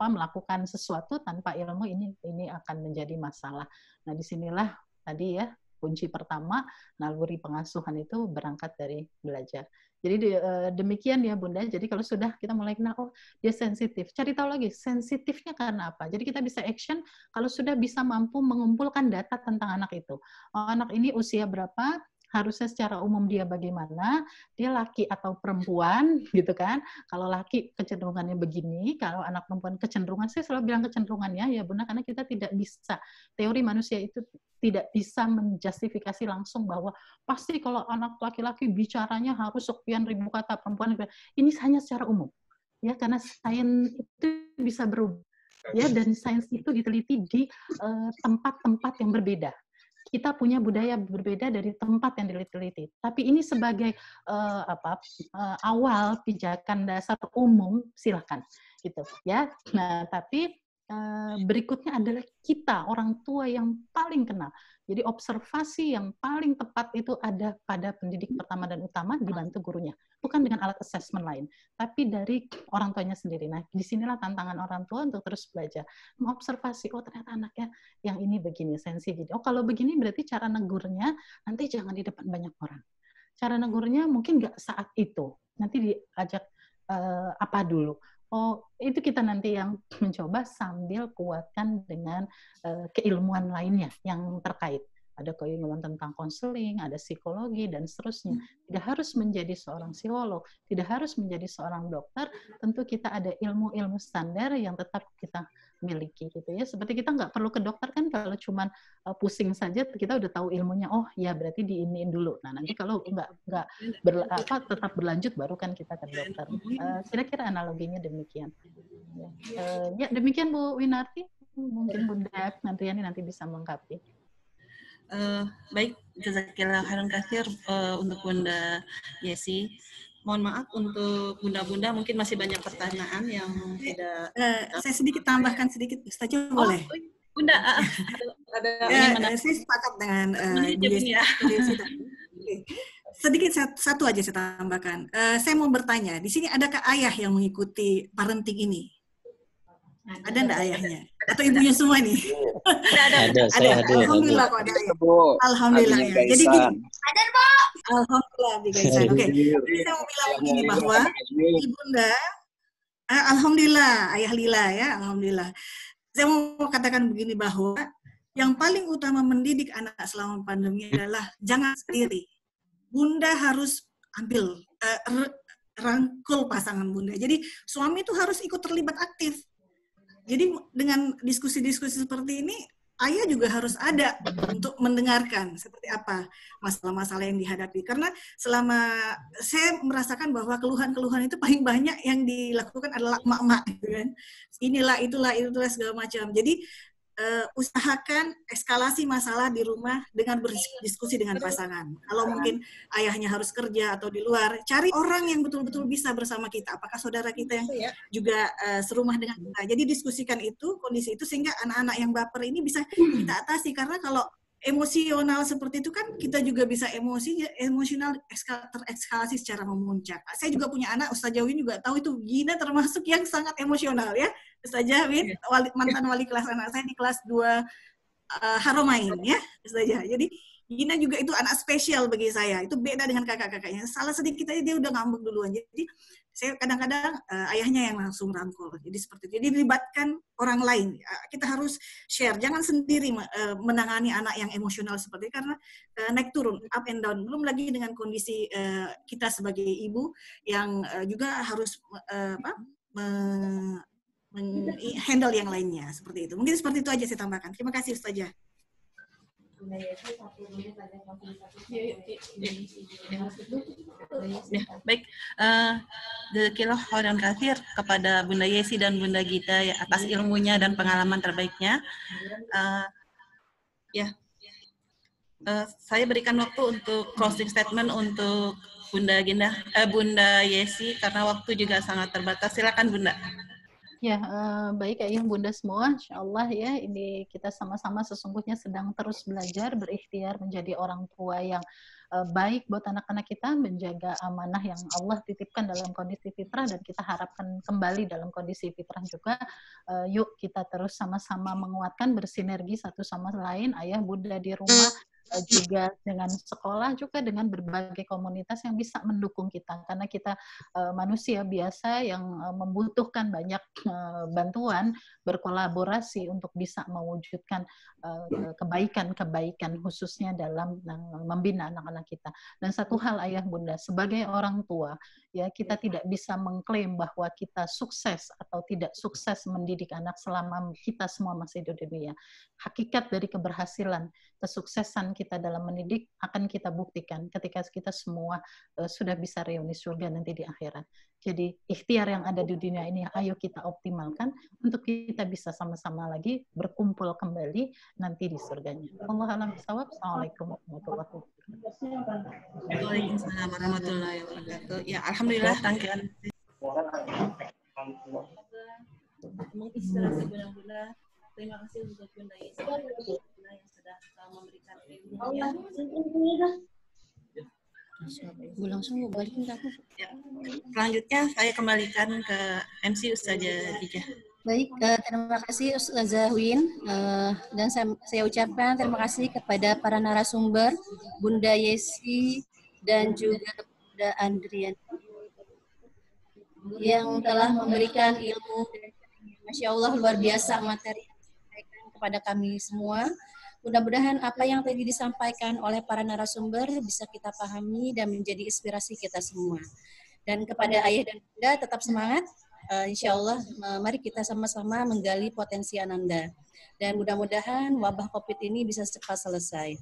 melakukan sesuatu tanpa ilmu ini akan menjadi masalah. Nah, disinilah tadi ya kunci pertama naluri pengasuhan itu berangkat dari belajar. Jadi demikian ya Bunda. Jadi kalau sudah kita mulai kenal, oh dia sensitif. Cari tahu lagi sensitifnya karena apa. Jadi kita bisa action kalau sudah bisa mampu mengumpulkan data tentang anak itu. Oh, anak ini usia berapa? Harusnya secara umum dia bagaimana, dia laki atau perempuan, gitu kan. Kalau laki kecenderungannya begini, kalau anak perempuan kecenderungan, saya selalu bilang kecenderungannya, ya Bunda, karena kita tidak bisa, teori manusia itu tidak bisa menjustifikasi langsung bahwa pasti kalau anak laki-laki bicaranya harus sekian ribu kata, perempuan, ini hanya secara umum. Ya, karena sains itu bisa berubah. Ya, dan sains itu diteliti di tempat-tempat yang berbeda. Kita punya budaya berbeda dari tempat yang diteliti. Tapi ini sebagai awal pijakan dasar umum, silakan gitu ya. Nah, tapi berikutnya adalah kita orang tua yang paling kenal. Jadi observasi yang paling tepat itu ada pada pendidik pertama dan utama dibantu gurunya, bukan dengan alat assessment lain, tapi dari orang tuanya sendiri. Nah, disinilah tantangan orang tua untuk terus belajar, mengobservasi, oh ternyata anaknya yang ini begini, sensi gini. Oh kalau begini berarti cara negurnya nanti jangan di depan banyak orang. Cara negurnya mungkin nggak saat itu, nanti diajak apa dulu. Oh, itu kita nanti yang mencoba sambil kuatkan dengan keilmuan lainnya yang terkait. Ada keilmuan tentang konseling, ada psikologi, dan seterusnya. Tidak harus menjadi seorang psikolog, tidak harus menjadi seorang dokter, tentu kita ada ilmu-ilmu standar yang tetap kita miliki gitu ya. Seperti kita nggak perlu ke dokter kan kalau cuman pusing saja kita udah tahu ilmunya. Oh ya berarti diiniin dulu. Nah nanti kalau nggak tetap berlanjut baru kan kita ke dokter. Kira-kira analoginya demikian. Ya demikian Bu Winarti. Mungkin Bunda Nantriani nanti bisa melengkapi. Baik, jazakillah khairan katsir untuk Bunda Yesi. Mohon maaf untuk bunda-bunda mungkin masih banyak pertanyaan yang tidak. Saya sedikit tambahkan sedikit, Ustazah boleh? Bunda, ada saya sepakat dengan Bu Yesi. Sedikit satu aja saya tambahkan. Saya mau bertanya, di sini adakah ayah yang mengikuti parenting ini? Ada enggak ayahnya? Atau ibunya semua nih? Ada, saya hadir. Alhamdulillah kok ada ayah. Alhamdulillah ya. Jadi gini. Ada, Bu. Alhamdullah Bi Gaisan. Oke. Jadi saya mau bilang begini bahwa Ibunda, alhamdulillah ayah Lila ya, alhamdulillah. Saya mau katakan begini bahwa yang paling utama mendidik anak selama pandemi adalah jangan sendiri. Bunda harus ambil rangkul pasangan Bunda. Jadi suami itu harus ikut terlibat aktif. Jadi dengan diskusi-diskusi seperti ini, ayah juga harus ada untuk mendengarkan seperti apa masalah-masalah yang dihadapi. Karena selama saya merasakan bahwa keluhan-keluhan itu paling banyak yang dilakukan adalah emak-emak, gitu kan. Inilah, itulah segala macam. Jadi usahakan eskalasi masalah di rumah dengan berdiskusi dengan pasangan. Kalau mungkin ayahnya harus kerja atau di luar, cari orang yang betul-betul bisa bersama kita. Apakah saudara kita yang juga serumah dengan kita. Jadi diskusikan itu, kondisi itu, sehingga anak-anak yang baper ini bisa kita atasi. Karena kalau emosional seperti itu kan kita juga bisa emosional terekskalasi secara memuncak. Saya juga punya anak, Ustazah Win juga tahu itu Gina termasuk yang sangat emosional ya. Ustazah Win, mantan wali kelas anak saya di kelas 2 Haromain ya, Ustazah. Jadi Gina juga itu anak spesial bagi saya. Itu beda dengan kakak-kakaknya. Salah sedikit aja dia udah ngambek duluan. Jadi saya kadang-kadang ayahnya yang langsung rangkul. Jadi seperti itu. Jadi dilibatkan orang lain. Kita harus share. Jangan sendiri menangani anak yang emosional seperti itu karena naik turun, up and down. Belum lagi dengan kondisi kita sebagai ibu yang juga harus handle yang lainnya seperti itu. Mungkin seperti itu aja saya tambahkan. Terima kasih Ustazah. Ya, baik. Jazakallah khairan katsir kepada Bunda Yesi dan Bunda Gita ya, atas ilmunya dan pengalaman terbaiknya. Saya berikan waktu untuk closing statement untuk Bunda Yesi karena waktu juga sangat terbatas. Silakan Bunda. Ya, baik ayah bunda semua, insya Allah ya, ini kita sama-sama sesungguhnya sedang terus belajar, berikhtiar menjadi orang tua yang baik buat anak-anak kita, menjaga amanah yang Allah titipkan dalam kondisi fitrah dan kita harapkan kembali dalam kondisi fitrah juga. Yuk kita terus sama-sama menguatkan, bersinergi satu sama lain, ayah bunda di rumah, juga dengan sekolah, juga dengan berbagai komunitas yang bisa mendukung kita. Karena kita manusia biasa yang membutuhkan banyak bantuan, berkolaborasi untuk bisa mewujudkan kebaikan-kebaikan khususnya dalam membina anak-anak kita. Dan satu hal ayah bunda, sebagai orang tua, ya kita tidak bisa mengklaim bahwa kita sukses atau tidak sukses mendidik anak selama kita semua masih di dunia. Hakikat dari keberhasilan, kesuksesan kita dalam mendidik akan kita buktikan ketika kita semua sudah bisa reuni surga nanti di akhirat. Jadi ikhtiar yang ada di dunia ini ayo kita optimalkan untuk kita bisa sama-sama lagi berkumpul kembali nanti di surganya. Wallahu a'lam bishawab. Assalamualaikum warahmatullahi wabarakatuh. Waalaikumsalam warahmatullahi wabarakatuh. Ya, alhamdulillah rangkaian menginspirasi Bunda. Terima kasih untuk Bunda Yesi yang sudah memberikan ilmunya. Langsung balikin ke aku. Ya. Selanjutnya saya kembalikan ke MC Ustazah Dija. Baik, terima kasih Ustazah Win, dan saya ucapkan terima kasih kepada para narasumber, Bunda Yesi dan juga Bunda Andrian yang telah memberikan ilmu. Masya Allah luar biasa materi yang disampaikan kepada kami semua. Mudah-mudahan apa yang tadi disampaikan oleh para narasumber bisa kita pahami dan menjadi inspirasi kita semua. Dan kepada ayah dan bunda tetap semangat. Insya Allah mari kita sama-sama menggali potensi Ananda. Dan mudah-mudahan wabah COVID ini bisa cepat selesai.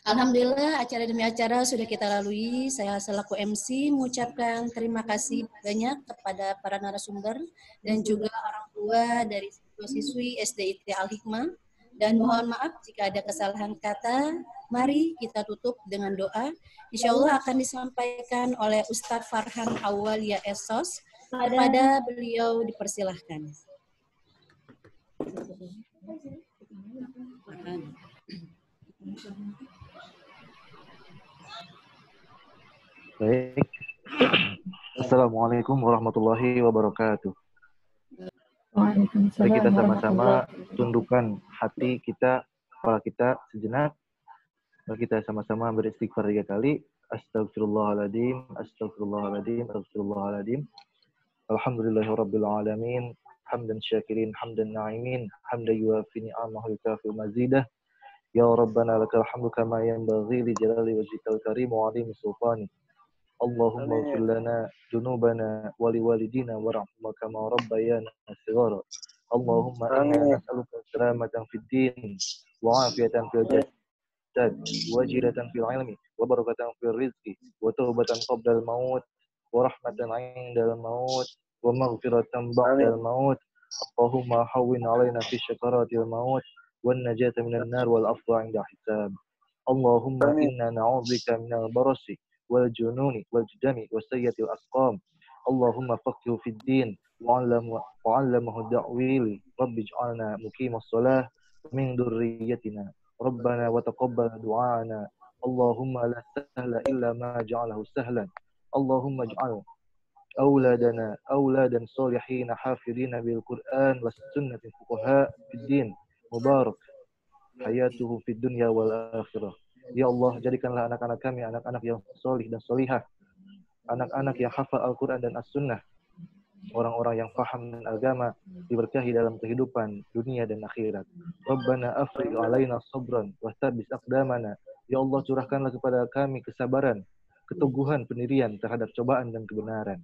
Alhamdulillah acara demi acara sudah kita lalui. Saya selaku MC mengucapkan terima kasih banyak kepada para narasumber dan juga orang tua dari siswa-siswi SDIT Al-Hikmah. Dan mohon maaf jika ada kesalahan kata. Mari kita tutup dengan doa. Insya Allah akan disampaikan oleh Ustadz Farhan Awalia Esos. Kepada beliau dipersilahkan. Baik. Assalamualaikum warahmatullahi wabarakatuh. Mari kita sama-sama tundukkan hati kita, kepala kita sejenak. Mari kita sama-sama beristighfar 3 kali. Astagfirullahaladzim, astagfirullahaladzim, astagfirullahaladzim. Alhamdulillahirabbil alamin. Hamdan syakirin, hamdan na'imin, hamdan yuwafi ni'amahu yukafi mazidah. Ya Rabbana lakal hamdu kama yanbaghi li jalali wajhikal karim wa 'azimi sultani. Allahumma ighfir lana dzunubana wa liwalidina warhamhum kama rabbayana shighara. Allahumma inna nas'aluka salamatan fid din wa 'afiyatan fil jasad wa jiratan fil 'ilmi wa barakatan fil rizqi wa taubatan qabla al-maut wa rahmatan 'inda al-maut wa maghfiratan ba'da al-maut. Allahumma hawwin 'alaina fi syakaratil maut wan najata minan nar wal afwa 'inda hisab. Allahumma inna na'udzubika minal barasi wal jununi wal judami wa sayyatil asqam. Allahumma faqihhu fid din wa 'allamahu da'wili. Rabbi ij'alna muqimas shalah min dzurriyyatina. Rabbana wa taqabbal du'ana. Allahumma la sahla illa ma ja'alahu sahlan. Allahumma ij'al awladana awladan salihin hafidina bil Qur'an was sunnati fuqaha fid din mubarak hayatuhu fid dunya wal akhirah. Ya Allah, jadikanlah anak-anak kami anak-anak yang solih dan solihah, anak-anak yang hafal Al-Quran dan As-Sunnah, orang-orang yang paham dengan agama, diberkahi dalam kehidupan dunia dan akhirat. Rabbana afriq alaina sabran wa thabbit aqdamana. Ya Allah, curahkanlah kepada kami kesabaran, keteguhan pendirian terhadap cobaan dan kebenaran.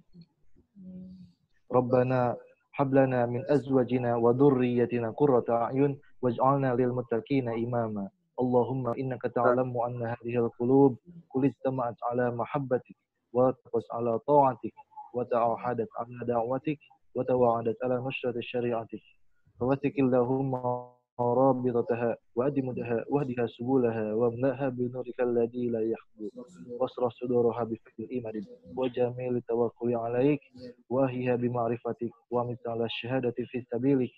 Rabbana hablana min azwajina wa dhurriyyatina qurrata a'yun waj'alna lil muttaqina imama. Allahumma innaka ta'lamu anna hadhihi al-qulub qul istama'at ala mahabbatik wa taqas ala ta'atik wa ta'ahadat ala da'watik wa tawa'adat ala nusrat syari'atik. Fawathik Allahumma رابطتها وأدمدها واهدها سبولها واملأها بنورك الذي لا يخبو واشرح صدورها بفضل الإيمان وجميل التوكل عليك واهيها بمعرفتك وامت على الشهادة في سبيلك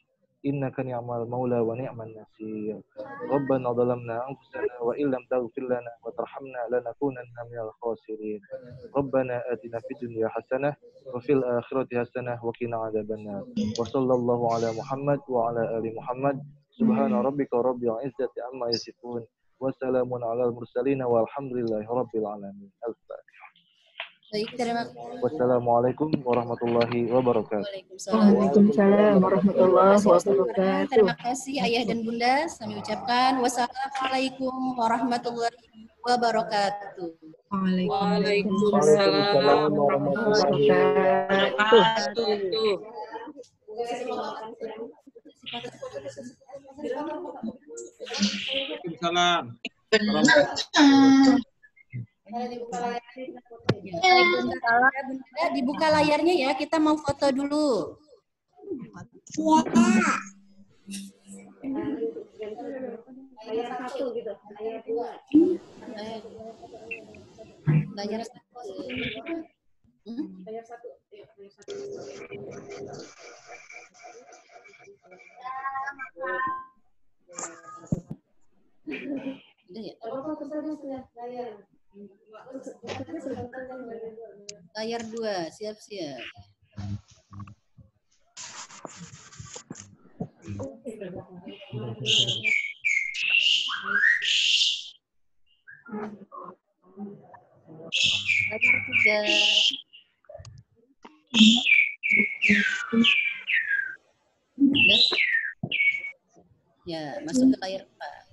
إنك نعم المولى ونعم النصير. ربنا ظلمنا أنفسنا وإن لم تغفر لنا وترحمنا لنكونن من الخاسرين. ربنا آتنا في الدنيا حسنة وفي الآخرة حسنة وقنا عذاب النار. وصلى الله على محمد وعلى آل محمد. Subhana rabbika rabbil izzati amma yasifun wa salamun alal mursalin walhamdulillahi rabbil alamin. Al-Fatihah. Baik, terima kasih. Wassalamualaikum warahmatullahi wabarakatuh. Waalaikumsalam warahmatullahi wabarakatuh. Terima kasih Ayah dan Bunda. Kami ucapkan wassalamualaikum warahmatullahi wabarakatuh. Waalaikumsalam warahmatullahi wabarakatuh. Salam. Dibuka layarnya ya, kita mau foto dulu. Layar 1 gitu, layar 2. Layar 1. Layar 1. Layar 2, siap-siap. Layar 3. Ya, masuk ke layar 4.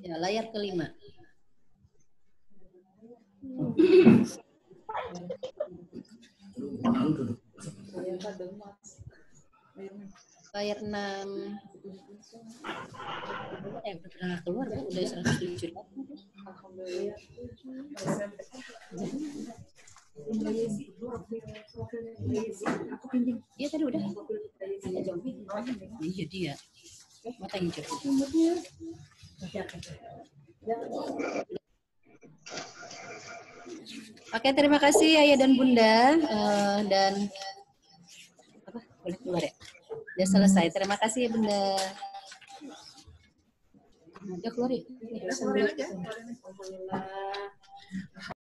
Ya, layar ke-5. Layar 6. Udah keluar, udah 107. Alhamdulillah. Iya tadi udah. Iya dia. Mata hijau. Oke, terima kasih Ayah dan Bunda. Dan apa? Boleh keluar ya? Sudah selesai. Terima kasih ya Bunda. Udah keluar ya? Alhamdulillah.